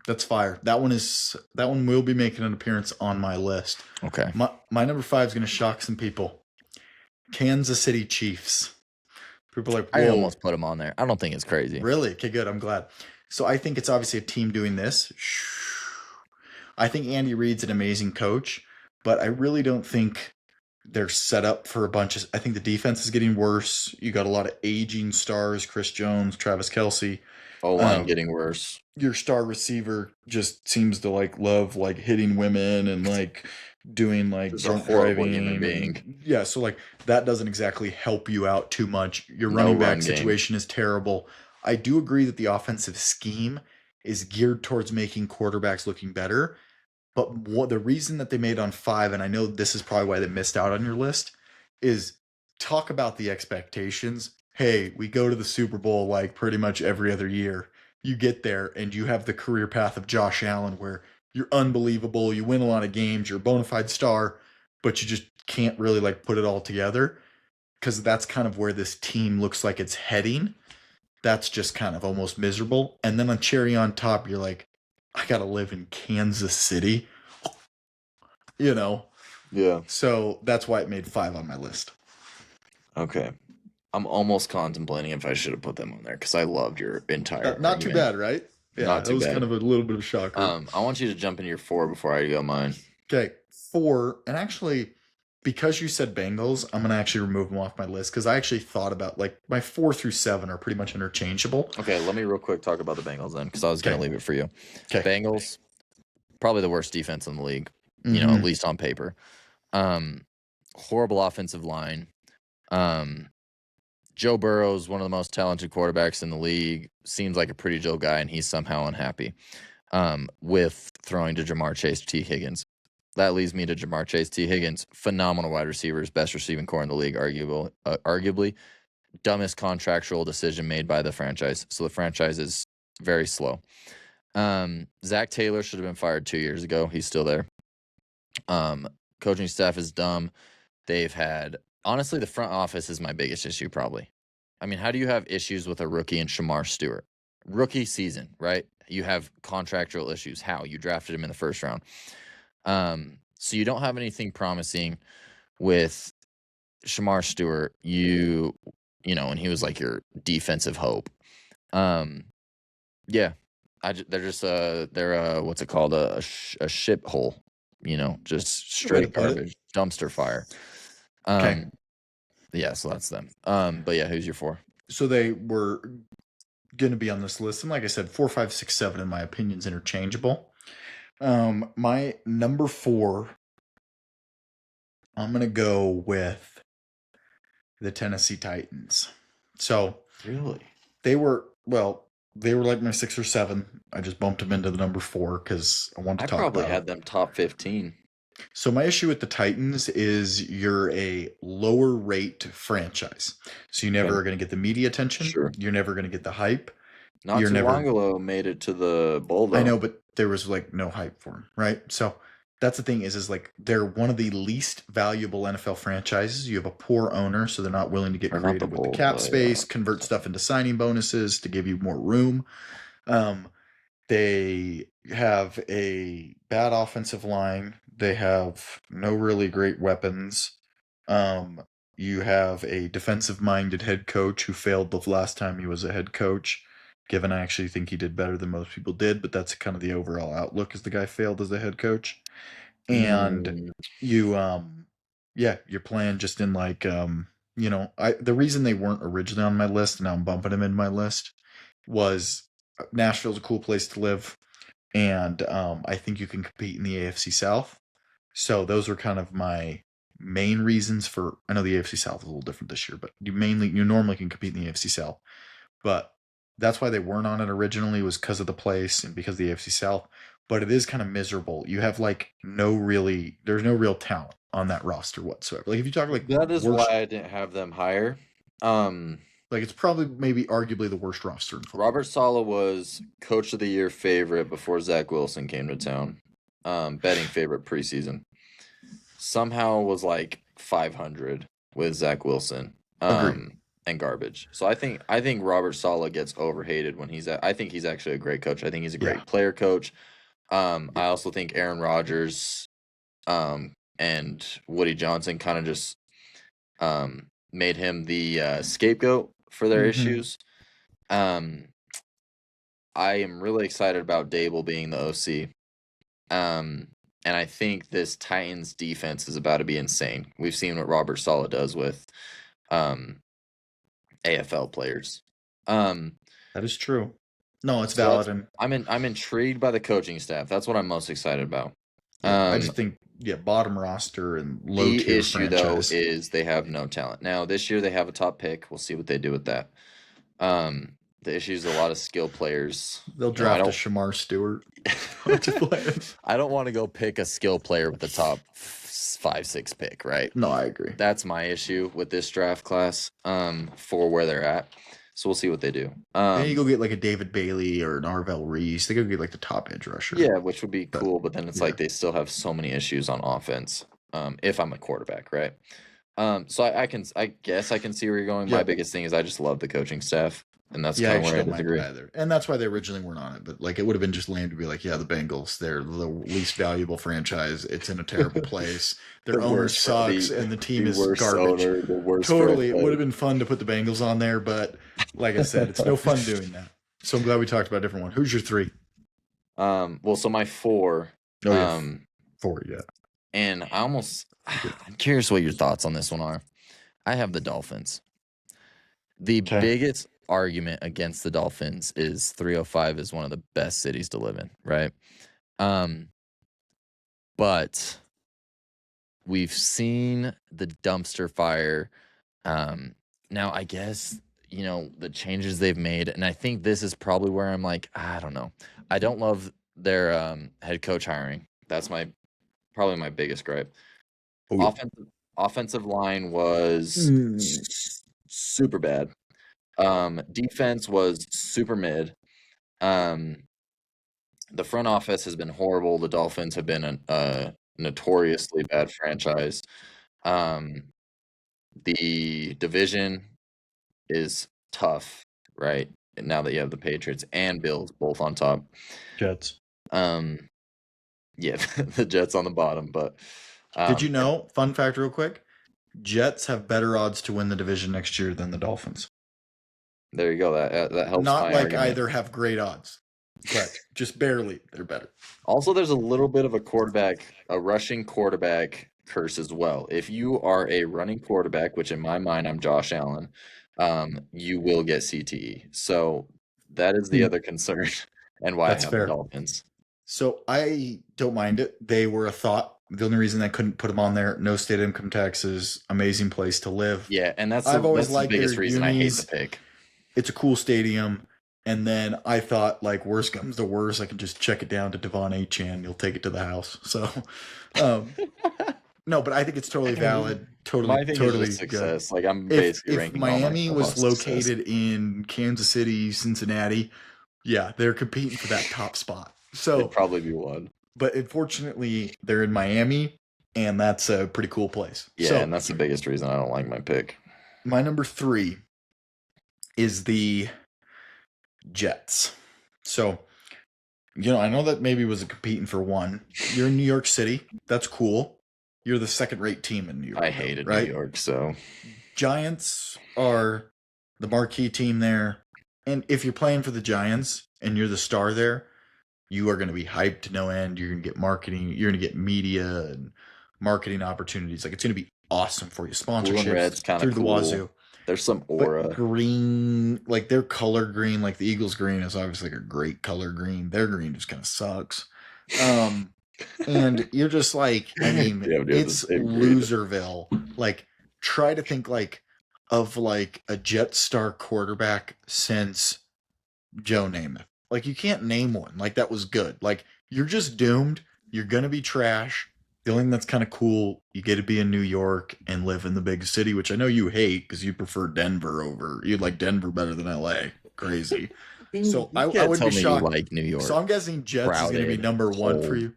That's fire. That one will be making an appearance on my list. Okay. My number 5 is going to shock some people. Kansas City Chiefs. People are like, I whoa, almost put him on there. I don't think it's crazy. really? Okay, good. I'm glad. So I think it's obviously a team doing this. I think Andy Reid's an amazing coach, but I really don't think they're set up for a bunch of. I think the defense is getting worse. You got a lot of aging stars: Chris Jones, Travis Kelsey. O line getting worse. Your star receiver just seems to love hitting women and doing Just a drunk horrible driving. human and- being. yeah, so that doesn't exactly help you out too much. Your No running back run game. situation is terrible. I do agree that the offensive scheme is geared towards making quarterbacks looking better. But the reason that they made on 5, and I know this is probably why they missed out on your list, is talk about the expectations. Hey, we go to the Super Bowl pretty much every other year. You get there and you have the career path of Josh Allen where you're unbelievable. You win a lot of games. You're a bona fide star, but you just can't really put it all together, because that's kind of where this team looks like it's heading. That's just kind of almost miserable. And then on cherry on top, you're like, I got to live in Kansas City, Yeah. So that's why it made 5 on my list. Okay. I'm almost contemplating if I should have put them on there because I loved your entire. Not too argument. bad, right? Yeah, Not too it was bad. kind of a little bit of a shocker. I want you to jump into your 4 before I go mine. Okay, 4, and actually, because you said Bengals, I'm gonna actually remove them off my list because I actually thought about my 4 through 7 are pretty much interchangeable. Okay, let me real quick talk about the Bengals then, because I was gonna leave it for you. Okay, Bengals, probably the worst defense in the league. At least on paper. Horrible offensive line. Joe Burrow's one of the most talented quarterbacks in the league. Seems like a pretty chill guy, and he's somehow unhappy with throwing to Jamar Chase, T. Higgins. That leads me to Jamar Chase, T. Higgins. Phenomenal wide receivers, best receiving core in the league, arguably. Dumbest contractual decision made by the franchise. So the franchise is very slow. Zach Taylor should have been fired 2 years ago. He's still there. Coaching staff is dumb. They've had, honestly, the front office is my biggest issue probably. I mean, how do you have issues with a rookie in Shamar Stewart? Rookie season, right? You have contractual issues. How? You drafted him in the first round. So you don't have anything promising with Shamar Stewart. And he was like your defensive hope. Yeah. They're just they're what's it called, a ship hole, just straight garbage, dumpster fire. Okay. Yeah, so that's them. But yeah, who's your 4? So they were going to be on this list, and like I said, 4, 5, 6, 7 in my opinion is interchangeable. My number 4, I'm going to go with the Tennessee Titans. So Really? they were like my 6 or 7. I just bumped them into the number 4 because I wanted to talk about it. I probably had them top 15. So my issue with the Titans is you're a lower rate franchise. So you never are going to get the media attention. Sure. You're never going to get the hype. Not too long ago made it to the bowl, though. I know, but there was no hype for him, right? So that's the thing is they're one of the least valuable NFL franchises. You have a poor owner, so they're not willing to get creative with the cap space, convert stuff into signing bonuses to give you more room. They have a bad offensive line. They have no really great weapons. You have a defensive-minded head coach who failed the last time he was a head coach. Given I actually think he did better than most people did, but that's kind of the overall outlook, is the guy failed as a head coach. And you're playing just in the reason they weren't originally on my list, and now I'm bumping them in my list, was Nashville's a cool place to live, and I think you can compete in the AFC South. So those were kind of my main reasons for. I know the AFC South is a little different this year, but you normally can compete in the AFC South. But that's why they weren't on it originally, was because of the place and because of the AFC South. But it is kind of miserable. You have there's no real talent on that roster whatsoever. If you talk that is why I didn't have them higher. It's probably maybe arguably the worst roster in football. Robert Saleh was Coach of the Year favorite before Zach Wilson came to town. Betting favorite preseason. Somehow was 500 with Zach Wilson. And garbage. So I think Robert Saleh gets overhated when I think he's actually a great coach. I think he's a great player coach. I also think Aaron Rodgers and Woody Johnson kind of just made him the scapegoat for their Mhm. issues. Um, I am really excited about Dable being the OC. And I think this Titans defense is about to be insane. We've seen what Robert Saleh does with um, AFL players. That is true. No, it's So valid, and I'm intrigued by the coaching staff. That's what I'm most excited about. yeah, I just think bottom roster and low The tier issue though franchise. is they have no talent. Now this year they have a top pick. We'll see what they do with that. The issue is a lot of skill players. They'll You know, I draft a don't Shamar Stewart to play it. I don't want to go pick a skill player with the top 5-6 pick, right? No, I agree. That's my issue with this draft class. For where they're at. So we'll see what they do. Then you go get like a David Bailey or an Arvell Reese. They go get like the top edge rusher. Yeah, which would be But, cool, but then it's yeah. like they still have so many issues on offense. If I'm a quarterback, right? So I guess I can see where you're going. My Yeah. biggest thing is I just love the coaching staff, and that's Yeah, I kind of actually where I don't mind disagree. it either. And that's why they originally weren't on it. But like it would have been just lame to be like, yeah, the Bengals, they're the least valuable franchise. It's in a terrible place. Their The owner worst pro- sucks and the team is worst garbage. owner, the worst Totally. It franchise. would have been fun to put the Bengals on there, but like I said, it's no fun doing that. So I'm glad we talked about a different one. Who's your 3? Well, so my 4. Oh, yeah. Um, 4, yeah. and I'm curious what your thoughts on this one are. I have the Dolphins. The Okay. biggest argument against the Dolphins is 305 is one of the best cities to live in, right? But we've seen the dumpster fire. Now I guess, the changes they've made, and I think this is probably where I'm like, I don't know. I don't love their head coach hiring. That's probably my biggest gripe. Oh, yeah. Offensive line was super bad. Defense was super mid. The front office has been horrible. The Dolphins have been a notoriously bad franchise. The division is tough, right? Now that you have the Patriots and Bills both on top. Jets. Yeah, the Jets on the bottom, but Did you know, fun fact real quick, Jets have better odds to win the division next year than the Dolphins. There you go. That helps. Not my like argument. either have great odds, but just barely. They're better. Also, there's a little bit of a rushing quarterback curse as well. If you are a running quarterback, which in my mind I'm Josh Allen, you will get CTE. So that is the other concern, and why That's I have fair. the Dolphins. So I don't mind it. They were a thought. The only reason I couldn't put them on there, no state income taxes, amazing place to live. Yeah, and I've always that's liked the biggest their reason I hate unis. the pick. It's a cool stadium. And then I thought, like, worst comes to worst, I can just check it down to Devon Achan. You'll take it to the house. So, no, but I think it's totally valid. My thing Totally is just good. success. Like I'm If basically ranking all my Miami stuff was on success. located in Kansas City, Cincinnati, yeah, they're competing for that top spot. So It'd probably be one. but unfortunately, they're in Miami, and that's a pretty cool place. Yeah, So and that's the biggest reason I don't like my pick. my number 3 is the Jets. So, I know that maybe was competing for 1. You're in New York City. That's cool. You're the second-rate team in New York. I hated right? New York, so Giants are the marquee team there. And if you're playing for the Giants and you're the star there, you are going to be hyped to no end. You're going to get marketing. You're going to get media and marketing opportunities. Like, it's going to be awesome for you. Sponsorships red's kinda through the cool. wazoo. There's some But aura. green, like their color green, like the Eagles green is obviously like a great color green. Their green just kind of sucks. And you're just like, I mean, Yeah, dude, it's the same green. Loserville. Like, try to think of a Jetstar quarterback since Joe Namath. Like, you can't name one. Like, that was good. Like, you're just doomed. You're gonna be trash. The only thing that's kind of cool, you get to be in New York and live in the big city, which I know you hate because you prefer Denver over. You like Denver better than LA. Crazy. So I can't would tell be me shocked. You like New York. So I'm guessing Jets is going to be Crowded, number 1 for cold. you.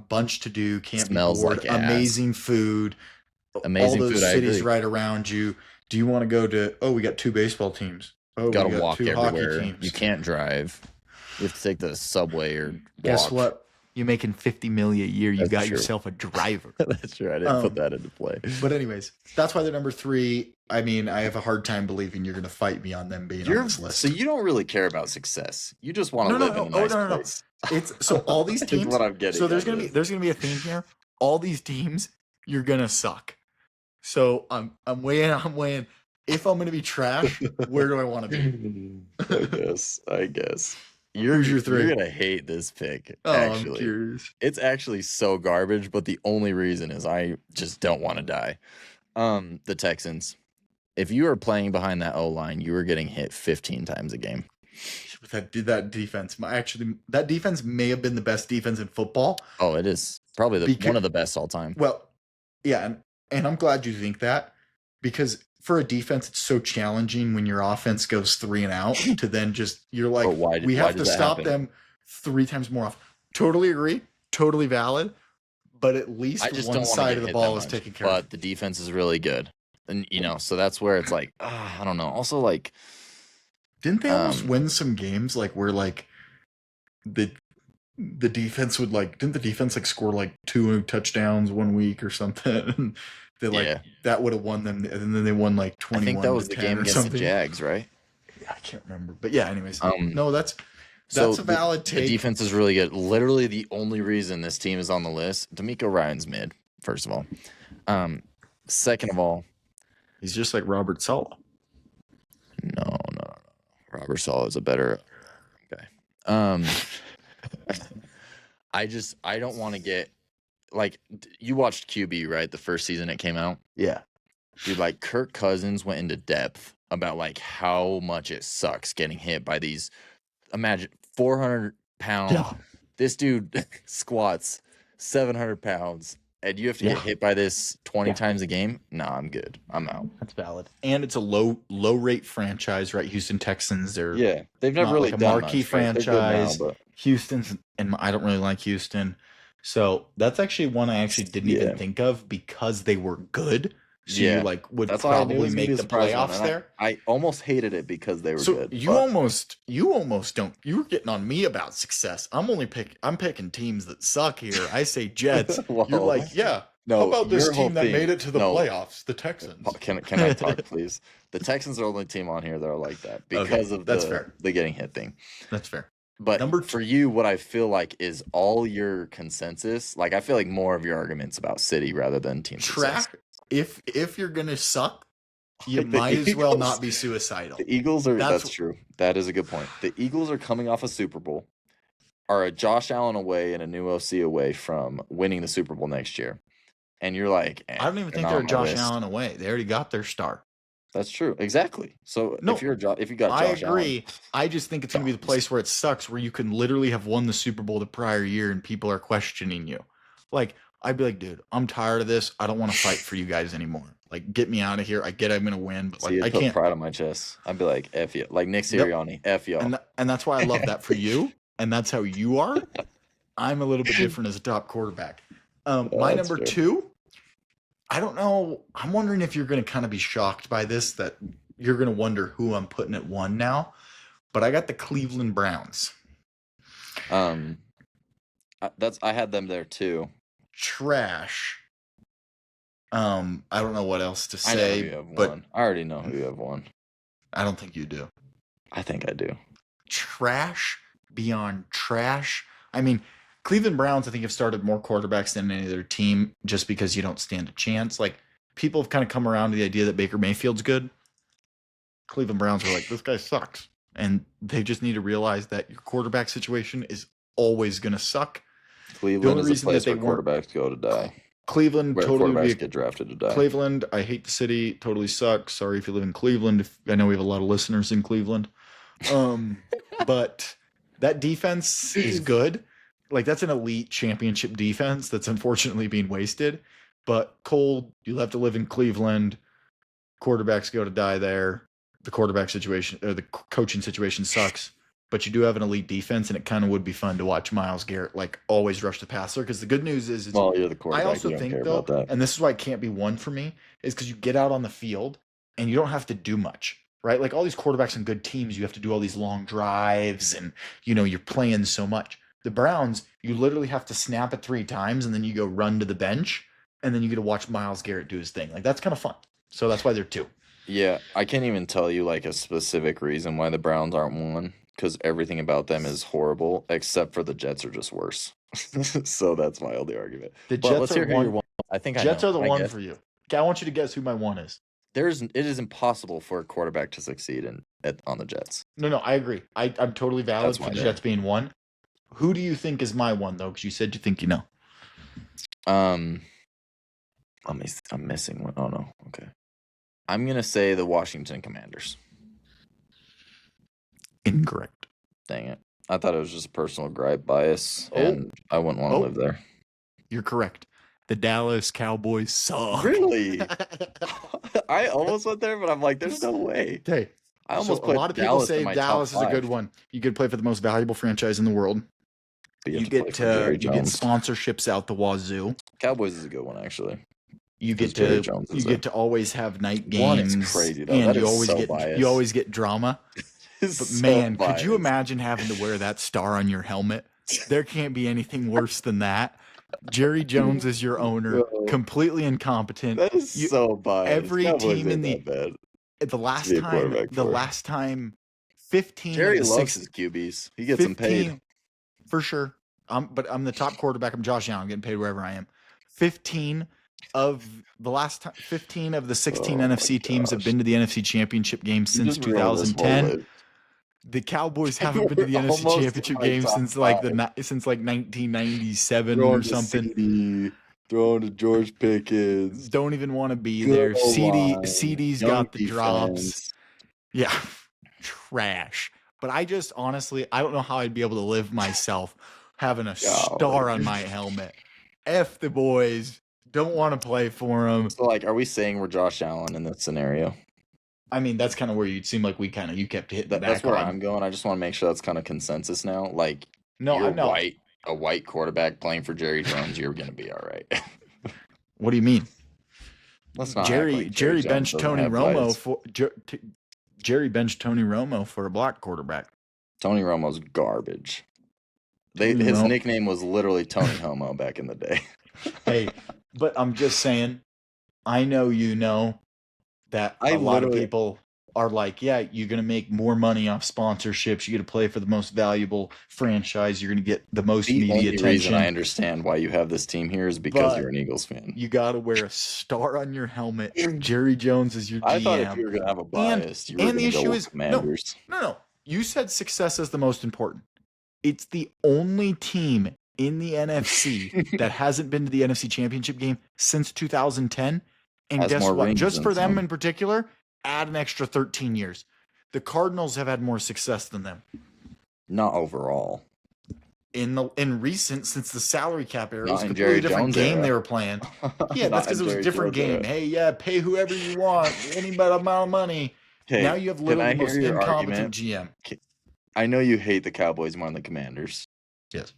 Bunch to do, can't Smells be bored. like ass. Amazing food. Amazing all those food, I cities agree. right around you. Do you want to go to? Oh, we got 2 baseball teams. Oh, Gotta we got walk 2 hockey everywhere. teams. You can't drive. You have to take the subway or walk. Guess what? you're making $50 million a year. You That's got true. yourself a driver. That's true. I didn't put that into play. But anyways, that's why they're number 3. I mean, I have a hard time believing you're going to fight me on them being on this list. So you don't really care about success. You just want to live in a nice place. It's so all these teams. What I'm getting. So there's gonna be a theme here. All these teams, you're gonna suck. So I'm weighing. If I'm gonna be trash, where do I want to be? I guess. Who's your 3? You're gonna hate this pick. Oh, actually, I'm curious. It's actually so garbage, but the only reason is I just don't want to die. The Texans. If you were playing behind that O line, you were getting hit 15 times a game. That defense, that defense may have been the best defense in football. Oh, it is probably one of the best all time. Well, yeah, and I'm glad you think that, because for a defense, it's so challenging when your offense goes 3 and out to then just you're like, we have to stop them 3 times more often. Totally agree, totally valid, but at least one side of the ball is taken care of. But the defense is really good, and so that's where it's like, I don't know. Also, like, didn't they almost win some games like where like the defense would didn't the defense score like 2 touchdowns one week or something? They that would have won them, and then they won like 21. I think that was the game against the Jags, right? Yeah, I can't remember, but yeah. Anyways, no, that's a valid take. The defense is really good. Literally, the only reason this team is on the list, D'Amico Ryan's mid. First of all, second of all, he's just like Robert Saleh. No. Robert Saleh is a better guy. I don't want to get like, you watched QB, right? The first season it came out. Yeah, dude. Like, Kirk Cousins went into depth about like how much it sucks getting hit by these. Imagine 400-pound. Yeah. This dude squats 700 pounds. And you have to get hit by this 20 times a game? Nah, I'm good. I'm out. That's valid. And it's a low rate franchise, right? Houston Texans. They've never really done a marquee franchise. Now, Houston's, and I don't really like Houston. So that's actually one I actually didn't even think of because they were good. So you would probably make the playoffs there. I almost hated it because they were good. You almost don't. You were getting on me about success. I'm picking teams that suck here. I say Jets. You're like, no. How about this team that made it to the playoffs? The Texans. Can I talk, please? The Texans are the only team on here that are like that because of the getting hit thing. That's fair. But for you, what I feel like is all your consensus. Like, I feel like more of your arguments about City rather than team success. If you're gonna suck, you might as well not be suicidal. The Eagles are. That's true. That is a good point. The Eagles are coming off a Super Bowl, are a Josh Allen away and a new OC away from winning the Super Bowl next year, and you're like, I don't even think they're Josh Allen away. They already got their star. That's true. Exactly. So if you got Josh Allen, I I just think it's gonna be the place where it sucks, where you can literally have won the Super Bowl the prior year and people are questioning you, like. I'd be like, dude, I'm tired of this. I don't want to fight for you guys anymore. Like, get me out of here. I get I'm gonna win, but like, I can't. Pride on my chest. I'd be like, F you, like Nick Sirianni, F y'all. And that's why I love that for you, and that's how you are. I'm a little bit different as a top quarterback. My number 2, I don't know. I'm wondering if you're gonna kind of be shocked by this, that you're gonna wonder who I'm putting at 1 now. But I got the Cleveland Browns. I had them there too. Trash. I don't know what else to say, but I already know who you have won. I don't think you do. I think I do. Trash beyond trash. I mean, Cleveland Browns, I think, have started more quarterbacks than any other team just because you don't stand a chance. Like, people have kind of come around to the idea that Baker Mayfield's good. Cleveland Browns are like, this guy sucks. And they just need to realize that your quarterback situation is always going to suck. Cleveland is a place where quarterbacks go to die. Cleveland totally get drafted to die. Cleveland, I hate the city. Totally sucks. Sorry if you live in Cleveland. I know we have a lot of listeners in Cleveland. But that defense is good. Like, that's an elite championship defense that's unfortunately being wasted. But Cole, you'll have to live in Cleveland. Quarterbacks go to die there. The quarterback situation, or the coaching situation sucks. But you do have an elite defense, and it kind of would be fun to watch Myles Garrett like always rush the passer. Because the good news is, you're the quarterback. I also think though, and this is why it can't be 1 for me, is because you get out on the field and you don't have to do much, right? Like, all these quarterbacks in good teams, you have to do all these long drives, and you're playing so much. The Browns, you literally have to snap it 3 times and then you go run to the bench and then you get to watch Myles Garrett do his thing. Like that's kind of fun. So that's why they're 2. Yeah, I can't even tell you like a specific reason why the Browns aren't one because everything about them is horrible except for the Jets are just worse. So that's my only argument. The But Jets let's are hear who your one. one. I think Jets I know. are the Can I one guess? for you. Okay, I want you to guess who my 1 is. It is impossible for a quarterback to succeed on the Jets. No, I agree. I'm totally valid That's for my the name. Jets being 1. Who do you think is my 1 though? Because you said you think you know. I'm missing one. Oh no. Okay. I'm gonna say the Washington Commanders. Incorrect. Dang it. I thought it was just a personal gripe bias, Oh. and I wouldn't want to Oh. live there. You're correct. The Dallas Cowboys suck. Really? I almost went there, but I'm like, there's no way. Okay. I almost So put a lot of people Dallas in say my Dallas top is a good 5. one. You could play for the most valuable franchise in the world. But You have to play get for Jerry you get Jones. sponsorships out the wazoo. Cowboys is a good one, actually. You Because get Jerry to Jones you is get to always have night One is games. crazy, though. And That you is always so get biased. you always get drama. But So man, could you biased. imagine having to wear that star on your helmet? There can't be anything worse than that. Jerry Jones is your owner, Bro. completely incompetent. That is You- so biased. every Cowboys team in ain't the- that bad. The last be a time, quarterback the for. last time, 15 Jerry of the loves 6 his QBs. He gets them paid. 15 for sure. But I'm the top quarterback. I'm Josh Allen. I'm getting paid wherever I am. 15 of the last time, 15 of the 16 Oh my NFC teams have gosh. been to the NFC Championship game You since just ruined this whole 2010. list. The Cowboys haven't been to the We're NFC almost in Championship my game top since like 5. since like 1997 Throwing or to something. CD, throwing to George Pickens. Don't even want to be Good there. O-line, CD's young got the drops. defense. Yeah, trash. But I just honestly, I don't know how I'd be able to live myself having a star on my helmet. F the boys. Don't want to play for them. So, like, are we saying we're Josh Allen in this scenario? I mean, that's kind of where you'd seem like you kept hitting the back That's where on. I'm going. I just want to make sure that's kind of consensus now. Like, No, you're I know. a white quarterback playing for Jerry Jones, you're going to be all right. What do you mean? Let's not act Jerry like benched Jones doesn't Tony have Romo bias. for Jerry benched Tony Romo for a black quarterback. Tony Romo's garbage. Tony His Romo. nickname was literally Tony Homo back in the day. Hey, but I'm just saying, I know you know that I a lot of literally- people are like, yeah, you're going to make more money off sponsorships. You're going to play for the most valuable franchise. You're going to get the most The media only attention. reason I understand why you have this team here is because But you're an Eagles fan. You got to wear a star on your helmet. Jerry Jones is your GM. I thought if you were going to have a bias, you were and going the to go issue with is- no. Commanders. No. You said success is the most important. It's the only team in the NFC that hasn't been to the NFC Championship game since 2010. And Has guess more what? rings Just than for them some. in particular, add an extra 13 years. The Cardinals have had more success than them Not overall. in recent since the salary cap era. It Not was a in completely Jerry different Jones game era. they were playing. Yeah, Not that's because in it was a Jerry different Jones game. era. Hey, yeah, pay whoever you want, any amount of money. Okay, Now you have can literally I the hear most your incompetent argument? GM. I know you hate the Cowboys more than the Commanders. Yes.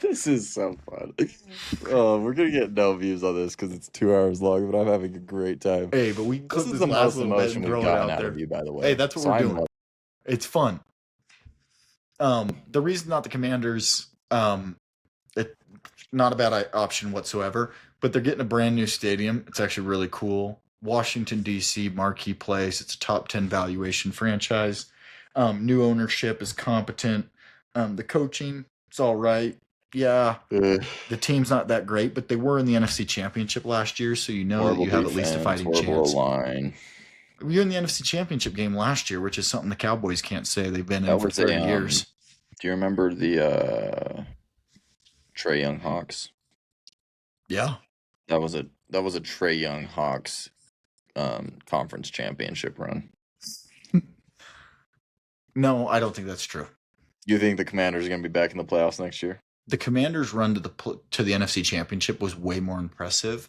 This is so fun. Oh, we're gonna get no views on this because it's 2 hours long, but I'm having a great time. Hey, but we This clip is this the last most little bit emotion and we've throw it gotten out out there. of you, by the way. Hey, that's what So we're I'm doing. lo- It's fun. The reason not the Commanders, not a bad option whatsoever. But they're getting a brand new stadium. It's actually really cool. Washington D.C. marquee place. It's a top 10 valuation franchise. New ownership is competent. The coaching, it's all right. Yeah, Ugh, the team's not that great, but they were in the NFC Championship last year, so you know that horrible you have at least a defense, fighting horrible chance. line. We were in the NFC Championship game last year, which is something the Cowboys can't say they've been in That for was 30 a, years. Do you remember the Trey Young Hawks? Yeah. That was a Trey Young Hawks conference championship run. No, I don't think that's true. You think the Commanders are going to be back in the playoffs next year? The Commanders' run to the NFC Championship was way more impressive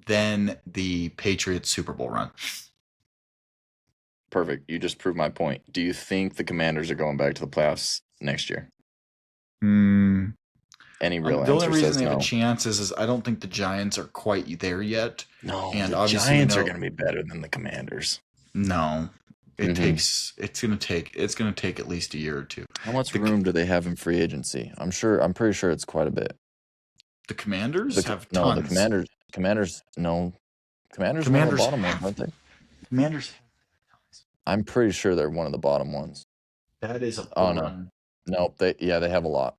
than the Patriots Super Bowl run. Perfect. You just proved my point. Do you think the Commanders are going back to the playoffs next year? Any real The only answer reason says they have no. a chance is I don't think the Giants are quite there yet. No, And the obviously, Giants are no- going to be better than the Commanders. No, Mhm. it's gonna take at least a year or two. How much The, room do they have in free agency? I'm pretty sure it's quite a bit. the Commanders have No, tons. the Commanders, no, Commanders are one of the Commanders bottom ones, have aren't they? Commanders. I'm pretty sure they're one of the bottom ones. That is a Oh no, run. nope. They have a lot.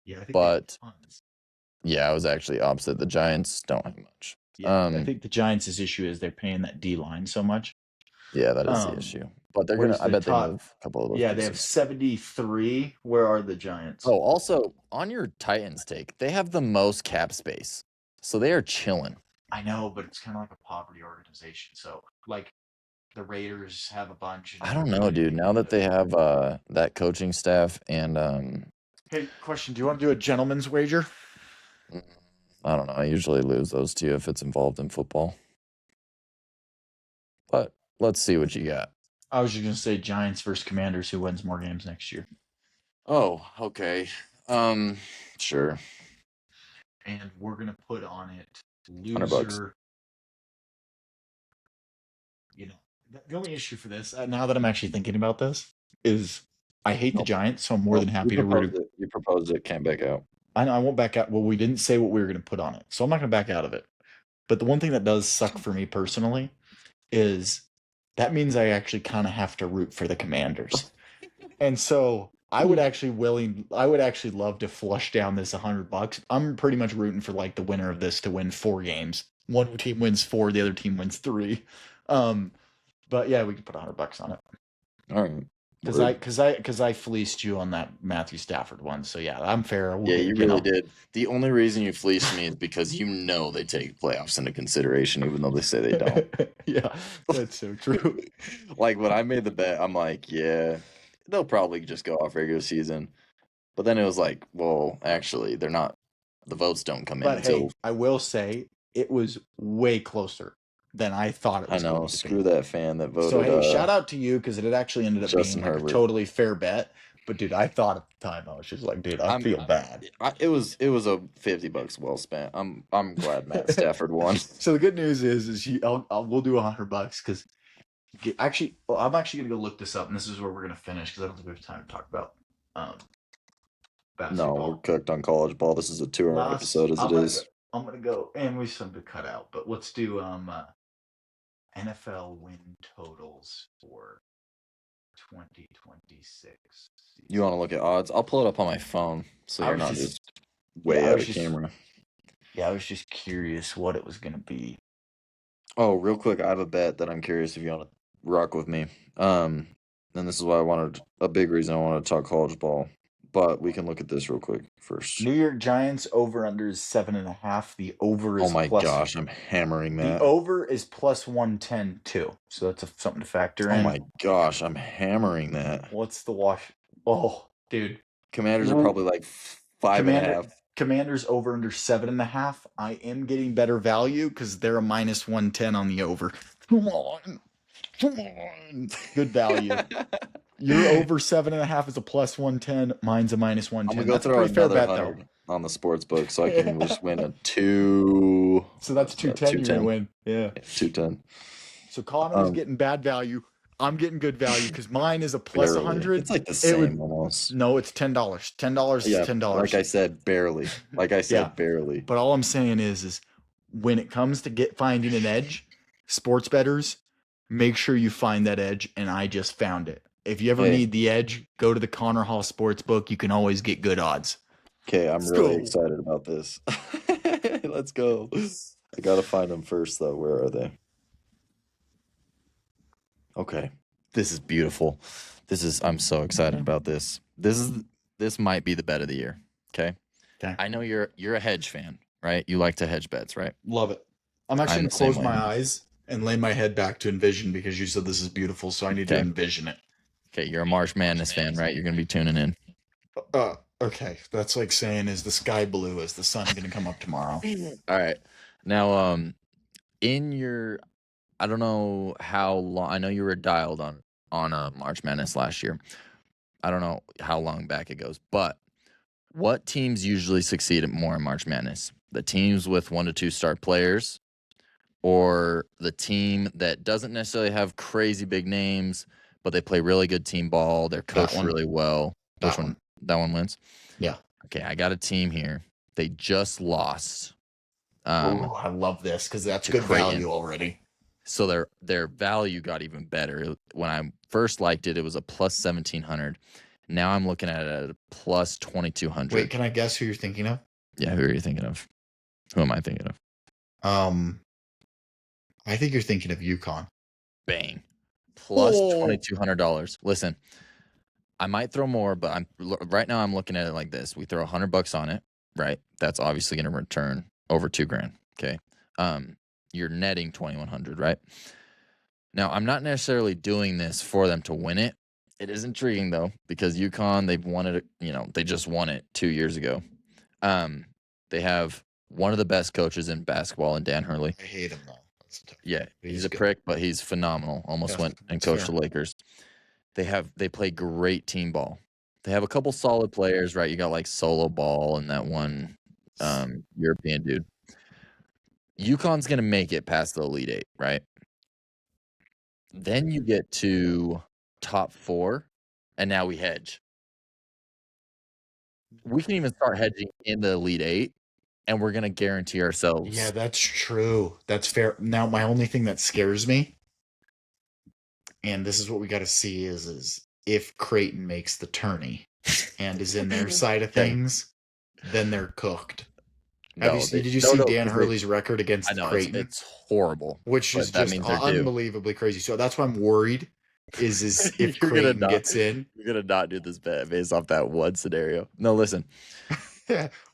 Yeah, I think But they have tons. yeah, I was actually opposite. The Giants don't have much. Yeah, I think the Giants' issue is they're paying that D line so much. Yeah, that is the issue. But they're where's gonna. I the bet they top- move a couple of those. Yeah, they have pieces. 73. Where are the Giants? Oh, also on your Titans take, they have the most cap space, so they are chilling. I know, but it's kind of like a poverty organization. So, like, the Raiders have a bunch. I don't know, dude. Now that they have that coaching staff and Hey, question: do you want to do a gentleman's wager? I don't know. I usually lose those two if it's involved in football. But let's see what you got. I was just gonna say Giants versus Commanders. Who wins more games next year? Oh, okay. Sure. And we're gonna put on it $100. loser. You know, the only issue for this, now that I'm actually thinking about this, is I hate the Giants, so I'm more than happy to root. You proposed it, can't back out. I know I won't back out. Well, we didn't say what we were going to put on it, so I'm not going to back out of it. But the one thing that does suck for me personally is that means I actually kind of have to root for the Commanders, and so I would actually love to flush down this $100. I'm pretty much rooting for like the winner of this to win 4 games. One team wins 4, the other team wins 3. But yeah, we could put $100 on it. All right. Because I fleeced you on that Matthew Stafford one. So yeah, I'm fair. Yeah, you really did. The only reason you fleeced me is because you know they take playoffs into consideration, even though they say they don't. Yeah, that's so true. Like when I made the bet, I'm like, yeah, they'll probably just go off regular season. But then it was like, well, actually, they're not. The votes don't come in But until. hey, I will say it was way closer than I thought it I was. know. Screw that fan that voted. So hey, shout out to you because it actually ended up Justin being like a Herbert. totally fair bet. But dude, I thought at the time I was just like, dude, I feel bad. It was a $50 well spent. I'm glad Matt Stafford won. So the good news is we'll do $100 because actually, well, I'm actually gonna go look this up, and this is where we're gonna finish because I don't think we have time to talk about basketball. No, we're cooked on college ball. This is a 2-hour episode as it is. I'm gonna go, and we have some to cut out, but let's do NFL win totals for 2026. You want to look at odds? I'll pull it up on my phone so you're not just way out of camera. Yeah, I was just curious what it was gonna be. Oh, real quick, I have a bet that I'm curious if you want to rock with me. And this is why a big reason I wanted to talk college ball. But we can look at this real quick first. New York Giants over under is 7.5. The over is gosh, I'm hammering that. The over is plus 110 too. So that's something to factor in. Oh my gosh, I'm hammering that. What's the wash? Oh, dude. Commanders are probably like 5.5. Commanders over under 7.5. I am getting better value because they're a minus 110 on the over. Come on. Good value. Your over 7.5 is a plus 110. Mine's a minus 110. I'm gonna go throw another 100 on the sports book so I can just win a 2. So that's 210. You're gonna win. Yeah, 210. So Connor's getting bad value. I'm getting good value because mine is a plus 100. It's like the same almost. No, it's $10. $10 is $10. Like I said, barely. Barely. But all I'm saying is when it comes to finding an edge, sports bettors, make sure you find that edge, and I just found it. If you ever need the edge, go to the Connor Hall Sportsbook. You can always get good odds. Okay, I'm really excited about this. Let's go. I gotta find them first, though. Where are they? Okay, this is beautiful. I'm so excited about this. This might be the bet of the year. Okay. I know you're a hedge fan, right? You like to hedge bets, right? Love it. I'm actually gonna close my eyes and lay my head back to envision because you said this is beautiful, so I need to envision it. Okay, you're a March Madness fan, right? You're gonna be tuning in. Okay, that's like saying, is the sky blue? Is the sun gonna come up tomorrow? All right, now I don't know how long. I know you were dialed on March Madness last year. I don't know how long back it goes, but what teams usually succeed more in March Madness? The teams with 1 to 2 star players, or the team that doesn't necessarily have crazy big names, but they play really good team ball. They're coached really well. That Which one? That one wins? Yeah. Okay, I got a team here. They just lost. Oh, I love this because that's to good Creighton. value already. So their value got even better. When I first liked it, it was a plus 1,700. Now I'm looking at it at a plus 2,200. Wait, can I guess who you're thinking of? Yeah, who are you thinking of? Who am I thinking of? I think you're thinking of UConn. Bang. Plus Oh. $2,200. Listen, I might throw more, but right now I'm looking at it like this. We throw $100 on it, right? That's obviously going to return over $2,000. Okay. You're netting 2,100, right? Now, I'm not necessarily doing this for them to win it. It is intriguing though, because UConn, they've won it, they just won it 2 years ago. They have one of the best coaches in basketball in Dan Hurley. I hate him though. Yeah, he's a prick, but he's phenomenal. Almost went and coached the Lakers. They play great team ball. They have a couple solid players, right? You got like Solo Ball and that one European dude. UConn's gonna make it past the Elite Eight, right? Then you get to top 4, and now we hedge. We can even start hedging in the Elite Eight, and we're gonna guarantee ourselves. Yeah, that's true. That's fair. Now, my only thing that scares me, and this is what we got to see, is if Creighton makes the tourney and is in their side of things, then they're cooked. Did you see Dan Hurley's record against Creighton? It's horrible. Which is just unbelievably crazy. So that's why I'm worried. Is if Creighton gets in, you're gonna not do this bet based off that one scenario. No, listen.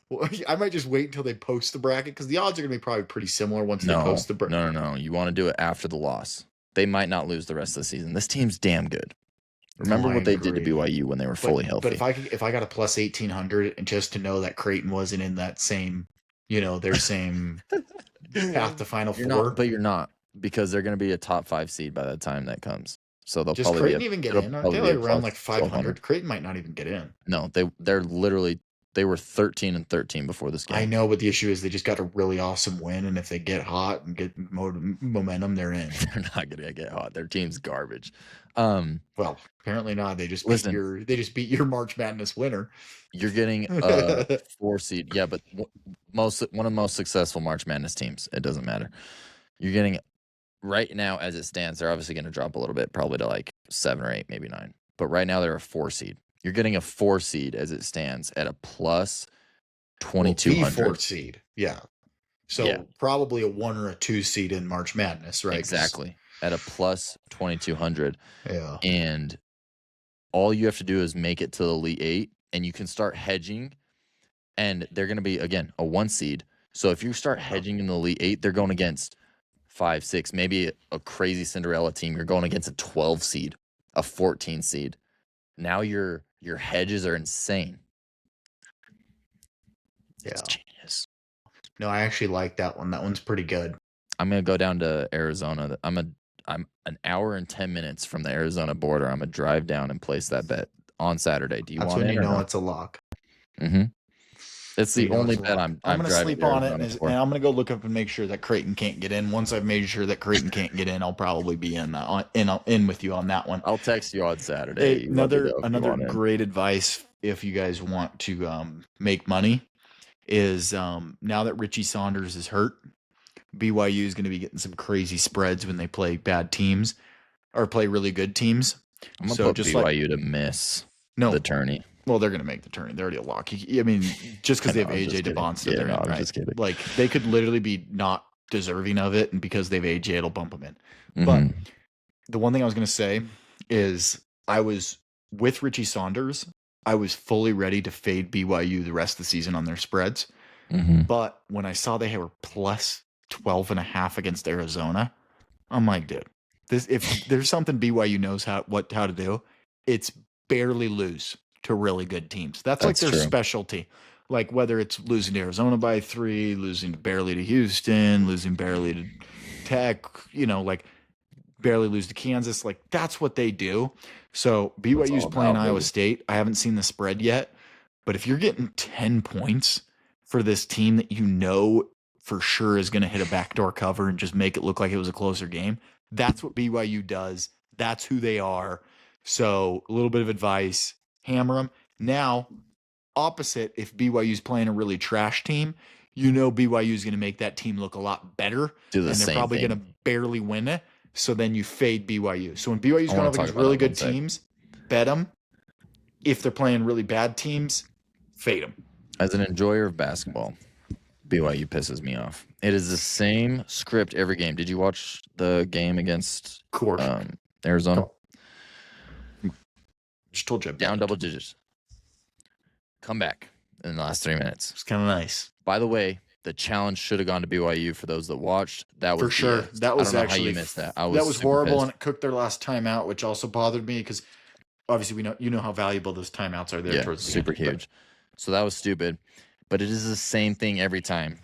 Well, I might just wait until they post the bracket because the odds are gonna be probably pretty similar once they post the bracket. No. You want to do it after the loss. They might not lose the rest of the season. This team's damn good. Remember what they did to BYU when they were fully healthy. But if I got a plus 1,800 and just to know that Creighton wasn't in that same, their same path to Final Four, but you're not, because they're going to be a top 5 seed by the time that comes. So they'll Does probably Creighton even get in? Aren't they like around like 500? Creighton might not even get in. No, they're literally. They were 13-13 before this game. I know, but the issue is they just got a really awesome win, and if they get hot and get momentum, they're in. They're not gonna get hot. Their team's garbage. Well, apparently not. They just beat your March Madness winner. You're getting a 4 seed. Yeah, but one of the most successful March Madness teams. It doesn't matter. You're getting right now as it stands. They're obviously going to drop a little bit, probably to like 7 or 8, maybe 9. But right now they're a 4 seed. You're getting a 4 seed as it stands at a plus 2,200. 4 seed, yeah. So probably a 1 or a 2 seed in March Madness, right? Exactly, at a plus 2,200. Yeah. And all you have to do is make it to the Elite Eight, and you can start hedging. And they're going to be, again, a 1 seed. So if you start hedging in the Elite Eight, they're going against 5, 6, maybe a crazy Cinderella team. You're going against a 12 seed, a 14 seed. Now your hedges are insane. It's genius. No, I actually like that one. That one's pretty good. I'm gonna go down to Arizona. I'm an hour and 10 minutes from the Arizona border. I'm gonna drive down and place that bet on Saturday. Do you want it? That's when you know it's a lock. Mm-hmm. It's the only bet I'm going to sleep on it, and I'm going to go look up and make sure that Creighton can't get in. Once I've made sure that Creighton can't get in, I'll probably be in with you on that one. I'll text you on Saturday. Hey, another great advice if you guys want to make money is now that Richie Saunders is hurt, BYU is going to be getting some crazy spreads when they play bad teams or play really good teams. I'm going to put BYU to miss the tourney. Well, they're going to make the tourney. They're already a lock. I mean, just because they have AJ DeBonsta, they're in, right? Just kidding. Like, they could literally be not deserving of it, and because they've AJ, it'll bump them in. Mm-hmm. But the one thing I was going to say is I was with Richie Saunders. I was fully ready to fade BYU the rest of the season on their spreads. Mm-hmm. But when I saw they were plus 12.5 against Arizona, I'm like, dude, if there's something BYU knows how to do, it's barely lose to really good teams. That's like their specialty. Like whether it's losing to Arizona by 3, losing barely to Houston, losing barely to Tech, like barely lose to Kansas. Like that's what they do. So BYU's playing Iowa State. I haven't seen the spread yet, but if you're getting 10 points for this team that you know for sure is going to hit a backdoor cover and just make it look like it was a closer game, that's what BYU does. That's who they are. So a little bit of advice. Hammer them. Now, opposite, if BYU's playing a really trash team, you know BYU is going to make that team look a lot better, Do the and they're same probably thing. going to barely win it. So then you fade BYU. So when BYU's I going wanna up talk against about really that one good sec. teams, bet them. If they're playing really bad teams, fade them. As an enjoyer of basketball, BYU pisses me off. It is the same script every game. Did you watch the game against Of course. Arizona? Just told you. Down double digits. Come back in the last 3 minutes. It's kind of nice. By the way, the challenge should have gone to BYU for those that watched. That was For sure. BS. That was I don't know actually how you missed that. that was super horrible, pissed. and it cooked their last timeout, which also bothered me because obviously you know how valuable those timeouts are there Yeah, towards the super end. But huge. So that was stupid. But it is the same thing every time,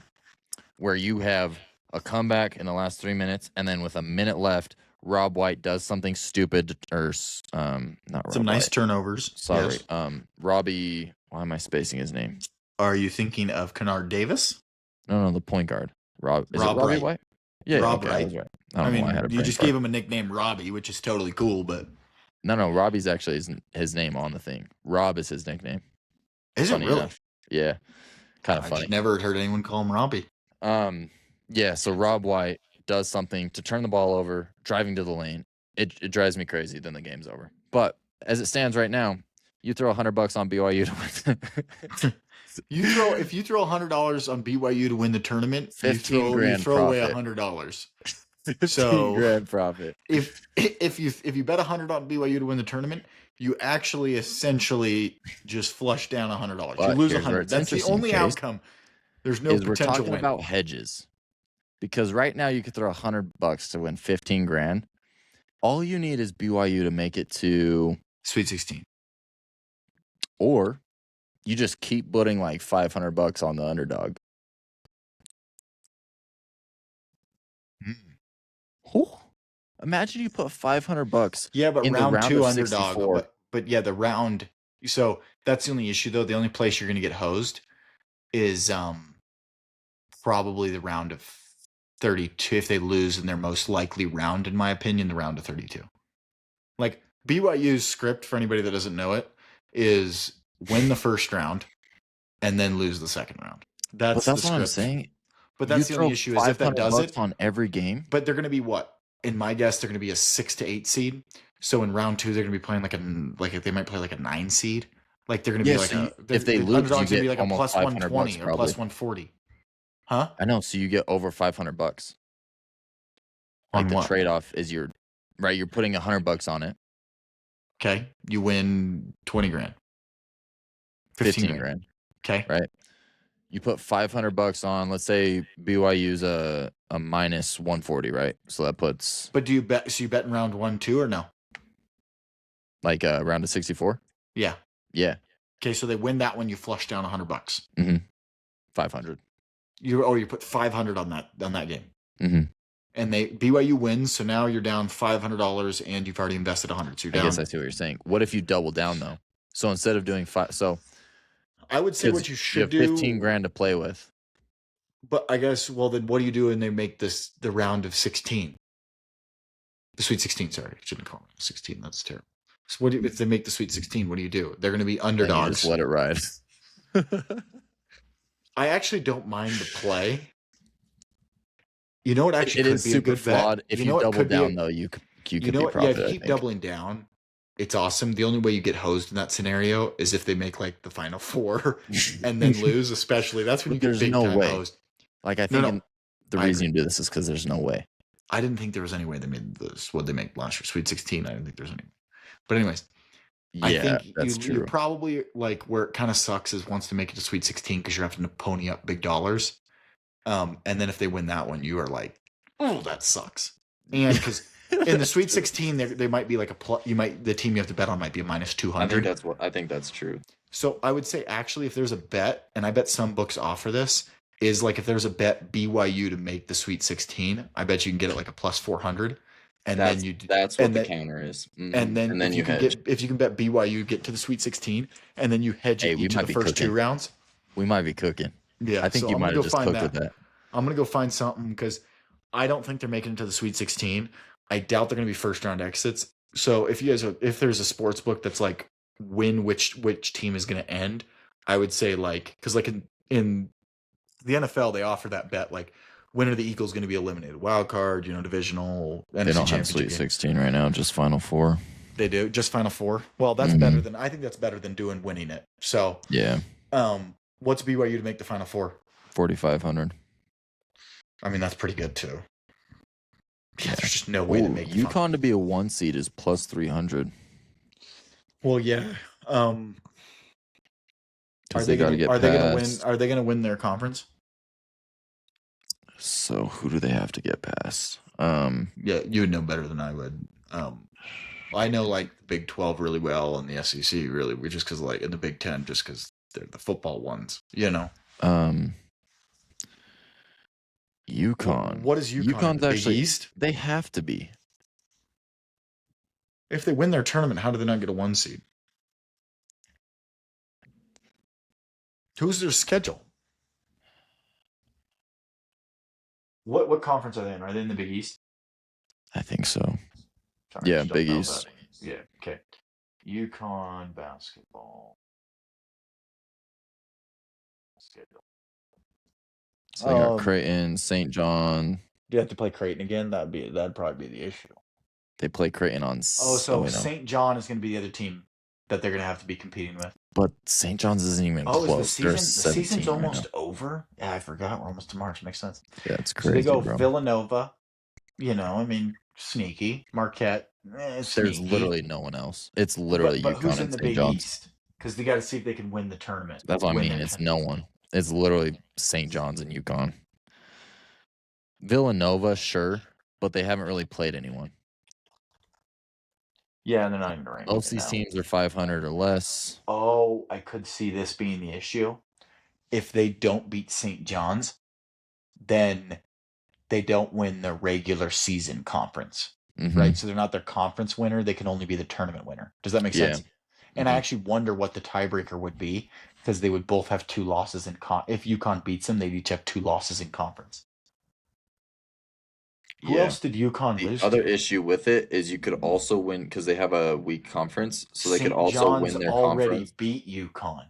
where you have a comeback in the last 3 minutes, and then with a minute left, Rob White does something stupid, or not Rob some nice White. turnovers. Sorry, Yes. Robbie. Why am I spacing his name? Are you thinking of Kennard Davis? No, the point guard. Rob. Is Rob it Robbie Wright. White? Yeah, Rob okay, I Wright. was right. I I don't know why I mean, had a you brain just fart. gave him a nickname Robbie, which is totally cool, but No, Robbie's actually his name on the thing. Rob is his nickname. is it Funny really? enough. Yeah, kind of I funny. just never heard anyone call him Robbie. Yeah. So Rob White does something to turn the ball over, driving to the lane. It drives me crazy. Then the game's over. But as it stands right now, you throw $100 on BYU to win. If you throw $100 on BYU to win the tournament, 15 you grand throw away profit. $100. 15 So grand profit. if you bet 100 on BYU to win the tournament, you actually essentially just flush down $100. You But lose here's where 100. it's That's the interesting, only Chase, outcome. There's no is we're potential talking win. about hedges, because right now you could throw $100 to win 15 grand. All you need is BYU to make it to Sweet 16. or you just keep putting like $500 on the underdog. Ooh. Imagine you put $500. Yeah, but in the round round 2 of underdog. 64. But yeah, the round. So that's the only issue, though. The only place you're going to get hosed is probably the round of 32. If they lose in their most likely round, in my opinion, the round of 32. Like BYU's script, for anybody that doesn't know it, is win the first round and then lose the second round. But That's that's the what I'm script. saying. But that's You the only throw issue is if that does $500 it, on every game. but they're going to be what? In my guess, they're going to be a 6 to 8 seed. So in round 2, they're going to be playing like they might play like a 9 seed. Like they're going to be Yeah, like so the if they lose, you underdog's going to be get like a almost plus 120 $500 or plus probably. 140. Huh? I know. So you get over $500. Like On the what? trade off is you're putting $100 on it. Okay. You win 20 grand. 15 grand. Okay. Right. You put $500 on. Let's say BYU's a minus 140, right? So that puts But do you bet? So you bet in round 1, 2, or no? like a round of 64. Yeah. Yeah. Okay. So they win that one. You flush down $100. 500. You put 500 on that game. Mm-hmm. And BYU wins, so now you're down $500 and you've already invested 100. So you're I down. guess I see what you're saying. What if you double down though? So instead of doing I would say what you you should have do 15 grand to play with. But I guess, well, then what do you do when they make the round of 16? The Sweet 16, sorry. I shouldn't call it 16. That's terrible. So if they make the Sweet 16, what do you do? They're going to be And you underdogs. just let it ride. I actually don't mind the play. You know what actually It could is be a super good flawed. bet? If You you know what double could be down though, you could You be know what? Yeah, profit. if I you keep think. doubling down, it's awesome. The only way you get hosed in that scenario is if they make like the final 4 and then lose, especially. That's when you But get there's big no time way. hosed. Like I No, think no. the I reason agree. you do this is because there's no way. I didn't think there was any way they made this. What they make last year, Sweet 16. I didn't think there's any. But anyways, Yeah, I think that's you true. probably like where it kind of sucks is once to make it to Sweet 16 because you're having to pony up big dollars. And then if they win that one, you are like, oh, that sucks. And because in the Sweet 16, they might be like the team you have to bet on might be a minus 200. I think that's true. So I would say actually, if there's a bet, and I bet some books offer this, is like if there's a bet BYU to make the Sweet 16, I bet you can get it like a plus 400, and That's then what and the then- counter is. and then if you can hedge. if you can bet BYU get to the Sweet 16, and then you hedge Hey, it we each might of the be first cooking. 2 rounds. We might be cooking. Yeah, I think so you I'm might gonna have go just find cooked with that. I'm gonna go find something because I don't think they're making it to the Sweet 16. I doubt they're gonna be first round exits. So if there's a sports book that's like win which team is going to end, I would say like because like in the NFL they offer that bet like when are the Eagles going to be eliminated? Wild card, divisional, They NFC don't have Championship Sweet game. 16 right now, just Final Four. They do just Final Four. Well, that's better than I think that's better than winning it. So Yeah, what's BYU to make the Final Four? 4,500. I mean that's pretty good too. Yeah. There's just no way to make UConn to be a 1 seed is plus 300. Well, yeah. Because they got to get past. Are they going to win their conference? So who do they have to get past? Yeah, you would know better than I would. I know like the Big 12 really well and the SEC really, just because like in the Big 10, just because they're the football ones, UConn. What is UConn? UConn's actually Big East? They have to be. If they win their tournament, how do they not get a 1 seed? Who's their schedule? What conference are they in? Are they in the Big East? I think so. Yeah, Big East. Yeah, okay. UConn basketball schedule. So they got Creighton, St. John. Do you have to play Creighton again? That'd probably be the issue. They play Creighton on. So St. John is going to be the other team that they're going to have to be competing with. But St. John's isn't even close. The season's almost over? Yeah, I forgot. We're almost to March. Makes sense. Yeah, it's crazy. So they go bro. Villanova. Sneaky. Marquette. There's literally no one else. It's literally but UConn who's in and the St. Big John's. East? Because they got to see if they can win the tournament. That's what I mean. It's no one. It's literally St. John's and UConn. Villanova, sure, but they haven't really played anyone. Yeah, and they're not even ranked. Most of these teams are 500 or less. Oh, I could see this being the issue. If they don't beat St. John's, then they don't win the regular season conference, right? So they're not their conference winner. They can only be the tournament winner. Does that make sense? And I actually wonder what the tiebreaker would be because they would both have 2 losses in if UConn beats them, they'd each have 2 losses in conference. Who else did UConn lose to? The other issue with it is you could also win because they have a weak conference, so they could also win their already conference. Beat UConn.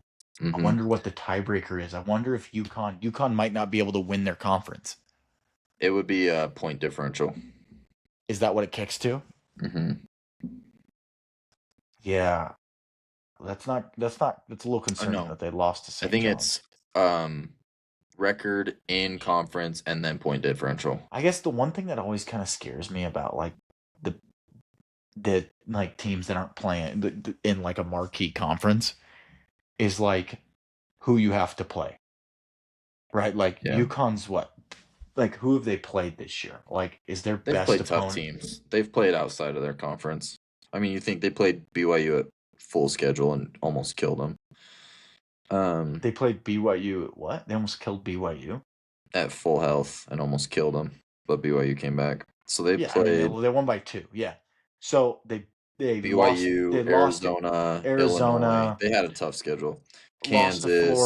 I wonder what the tiebreaker is. I wonder if UConn might not be able to win their conference. It would be a point differential. Is that what it kicks to? Yeah. That's a little concerning that they lost to St. John's. I think it's record in conference and then point differential. I guess the one thing that always kind of scares me about like the like teams that aren't playing in like a marquee conference is like who you have to play. Right? Like UConn's what? Like who have they played this year? Like is their best opponent? They've played tough teams. They've played outside of their conference. I mean, you think they played BYU at full schedule and almost killed them. They played BYU at what? They almost killed BYU? At full health and almost killed them, but BYU came back. So they played. They won by 2, yeah. So they BYU, lost Arizona. Illinois. They had a tough schedule. Kansas,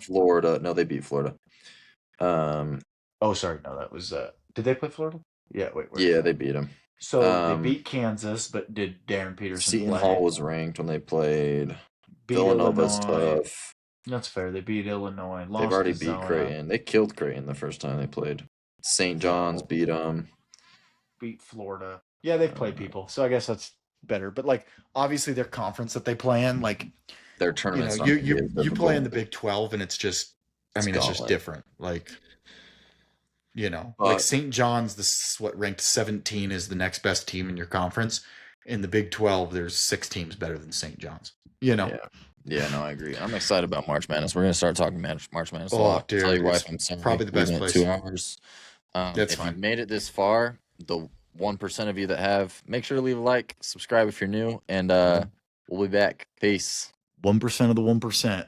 Florida. No, they beat Florida. Oh, sorry. No, that was. Did they play Florida? Yeah, wait. Yeah, they beat them. So they beat Kansas, but did Darren Peterson Seton Hall was ranked when they played. Villanova's tough. That's fair. They beat Illinois. They've already beat Creighton. They killed Creighton the first time they played. St. John's beat them. Beat Florida. Yeah, they've played people, so I guess that's better. But like, obviously, their conference that they play in, like their tournaments. You play in the Big 12, and it's just. I mean, it's just different. Like, like St. John's, ranked 17 is the next best team in your conference. In the Big 12, there's 6 teams better than St. John's. Yeah, no, I agree. I'm excited about March Madness. We're gonna start talking March Madness a lot. I'll tell your wife I'm sorry. Probably the best place. 2 hours. That's fine. If you made it this far, the 1% of you that have, make sure to leave a like, subscribe if you're new, and we'll be back. Peace. 1% of the 1%.